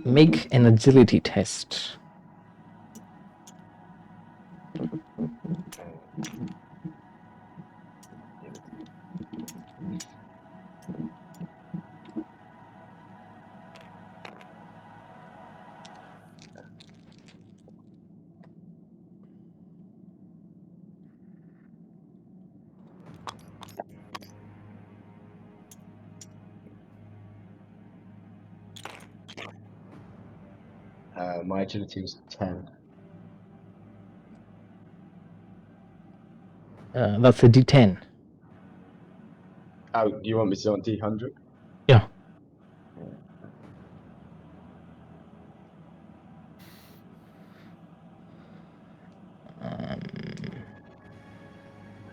Make an agility test. My agility was 10. That's a D10. Oh, you want me to on D100? Yeah.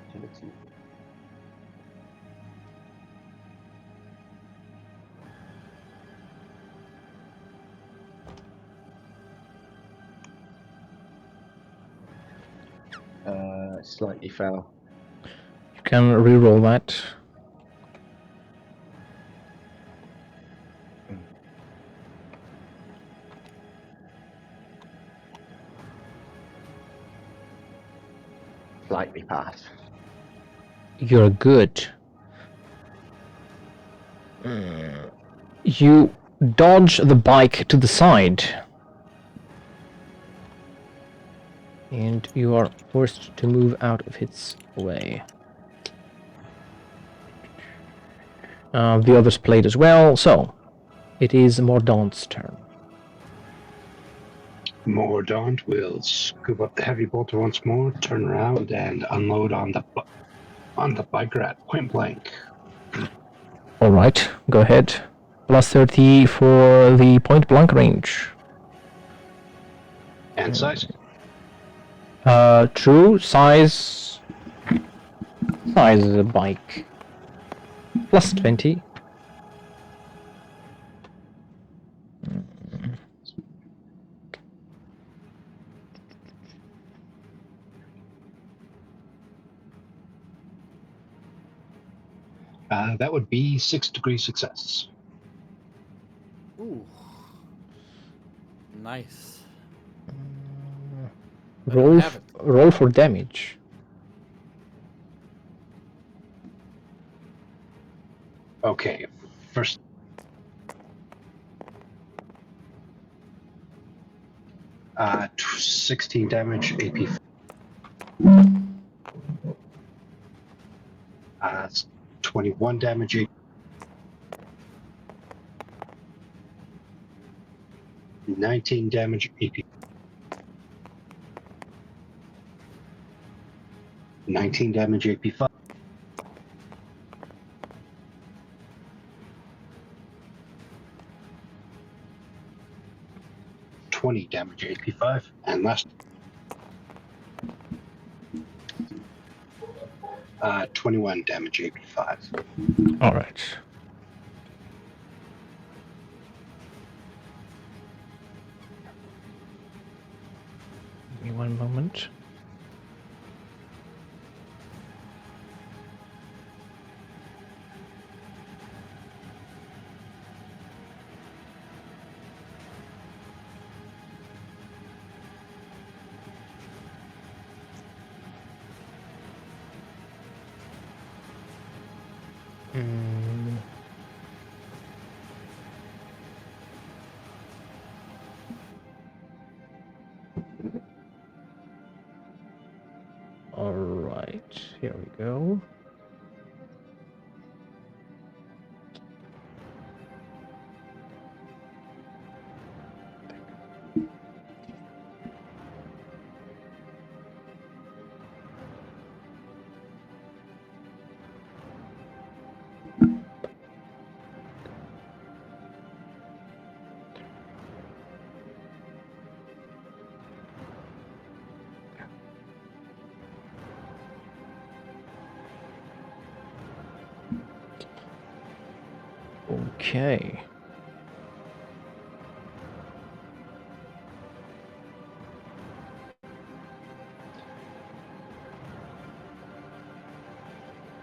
Agility. Slightly fell. You can reroll that. Slightly pass. You're good. You dodge the bike to the side. And you are forced to move out of its way. The others played as well, so it is Mordaunt's turn. Mordaunt will scoop up the heavy bolter once more, turn around, and unload on the biker at point blank. Alright, go ahead. Plus 30 for the point blank range. And size. True, size of the bike. Plus 20. That would be 6-degree success. Ooh. Nice. I don't Roll, have it. roll for damage. Okay, first. 16 damage, AP. 21 damage, AP. 19 damage, AP. 19 damage, AP5. 20 damage, AP5, and last. 21 damage, AP5. All right. Give me one moment. All right, here we go. Okay.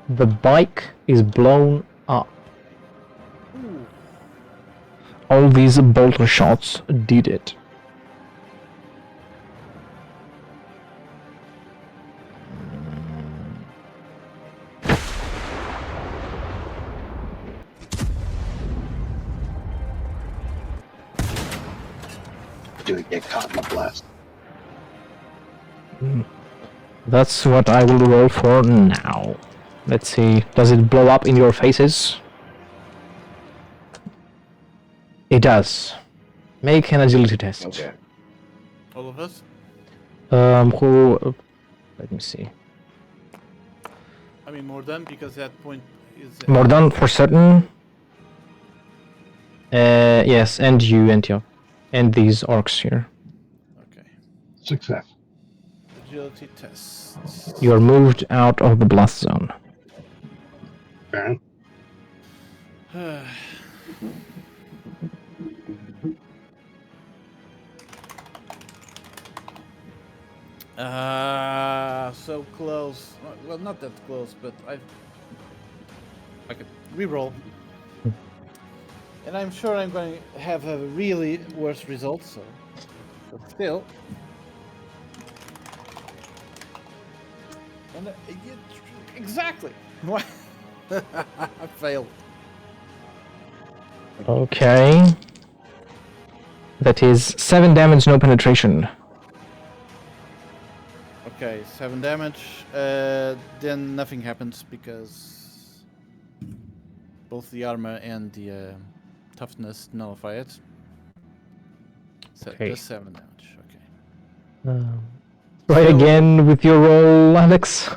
The bike is blown up. Ooh. All these bolter shots did it. Do it get caught in the blast? That's what I will roll for now. Let's see. Does it blow up in your faces? It does. Make an agility test. Okay. All of us? Who? Let me see. I mean, more than, because that point is... Mordan for certain. Yes, and you, Antio. And these orcs here. Okay. Success. Agility test. You're moved out of the blast zone. Baron? So close. Well, not that close, but I could reroll. And I'm sure I'm going to have a really worse result, so... But still... And exactly! What? I failed. Okay. That is 7 damage, no penetration. Okay, 7 damage. Then nothing happens because both the armor and the toughness nullify it. So Okay. just 7 damage. Okay. Try So- again with your roll, Alex.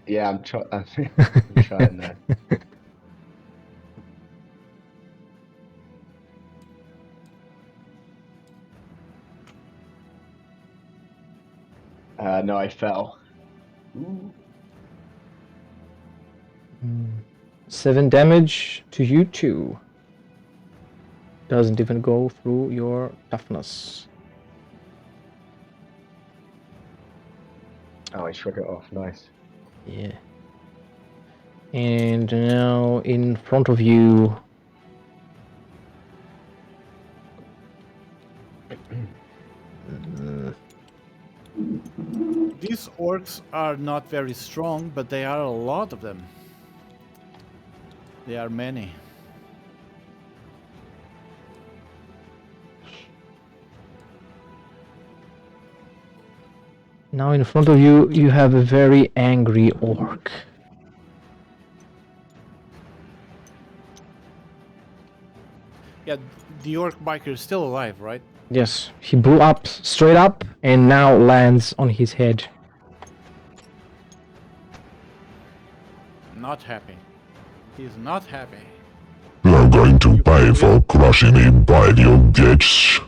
Yeah, I'm trying that. No, I fell. Ooh. 7 damage to you too. Doesn't even go through your toughness. Oh, I shrug it off. Nice. Yeah. And now in front of you, These orcs are not very strong, but they are a lot of them. They are many. now in front of you, you have a very angry orc. Yeah, the orc biker is still alive, right? Yes, he blew up straight up and now lands on his head. Not happy. He's not happy. You're going to pay for crushing him by your bitch.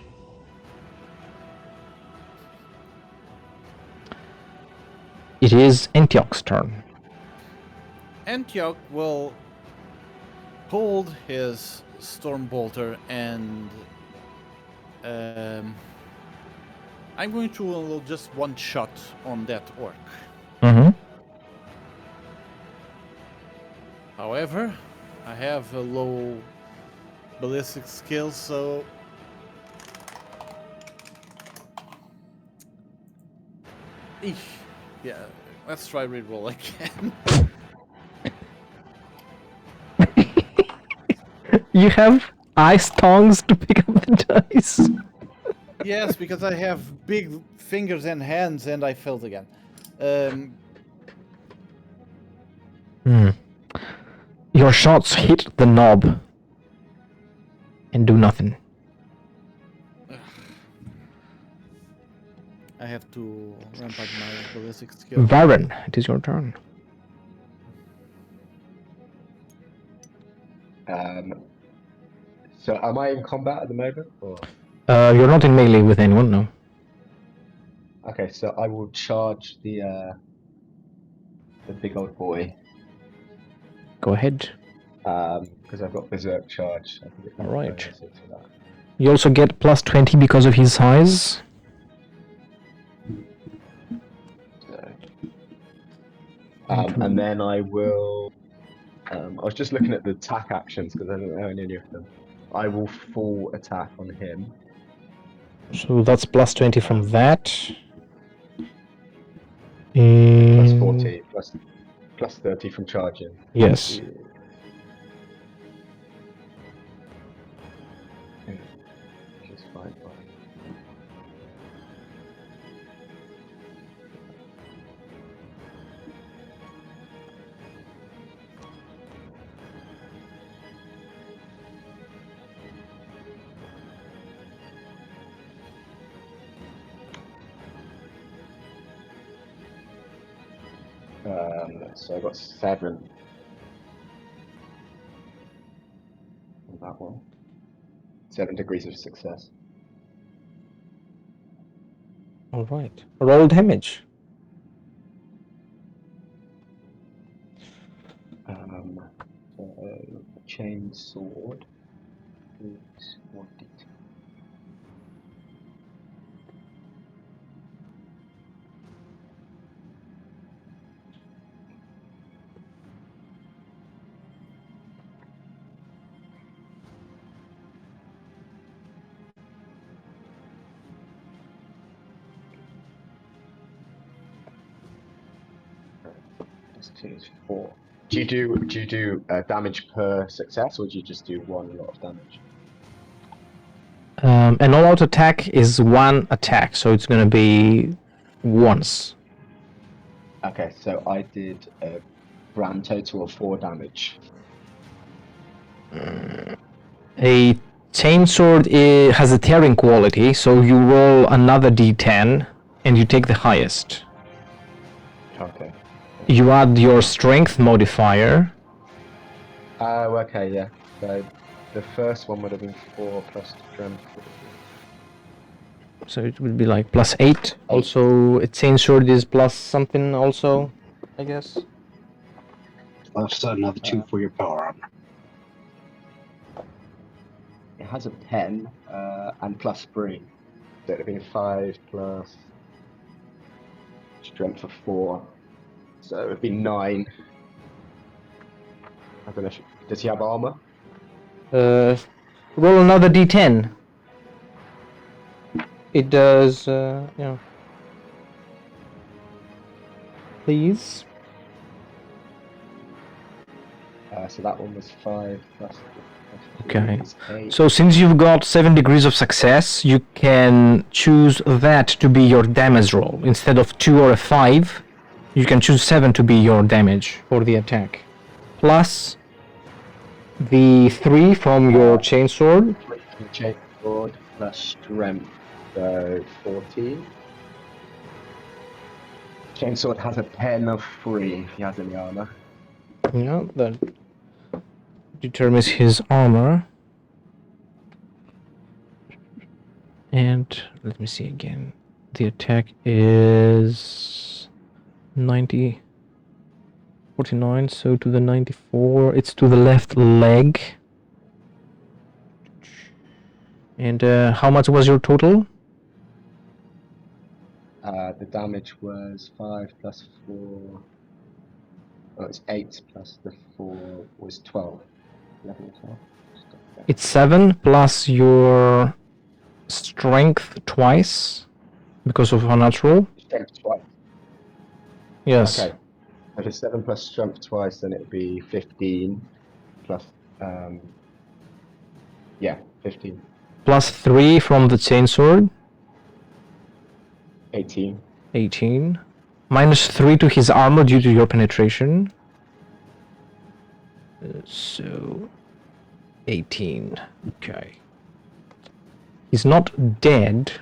It is Antioch's turn. Antioch will hold his Stormbolter and I'm going to roll just one shot on that orc. Mm-hmm. However, I have a low ballistic skill, so Eesh. Yeah, let's try reroll again. You have ice tongs to pick up the dice. Yes, because I have big fingers and hands, and I failed again. Your shots hit the knob and do nothing. I have to ramp up my ballistic skill. Varen, it is your turn. So am I in combat at the moment? Or? You're not in melee with anyone, no. Okay, so I will charge the big old boy. Go ahead. Because I've got berserk charge. I think it's All right. bonus into that. You also get plus 20 because of his size. So, and then I will. I was just looking at the attack actions because I don't know any of them. I will full attack on him. So that's plus 20 from that. Plus And 40, plus 30 from charging. yes. Okay. Just fine. So I got 7 on that one. 7 degrees of success. All right. Roll damage. So chain sword is 1d10. That's 2 is 4. Do you do damage per success, or do you just do one lot of damage? An all-out attack is one attack, so it's gonna be once. Okay, so I did a grand total of 4 damage. A chainsword has a tearing quality, so you roll another d10 and you take the highest. Okay. You add your strength modifier. Oh, okay, yeah. So the first one would have been 4 plus strength. So it would be like plus 8. Also, a chainsword is plus something also, I guess. Plus another 2 for your power armor. It has a 10 and plus 3. So it would have been 5 plus strength of 4. So it would be 9. I don't know. Does he have armor? Roll another d10. It does, yeah. Please. So that one was 5 plus. Okay. Is 8. So since you've got 7 degrees of success, you can choose that to be your damage roll. Instead of 2 or a 5, you can choose 7 to be your damage for the attack. Plus the 3 from your chainsword. Chainsword plus strength, so 14. Chainsword has a pen of 3 if he has any armor. Yeah, that determines his armor. And let me see again. The attack is 90, 49, so to the 94. It's to the left leg. And how much was your total? The damage was 5 plus 4. Oh, it's 8 plus the 4 was 12. 11 or 12. It's 7 plus your strength twice because of unnatural. Strength twice. Yes. Okay. If it's 7 plus strength twice, then it'd be 15 plus. Yeah, 15. Plus 3 from the chainsword. 18. 18. Minus 3 to his armor due to your penetration. So 18. Okay. He's not dead,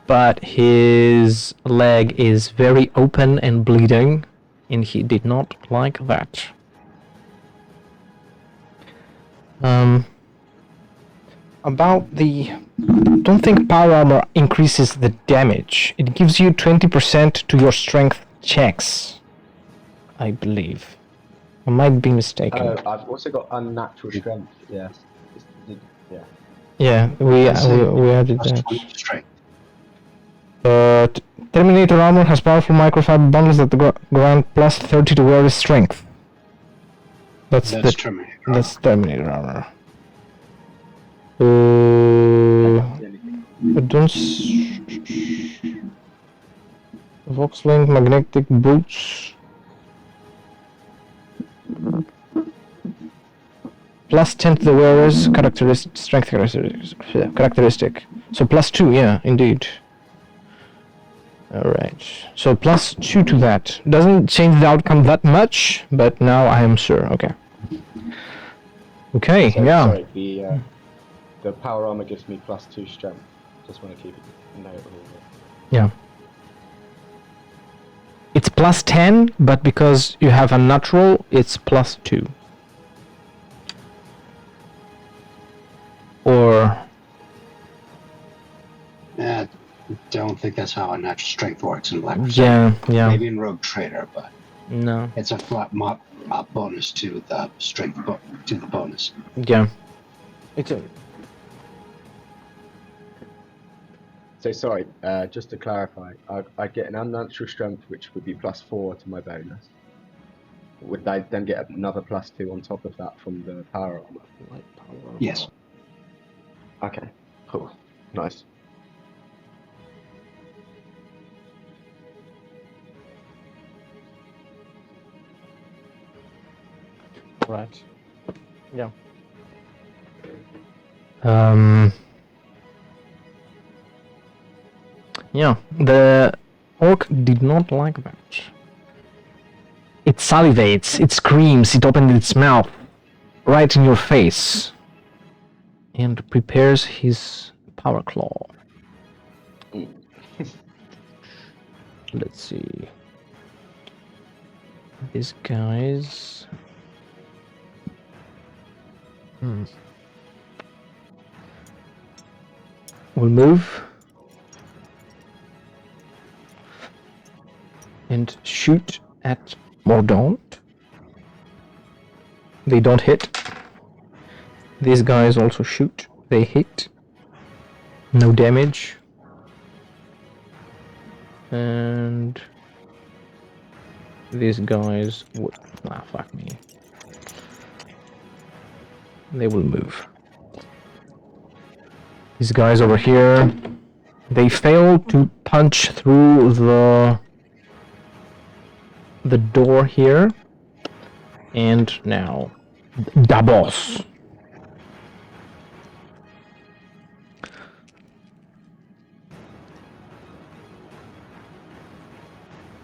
but his leg is very open and bleeding, and he did not like that. About the... don't think power armor increases the damage. It gives you 20% to your strength checks, I believe. I might be mistaken. I've also got unnatural strength. Yes. Yeah. Yeah, we added Plus that. 20 strength. Terminator armor has powerful microfiber bundles that grant plus 30 to wearer's strength. That's Terminator. That's Terminator armor. Voxlink magnetic boots. Plus 10 to the wearer's strength characteristic. So plus 2, yeah, indeed. Alright. So plus 2 to that. Doesn't change the outcome that much, but now I am sure. Okay. Okay, So, yeah. Sorry, the power armor gives me plus 2 strength. Just want to keep it notable. Yeah. It's plus 10, but because you have a natural, it's plus 2. Or... I don't think that's how a natural strength works in Black Crusade. yeah. Maybe in Rogue Trader, but No. it's a flat bonus to the strength to the bonus. Yeah. It's a... So sorry, just to clarify, I get an unnatural strength, which would be plus 4 to my bonus. Would I then get another plus 2 on top of that from the power armor? Yes. Okay, cool, nice. Right. Yeah. Yeah, the orc did not like that. It salivates, it screams, it opens its mouth right in your face and prepares his power claw. Let's see. These guys... We'll move and shoot at Mordaunt. They don't hit. These guys also shoot. They hit. No damage. And these guys would... Ah, fuck me. They will move. These guys over here, they fail to punch through the door here. And now, Davos.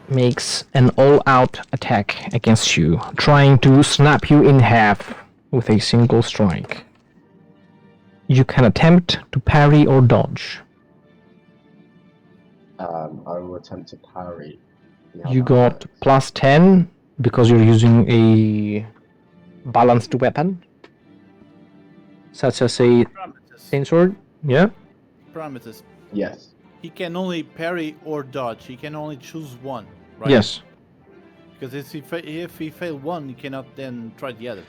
Makes an all-out attack against you, trying to snap you in half with a single strike. You can attempt to parry or dodge. I will attempt to parry. You got plus 10 because you're using a balanced weapon, such as a chain sword. Yeah. Parameters. Yes. He can only parry or dodge. He can only choose one, right? Yes. Because if he fail one, he cannot then try the other.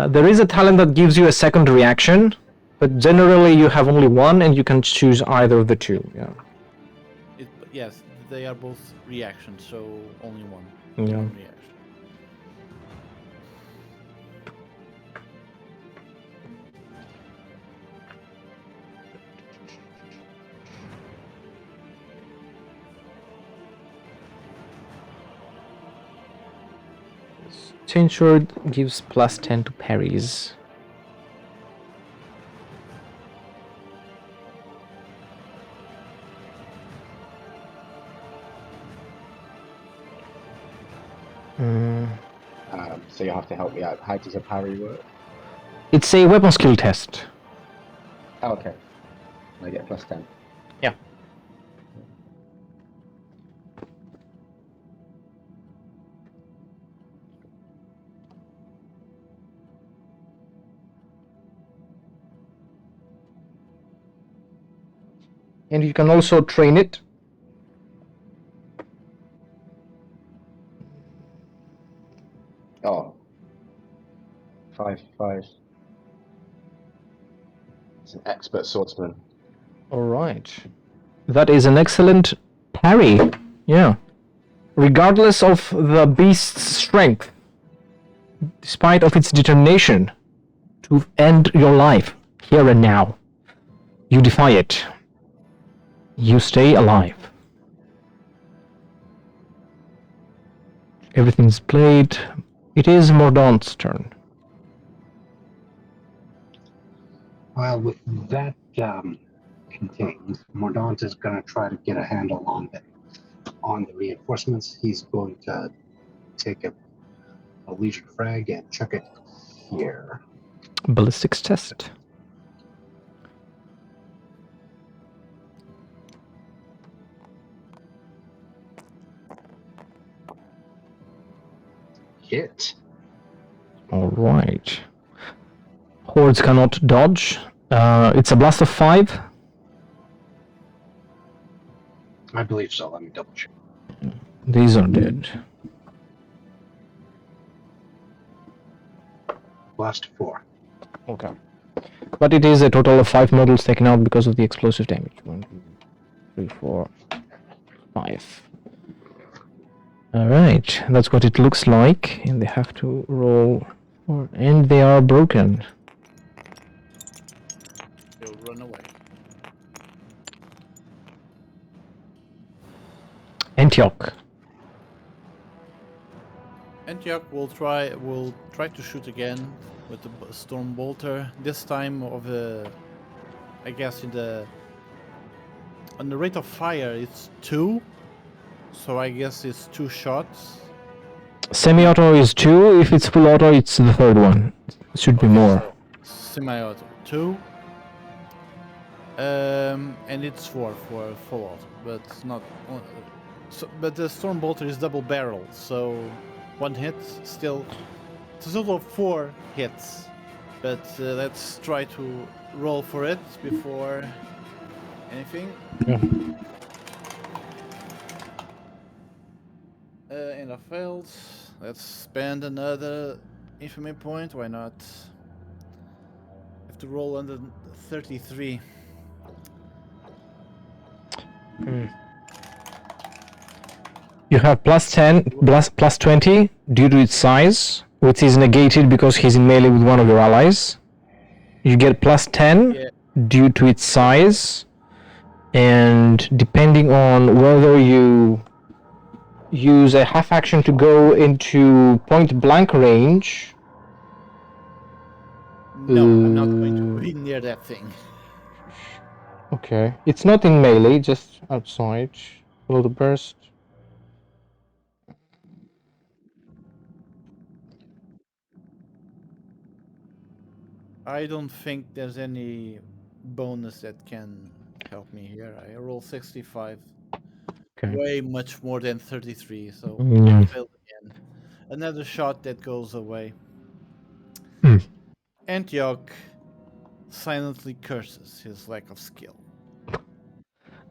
There is a talent that gives you a second reaction, but generally you have only one, and you can choose either of the two. Yeah. Yes, they are both reactions, so only one. Yeah. One reaction. Chain sword gives plus 10 to parries. So you have to help me out. How does a parry work? It's a weapon skill test. Oh, okay. I get plus 10. Yeah. And you can also train it. Oh. 5. It's an expert swordsman. Alright. That is an excellent parry. Yeah. Regardless of the beast's strength, despite of its determination to end your life here and now, you defy it. You stay alive. Everything's played. It is Mordaunt's turn. Well, with that contained, Mordaunt is going to try to get a handle on the reinforcements. He's going to take a Legion frag and chuck it here. Ballistics test. Hit. Alright. Hordes cannot dodge. It's a blast of 5. I believe so. Let me double check. These are dead. Blast 4. Okay. But it is a total of 5 models taken out because of the explosive damage. 1, 2, 3, 4, 5. Alright, that's what it looks like. And they have to roll. And they are broken. They'll run away. Antioch. Antioch will try to shoot again with the storm bolter. This time I guess on the rate of fire it's 2. So I guess it's 2 shots. Semi-auto is 2. If it's full auto, it's the third one. It should be more. So semi-auto 2. And it's 4 for full auto, but not. But the storm bolter is double barrel, so 1 hit still. It's a total of 4 hits. But let's try to roll for it before anything. Yeah. And I failed. Let's spend another infamy point. Why not? Have to roll under 33. You have plus 10, plus 20 due to its size, which is negated because he's in melee with one of your allies. You get plus 10 Yeah. due to its size, and depending on whether you use a half action to go into point blank range. No, I'm not going to be near that thing. Okay, it's not in melee, just outside. Follow the burst. I don't think there's any bonus that can help me here. I roll 65. Okay. Way much more than 33, so Yeah. I failed again. Another shot that goes away. Hmm. Antioch silently curses his lack of skill.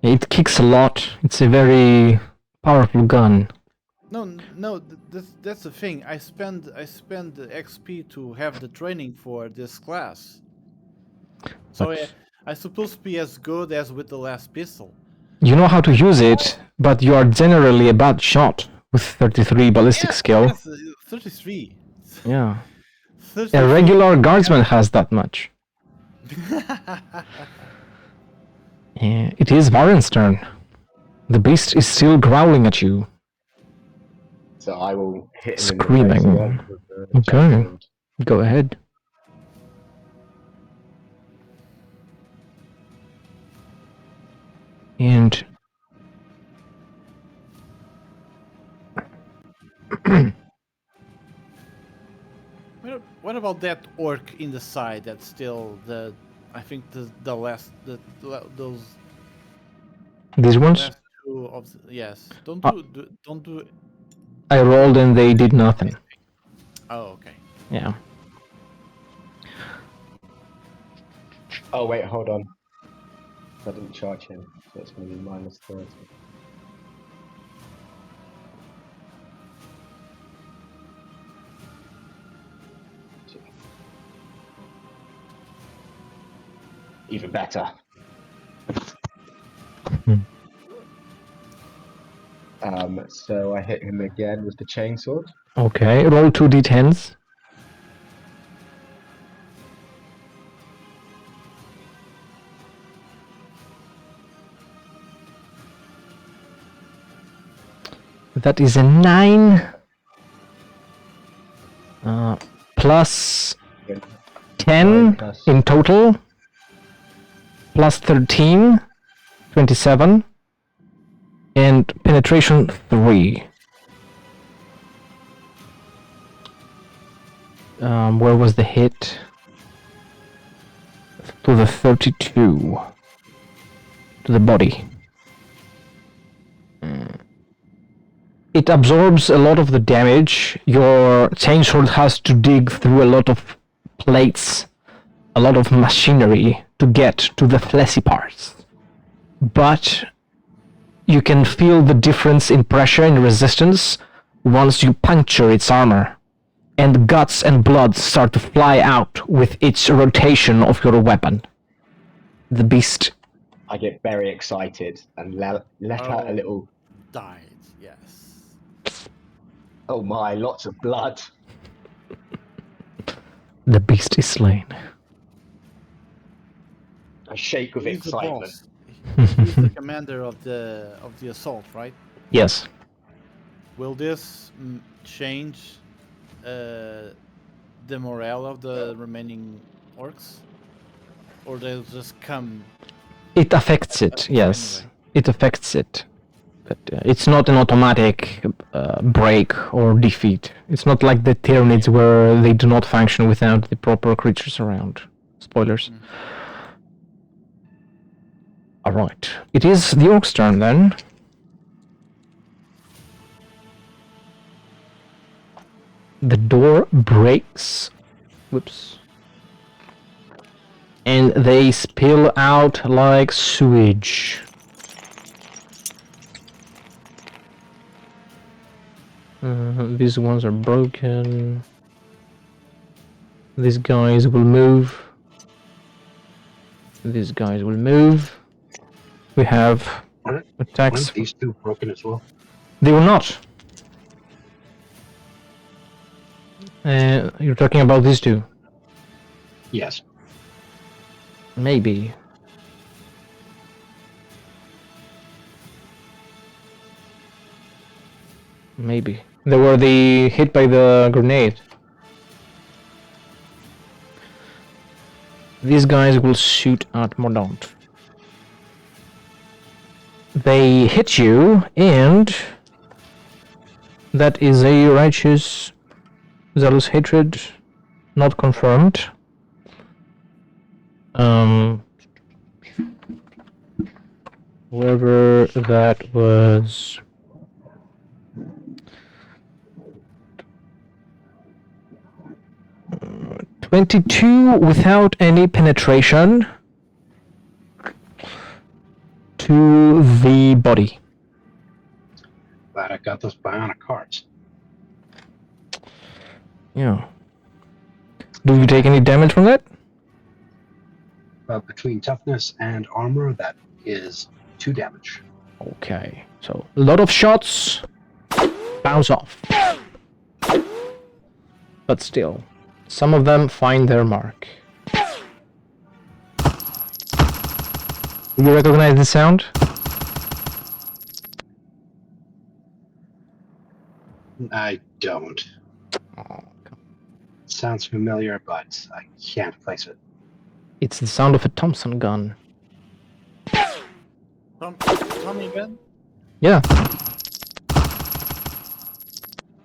It kicks a lot. It's a very powerful gun. No, that's the thing. I spend the XP to have the training for this class. So But I supposed to be as good as with the last pistol. you know how to use it, but you are generally a bad shot with 33 ballistic skill. Yes, 33. Yeah. 33. A regular guardsman has that much. Yeah, it is Varen's turn. The beast is still growling at you. So I will hit him Screaming. in the face again with the Okay. chainsword. Go ahead. And What about that orc in the side? That's still the. I think the last those these ones, last two of yes. Don't do. I rolled and they did nothing. Oh, okay. Yeah. Oh wait, hold on. I didn't charge him, so it's going to be minus 30. Even better. So I hit him again with the chainsword. Okay, roll 2d10s. That is a 9. Plus 10 plus- in total. Plus 13, 27. And penetration 3. Where was the hit? To the 32. To the body. It absorbs a lot of the damage. Your chainsword has to dig through a lot of plates, a lot of machinery to get to the fleshy parts. But you can feel the difference in pressure and resistance once you puncture its armor, and guts and blood start to fly out with each rotation of your weapon. The beast. I get very excited and let out a little, Died. Yes. oh my, lots of blood. The beast is slain. I shake with He's the excitement. boss. He's the commander of the assault, right? Yes. Will this change the morale of the remaining orcs, or they'll just come? It affects it, yes. It affects it. But it's not an automatic break or defeat. It's not like the Tyranids where they do not function without the proper creatures around. Spoilers. Alright. It is the Orc's turn then. The door breaks. Whoops. And they spill out like sewage. These ones are broken. These guys will move. These guys will move. We have attacks. Aren't these two broken as well? They will not. You're talking about these two? Yes. Maybe. Maybe. They were hit by the grenade. These guys will shoot at Mordaunt. They hit you, and that is a righteous zealous hatred, not confirmed. Whoever that was. 22 without any penetration to the body. Glad I got those bionic cards. Yeah. Do you take any damage from that? Between toughness and armor, that is 2 damage. Okay. So, a lot of shots bounce off. But still, some of them find their mark. Do you recognize the sound? I don't. Oh, Sounds familiar, but I can't place it. it's the sound of a Thompson gun. Tommy gun? Yeah.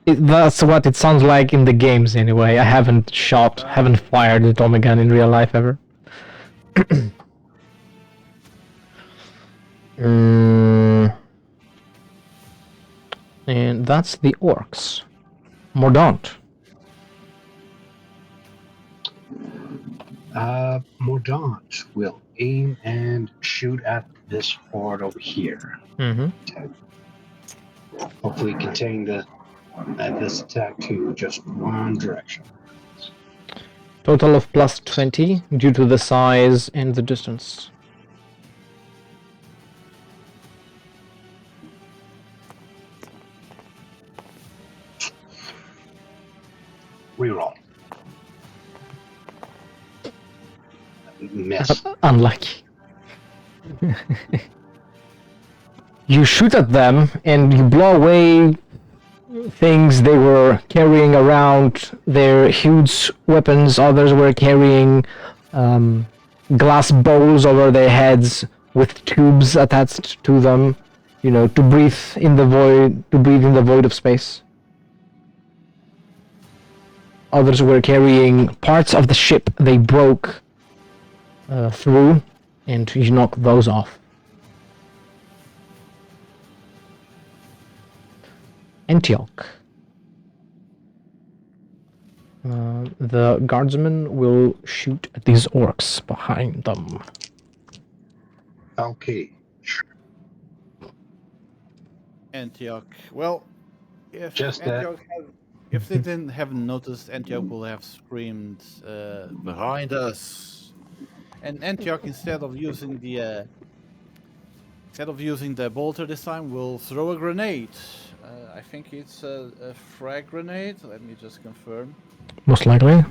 That's what it sounds like in the games anyway. I haven't fired the Tommy gun in real life ever. And that's the orcs. Mordaunt. Mordaunt will aim and shoot at this horde over here. Mm-hmm. Hopefully contain this attack to just one direction. Total of plus 20 due to the size and the distance. Reroll. Miss. Unlucky. You shoot at them and you blow away things they were carrying around, their huge weapons. Others were carrying glass bowls over their heads with tubes attached to them, you know, to breathe in the void of space. Others were carrying parts of the ship they broke through, and you knock those off. Antioch. The guardsmen will shoot at these orcs behind them. Okay. Antioch. Well, if Just that. Antioch if they haven't noticed, Antioch will have screamed behind us. And Antioch, instead of using the bolter this time, will throw a grenade. I think it's a frag grenade. Let me just confirm. Most likely.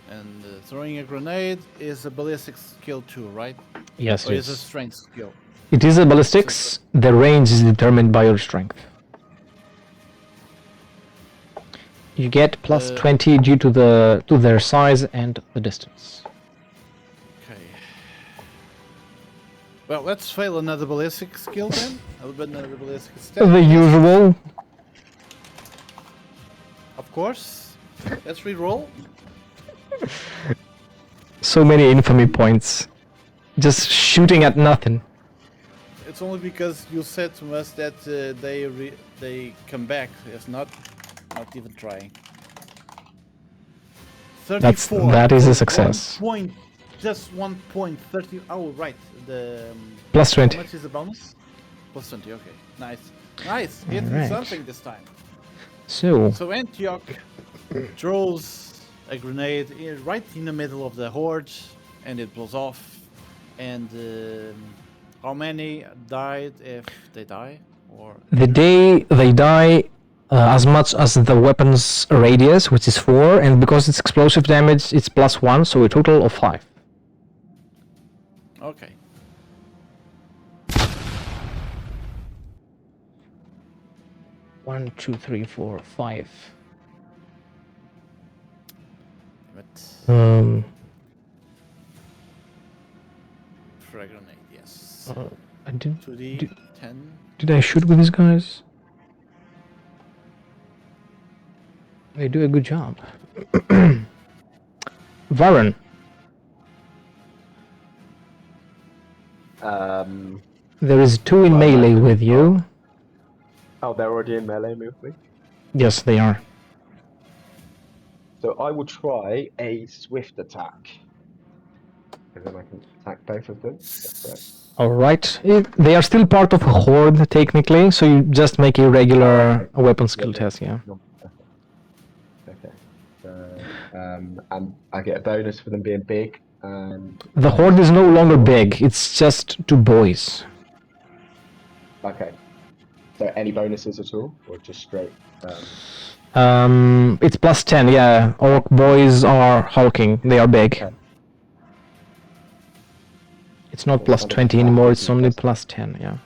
And throwing a grenade is a ballistic skill too, right? Yes, Or is a yes. strength skill? It is a ballistics. The range is determined by your strength. You get plus 20 due to their size and the distance. Okay. Well, let's fail another ballistic skill then. Another ballistic step. The usual. Of course. Let's re-roll. So many infamy points. Just shooting at nothing. It's only because you said to us that they come back. It's not even trying. 34. That is a success. 1 point, just 1 point. 30. Oh right. The Plus 20. How much is the bonus? Plus 20. Okay. Nice. Hitting Alright. something this time. So So Antioch throws a grenade right in the middle of the horde. and it blows off. And how many died if they die? Or The day they die, as much as the weapon's radius, which is 4, and because it's explosive damage, it's +1, so a total of 5. okay. 1, 2, 3, 4, 5. But frag grenade, yes. I did. 2d 10. Did I shoot with these guys? They do a good job. Varen. There is 2 in melee with you. Oh, they're already in melee with me. Yes, they are. So I will try a swift attack. And then I can attack both of them. That's right. Alright. They are still part of a horde, technically, so you just make a regular weapon skill test, yeah. Okay. So, and I get a bonus for them being big. The horde is no longer big, it's just 2 boys. Okay. So any bonuses at all, or just straight? It's +10, yeah. Orc boys are hulking, they are big. Okay. It's not +20 anymore, it's only +10, yeah.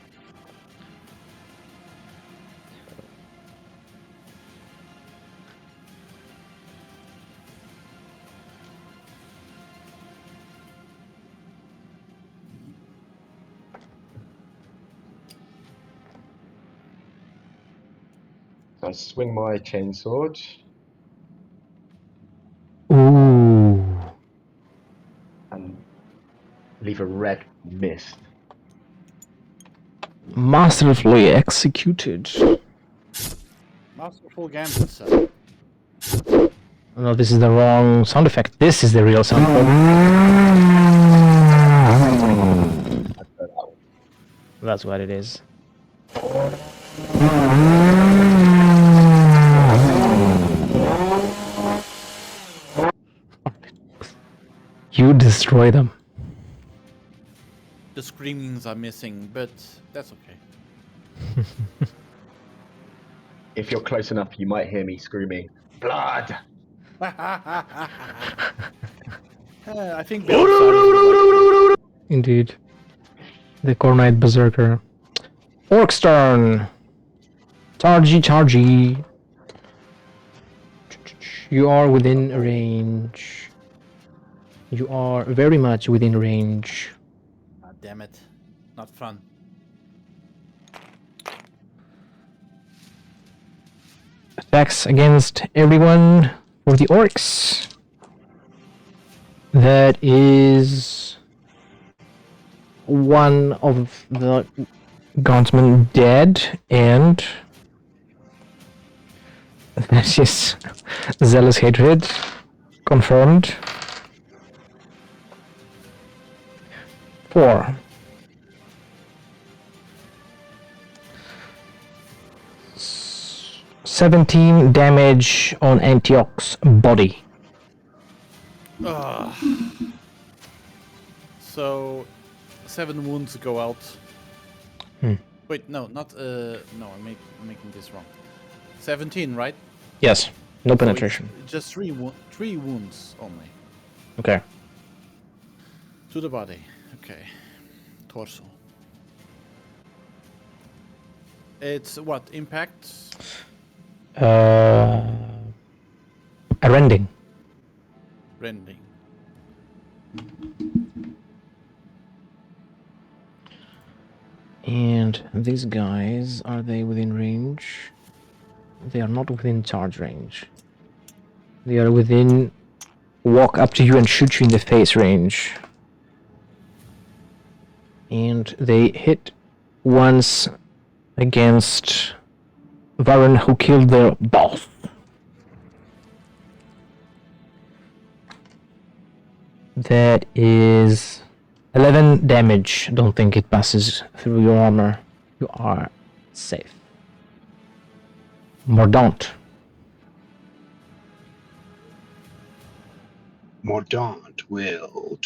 So I swing my chainsword. Ooh. And leave a red mist. Masterfully executed. Masterful gambit, sir. No, this is the wrong sound effect. This is the real sound effect. That's what it is. You destroy them. The screamings are missing, but that's okay. If you're close enough, you might hear me screaming, "Blood!" I think Belisarius Indeed. The Cornite Berserker. Orc's turn. Chargy. You are within range. You are very much within range. Ah, damn it. Not fun. Attacks against everyone for the orcs. That is one of the guardsmen dead, and that is Zealous Hatred confirmed. 4. S- 17 damage on Antioch's body. So, 7 wounds go out. Wait, no, not no, I'm making this wrong. 17, right? Yes, no So penetration. it's just 3 wounds only Okay. to the body. Okay, torso. It's what impact? A rending. Rending. And these guys, are they within range? They are not within charge range. They are within walk up to you and shoot you in the face range. And they hit once against Varen, who killed their boss. That is 11 damage. Don't think it passes through your armor. You are safe. Mordaunt. Mordaunt will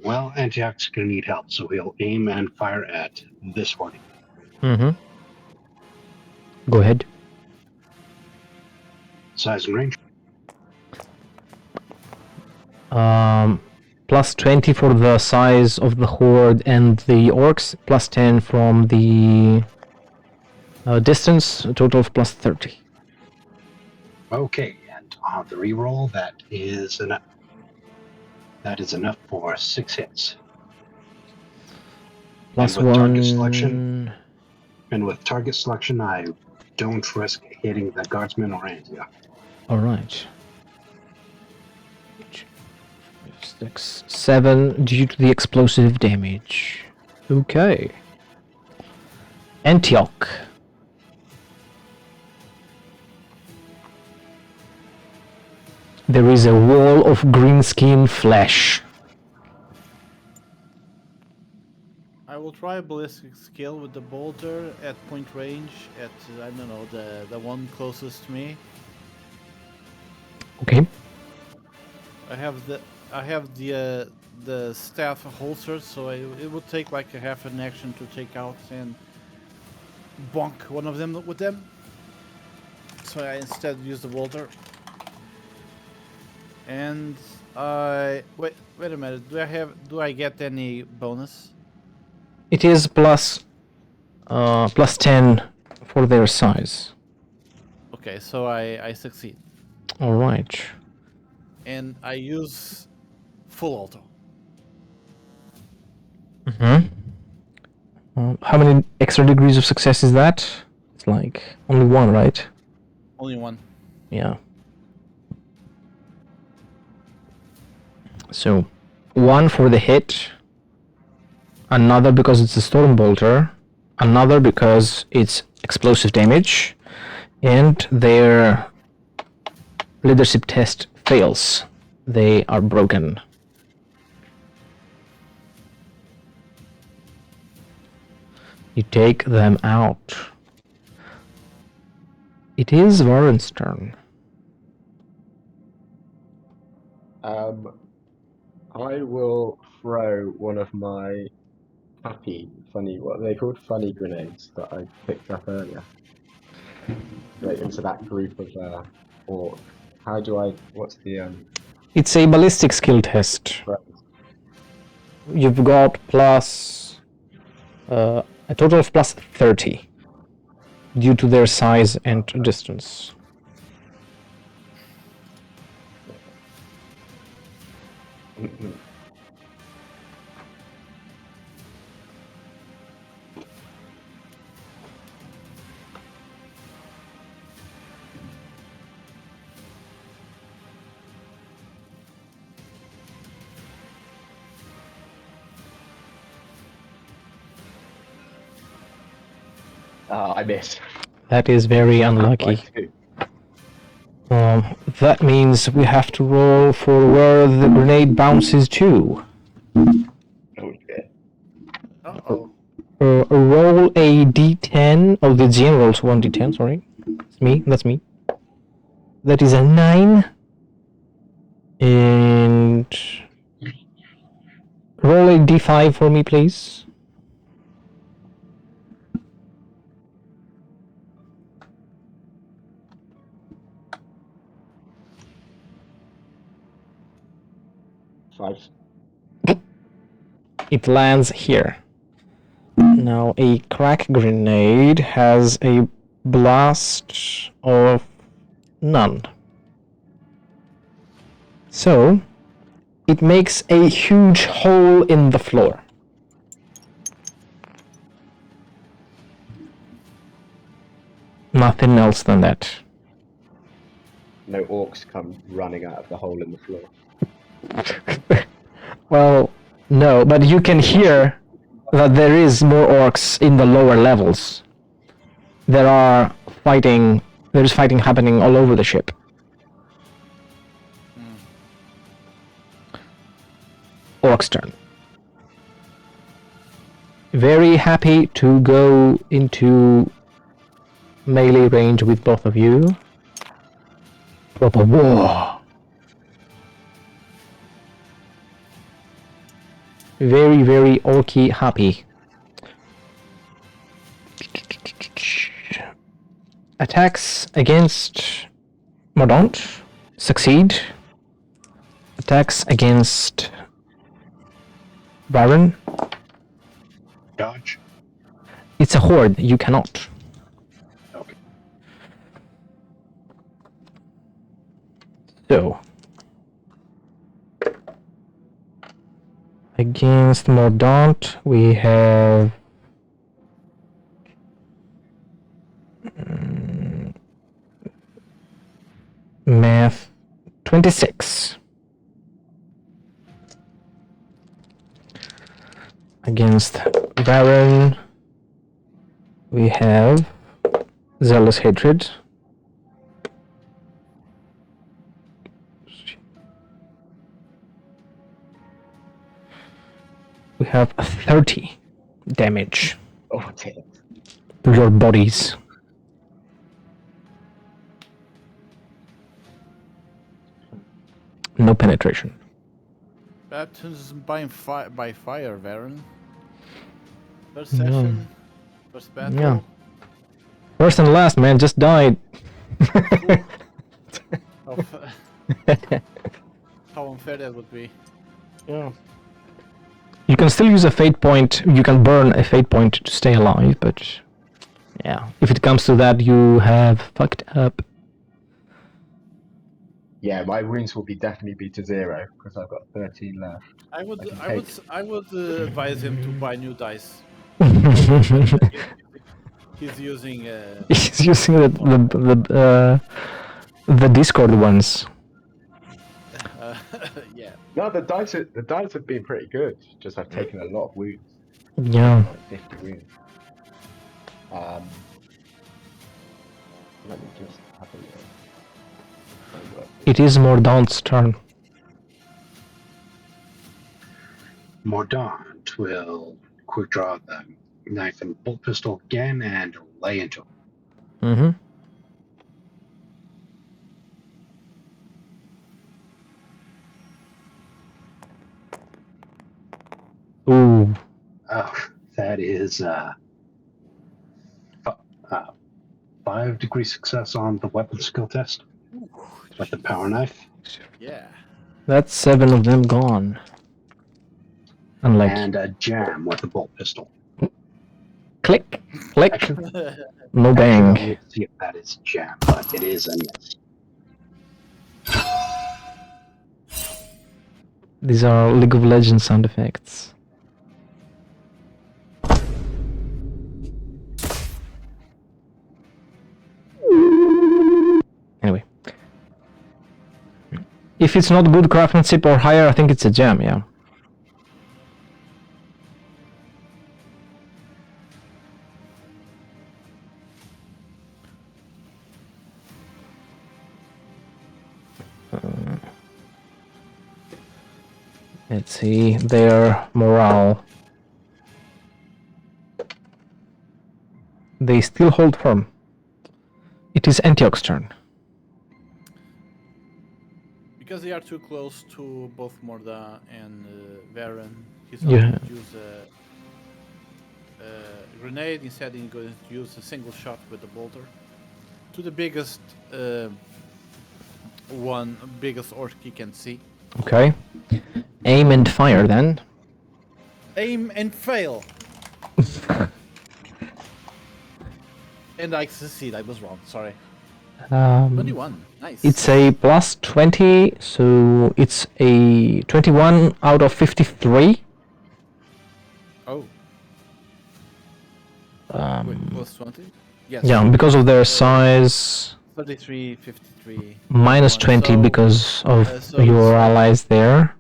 Well, Antioch's going to need help, so he'll aim and fire at this one. Mm-hmm. Go ahead. Size and range. Plus 20 for the size of the horde and the orcs, plus 10 from the distance, a total of plus 30. Okay, and on the reroll, that is enough. That is enough for 6 hits. Plus and with 1. Target selection, and with target selection, I don't risk hitting the guardsman or Antioch. Alright. 6, 7 due to the explosive damage. Okay. Antioch. There is a wall of green skin flesh. I will try a ballistic skill with the bolter at point range at, I don't know, the one closest to me. Okay. I have the staff holstered, so it would take like a half an action to take out and bonk one of them with them. So I instead use the bolter. And I wait a minute. Do I get any bonus? It is plus 10 for their size. Okay, so I succeed. Alright. And I use full auto. Mm-hmm. How many extra degrees of success is that? It's like only one, right? Only one. Yeah. So, one for the hit, another because it's a storm bolter, another because it's explosive damage, and their leadership test fails. They are broken. You take them out. It is Warren's turn. I will throw one of my funny, what are they called? Funny grenades that I picked up earlier. Right into that group of orc. How do I, what's the It's a ballistic skill test. right. You've got plus a total of plus 30 due to their size and distance. I missed. That is very unlucky. That means we have to roll for where the grenade bounces to. Oh shit. Uh-oh. Roll a d10. Oh, the GM rolls 1d10, sorry. That's me. That is a 9. And roll a d5 for me, please. It lands here. Now a crack grenade has a blast of none. So it makes a huge hole in the floor. Nothing else than that. No orcs come running out of the hole in the floor. Well, no, but you can hear that there is more orcs in the lower levels. There is fighting happening all over the ship. Orc's turn. Very happy to go into melee range with both of you. Whoa. Very, very orky happy. Attacks against Mordaunt succeed. Attacks against Baron. Dodge. It's a horde, you cannot. Okay. So against Mordaunt we have math 26. Against Baron we have Zealous Hatred. We have 30 damage Oh, dear. to your bodies. No penetration. Baptism by fire, Varen. First Yeah. session, first battle. Yeah. First and last, man, just died. Of, how unfair that would be. Yeah. You can still use a fate point. You can burn a fate point to stay alive, but yeah, if it comes to that, you have fucked up. Yeah, my wounds will definitely be to 0 because I've got 13 left. I would can advise him to buy new dice. He's using He's using the Discord ones. yeah. No, the dice have been pretty good. Just I've taken a lot of wounds. Yeah. Like 50 wounds. Let me just have a look. It is Mordaunt's turn. Mordaunt will quick draw the knife and bolt pistol again and lay into him. Mm-hmm. Ooh. Oh, that is 5-degree success on the weapon skill test with the power knife. Yeah. That's 7 of them gone. Unlike And a jam with the bolt pistol. click, click, Actually, no bang. Let's see if that is jam, but it is a miss. These are League of Legends sound effects. Anyway. If it's not good craftsmanship or higher, I think it's a gem, yeah. Let's see their morale. They still hold firm. It is Antioch's turn. Because they are too close to both Morda and Varen, he's Yeah. not going to use a grenade. Instead, he's going to use a single shot with the bolter to the biggest biggest orc he can see. Okay. Aim and fire then. Aim and fail. And I succeed. I was wrong. Sorry. 21. Nice. It's a plus 20, so it's a 21 out of 53. Oh. Wait, plus 20? Yes. Yeah, because of their size, 33, 53. minus 20 So, because of so your it's- allies there.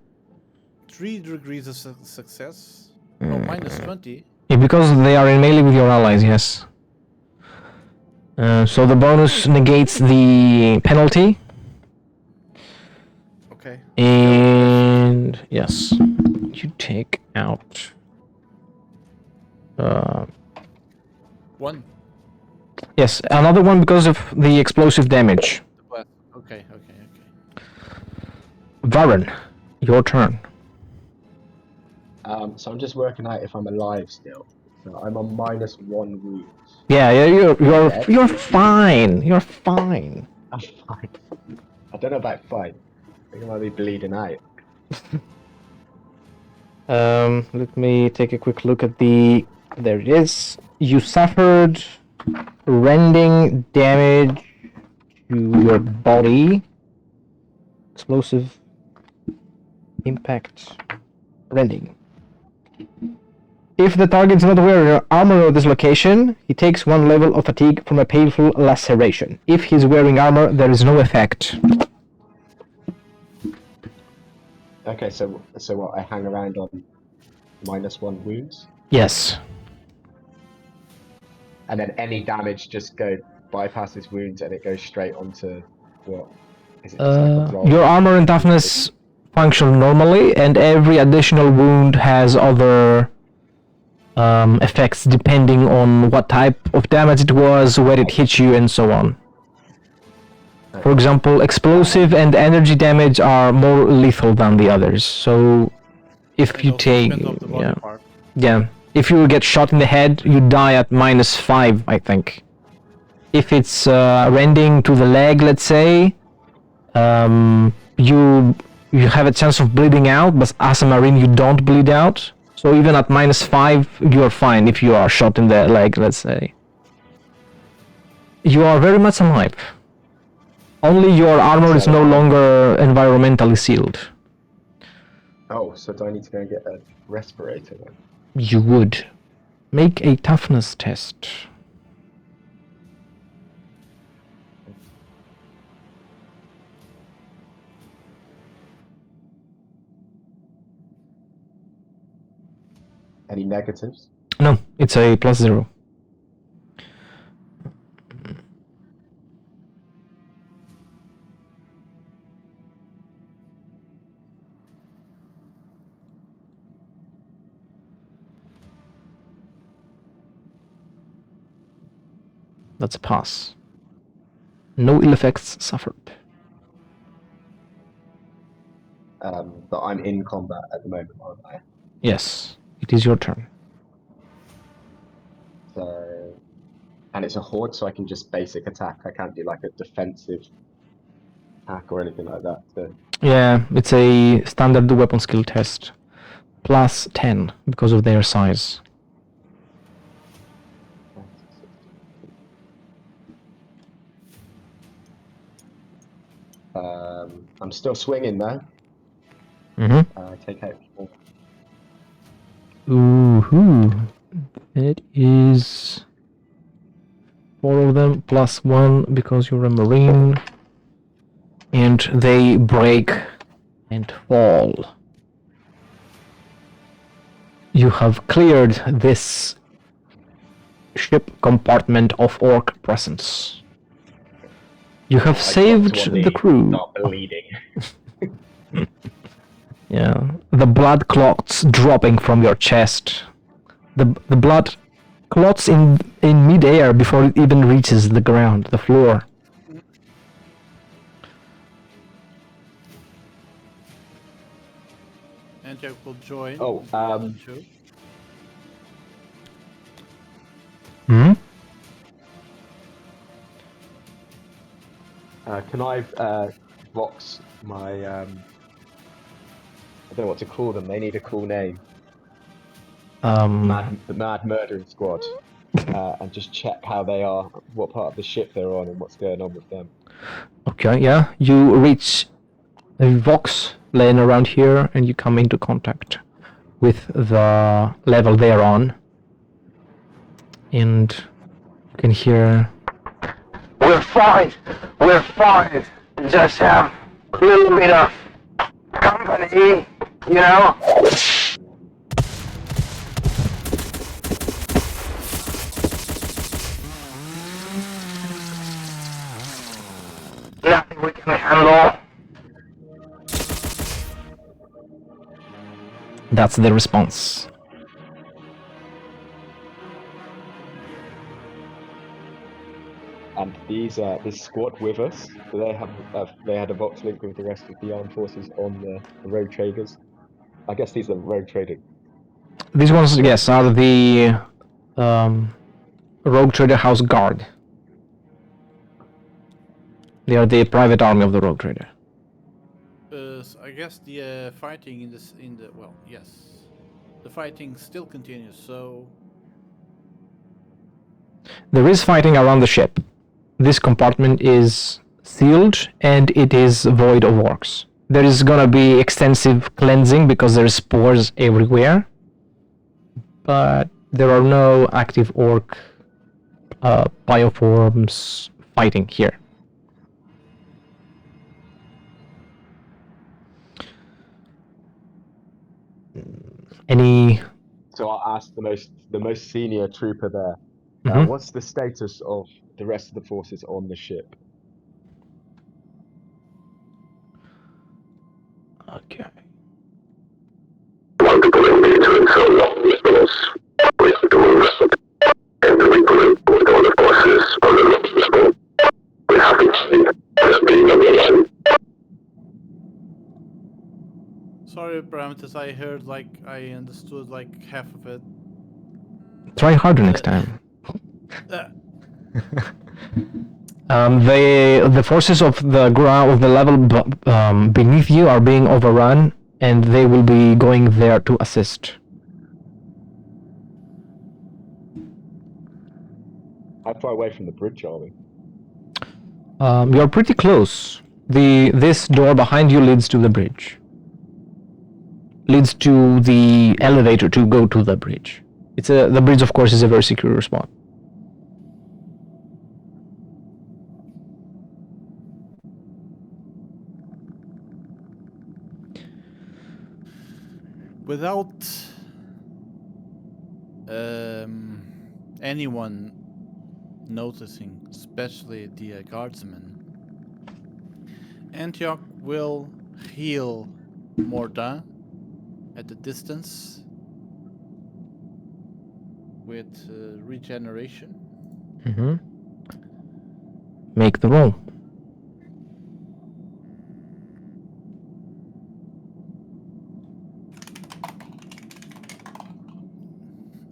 3 degrees of success. Oh, minus 20. Yeah, because they are in melee with your allies, yes. So the bonus negates the penalty, Okay. and yes, you take out 1. yes, another one because of the explosive damage. Okay. Varen, your turn. So I'm just working out if I'm alive still. So I'm on -1 wounds. Yeah, dead? you're fine. You're fine. I'm fine. I don't know about fine. I think I might be bleeding out. Let me take a quick look at the. There it is. You suffered rending damage to your body. Explosive impact rending. If the target is not wearing armor at this location, he takes 1 level of fatigue from a painful laceration. If he's wearing armor, there is no effect. Okay, so what? I hang around on -1 wounds, Yes. and then any damage just bypasses wounds, and it goes straight onto what? Is it just like a roll? Your armor and toughness function normally, and every additional wound has other effects depending on what type of damage it was, where it hit you, and so on. For example, explosive and energy damage are more lethal than the others. So, if And you also take, depends on the body part. yeah, if you get shot in the head, you die at -5, I think. If it's rending to the leg, let's say, you have a chance of bleeding out, but as a marine, you don't bleed out. So even at -5, you're fine if you are shot in the leg, let's say. You are very much alive. Only your armor is no longer environmentally sealed. Oh, so do I need to go and get a respirator then? You would. Make a toughness test. Any negatives? No, it's a +0. That's a pass. No ill effects suffered. But I'm in combat at the moment, aren't I? Yes, it is your turn. So, and it's a horde, so I can just basic attack. I can't do like a defensive attack or anything like that. So, Yeah, it's a standard weapon skill test. +10 because of their size. I'm still swinging though. Take out 4. Ooh, it is 4 of them +1 because you're a marine, and they break and fall. You have cleared this ship compartment of orc presence. You have saved the crew. Not bleeding. Yeah, the blood clots dropping from your chest. The blood clots in mid-air before it even reaches the ground, the floor. And Jack will join. Oh, Show. Hmm? Can I vox my I don't know what to call them. They need a cool name. The Mad Murdering Squad, and just check how they are, what part of the ship they're on, and what's going on with them. Okay, yeah. You reach a Vox laying around here, and you come into contact with the level they are on. And you can hear... We're fine! We're fine! Just have a little bit of company, you know? Nothing we can handle. That's the response. And this squad with us, do they had a Vox link with the rest of the armed forces on the road traders. I guess these are road trader These ones, yes, are the Rogue Trader House Guard. They are the private army of the Rogue Trader. So I guess the fighting yes, the fighting still continues. So There is fighting around the ship. This compartment is sealed and it is void of orcs. There is gonna be extensive cleansing because there's spores everywhere, but there are no active orc bioforms fighting here. Any? So I'll ask the most senior trooper there. Mhm. What's the status of the rest of the forces on the ship? Okay. sorry, parameters. I heard I understood half of it. Try harder next time. Uh, The forces of the ground of the level beneath you are being overrun, and they will be going there to assist. How far away from the bridge are we? You're pretty close. This door behind you leads to the bridge. Leads to the elevator to go to the bridge. The bridge, of course, is a very secure spot. without anyone noticing, especially the guardsmen, Antioch will heal Morda at the distance with regeneration. Mm-hmm. Make the roll.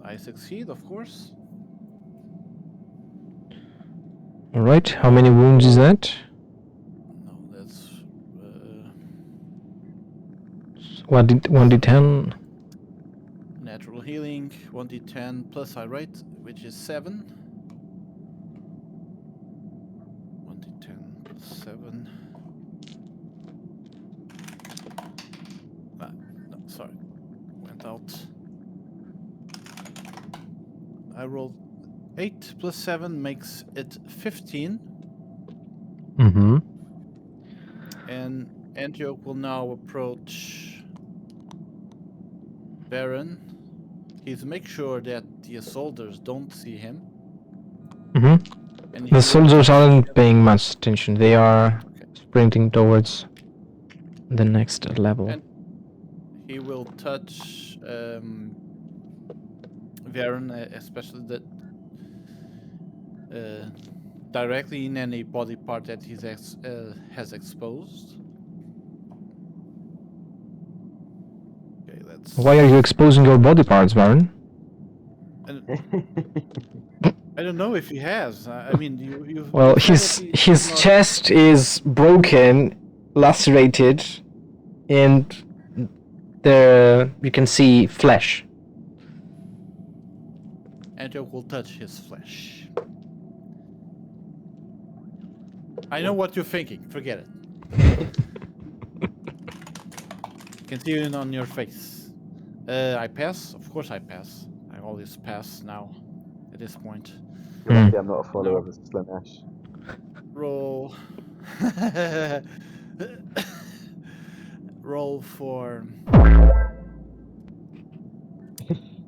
I succeed, of course. All right. How many wounds is that? No, that's 1d10. natural healing, 1d10 plus I write, which is 7. 1d10 plus 7. No, sorry. Went out. I rolled 8 plus 7 makes it 15. Mm-hmm. And Antioch will now approach Baron. He's make sure that the soldiers don't see him. Mm-hmm. And he The will soldiers touch aren't them. paying much attention. They are Okay. sprinting towards the next level. And he will touch Baron, especially directly in any body part that he has exposed. Okay, let's. Why are you exposing your body parts, Baron? I don't know if he has. I mean, you. Well, you said that his not- chest is broken, lacerated, and you can see flesh. Antioch will touch his flesh. I know what you're thinking. Forget it. Can see it on your face. I pass. Of course, I pass. I always pass now. At this point, You're lucky I'm not a follower of Slanesh. roll. Roll for.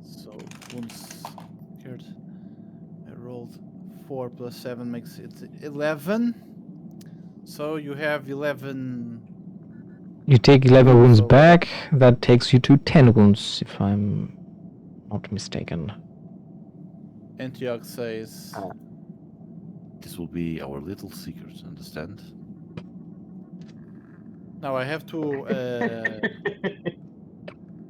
So wounds cured. I rolled 4 plus 7 makes it 11. So you have 11. You take 11 wounds So- back. That takes you to 10 wounds, if I'm not mistaken. Antioch says, This will be our little secret, understand? now I have to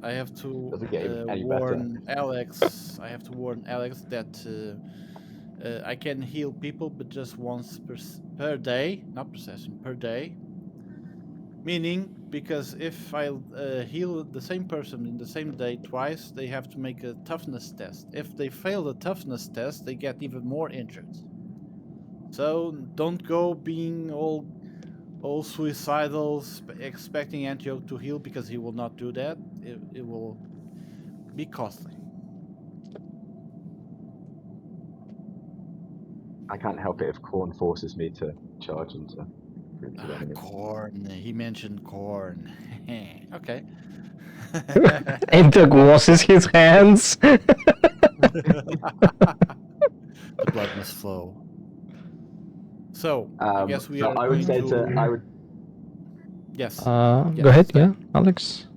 I have to Doesn't get any better. warn Alex. I have to warn Alex that I can heal people, but just once per day, not per session, per day. Meaning, because if I heal the same person in the same day twice, they have to make a toughness test. If they fail the toughness test, they get even more injured. So don't go being all suicidal, expecting Antioch to heal, because he will not do that. It will be costly. I can't help it if Corn forces me to charge into enemies. Corn. He mentioned corn. Okay. Integ washes his hands. The blood must flow. So I guess we so are I would going say to. I would. Yes. Go ahead, Stan. yeah, Alex.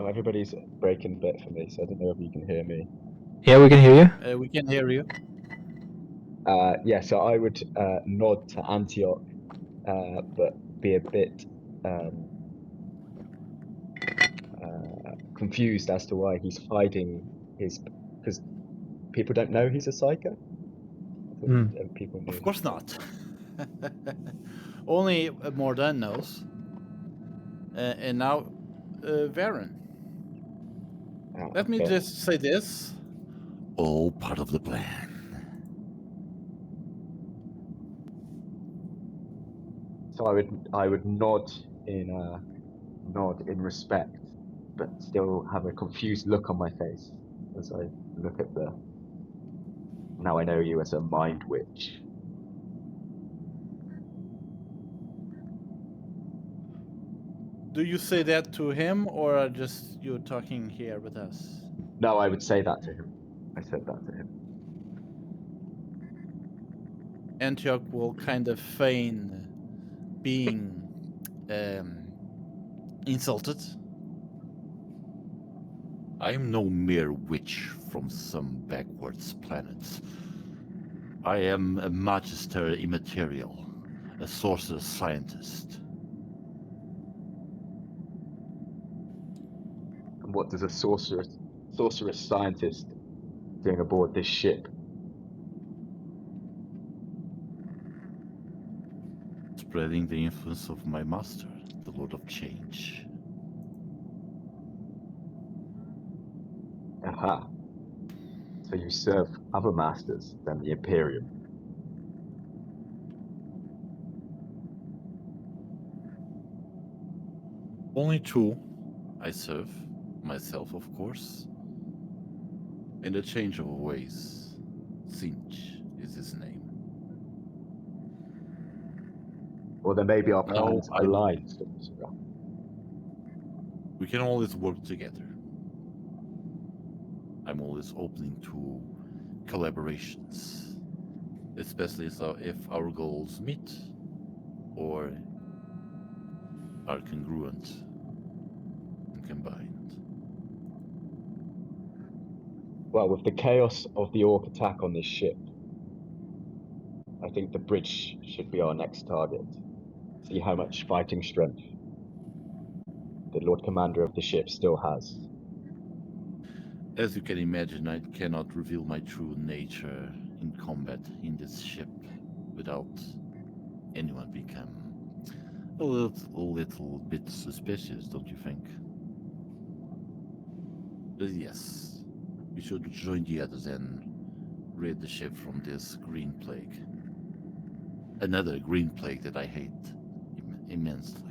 Oh, everybody's breaking a bit for me, so I don't know if you can hear me. Yeah, we can hear you. We can hear you. Yeah, so I would nod to Antioch, but be a bit confused as to why he's hiding his, because people don't know he's a psycho. I thought people knew. Of course not. Only Mordan knows. And now, Varen. Oh, Let me okay. just say this. All part of the plan. So I would nod in respect, but still have a confused look on my face as I look at the. Now I know you as a mind witch. Do you say that to him, or just you talking here with us? No, I would say that to him. I said that to him. Antioch will kind of feign being insulted. I am no mere witch from some backwards planet. I am a magister immaterial, a sorcerer scientist. And what does a sorceress scientist doing aboard this ship? Spreading the influence of my master, the Lord of Change. Aha. So you serve other masters than the Imperium. Only two I serve, myself of course. In a change of ways. Sinch is his name. Or then maybe our No, plans I- align, sorcerer. We can always work together. I'm always open to collaborations, especially if our goals meet or are congruent and combined. Well, with the chaos of the Orc attack on this ship, I think the bridge should be our next target. See how much fighting strength the Lord Commander of the ship still has. As you can imagine, I cannot reveal my true nature in combat in this ship without anyone become a little bit suspicious, don't you think? But yes, we should join the others and rid the ship from this green plague. Another green plague that I hate immensely.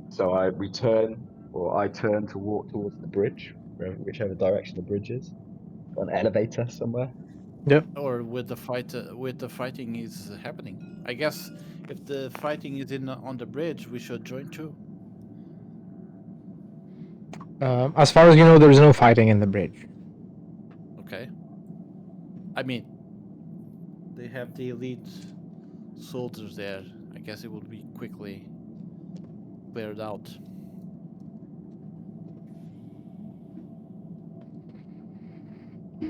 So I turn to walk towards the bridge, whichever direction the bridge is. An elevator somewhere. Yep. Or with the fighting is happening. I guess if the fighting is on the bridge, we should join too. As far as you know, there is no fighting in the bridge. Okay. I mean, they have the elite soldiers there. I guess it would be quickly cleared out.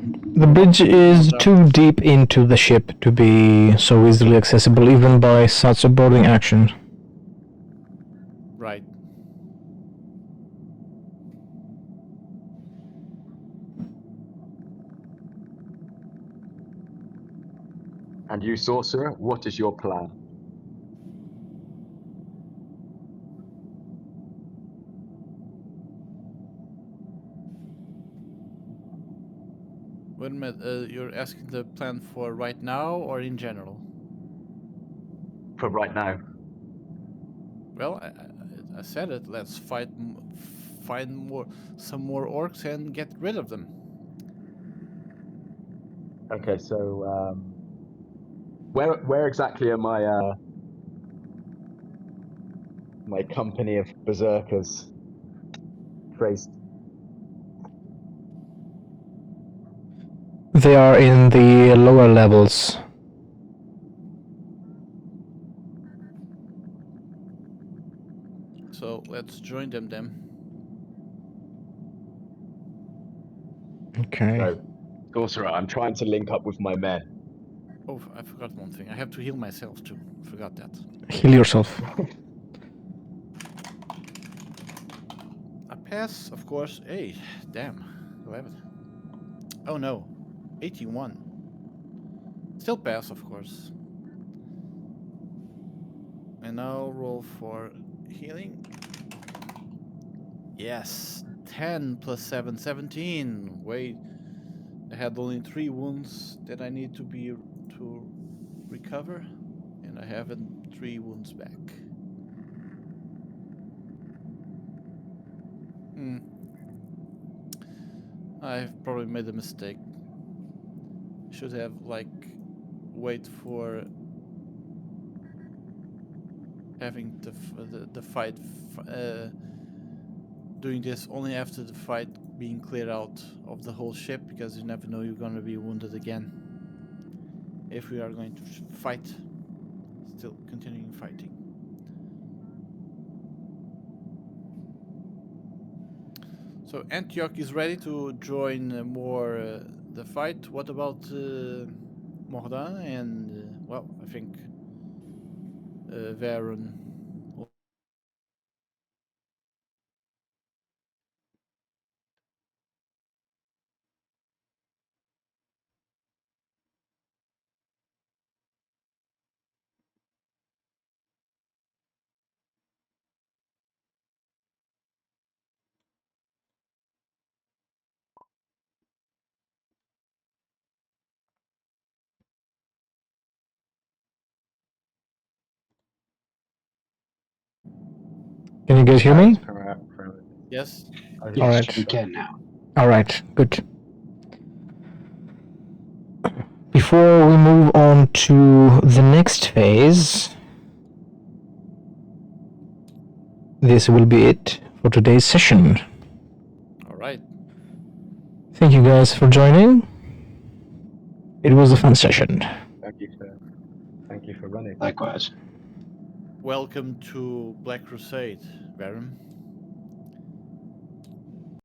The bridge is too deep into the ship to be so easily accessible, even by such a boarding action. Right. And you, sorcerer, what is your plan? Wait a minute, you're asking the plan for right now or in general? For right now. Well, I said it. Let's find some more orcs and get rid of them. Okay, so where exactly are my company of berserkers traced? They are in the lower levels. So let's join them then. Okay. So, sorcerer, I'm trying to link up with my men. Oh, I forgot one thing. I have to heal myself too. Forgot that. Heal yourself. I pass, of course. Hey, damn. 11. Oh no. 81. Still pass, of course. And now roll for healing. Yes. 10 plus 7, 17. Wait. I had only 3 wounds that I need to recover. And I have 3 wounds back. I've probably made a mistake. Should have wait for having the fight, doing this only after the fight being cleared out of the whole ship, because you never know you're gonna be wounded again. If we are going to fight, still continuing fighting. So Antioch is ready to join more the fight. What about Mordin and well, I think Varen? Can you guys hear me? Yes. Yes, Alright. we can now. Alright, good. Before we move on to the next phase, this will be it for today's session. All right. Thank you guys for joining. It was a fun session. Thank you for running. Likewise. Welcome to Black Crusade, Varen.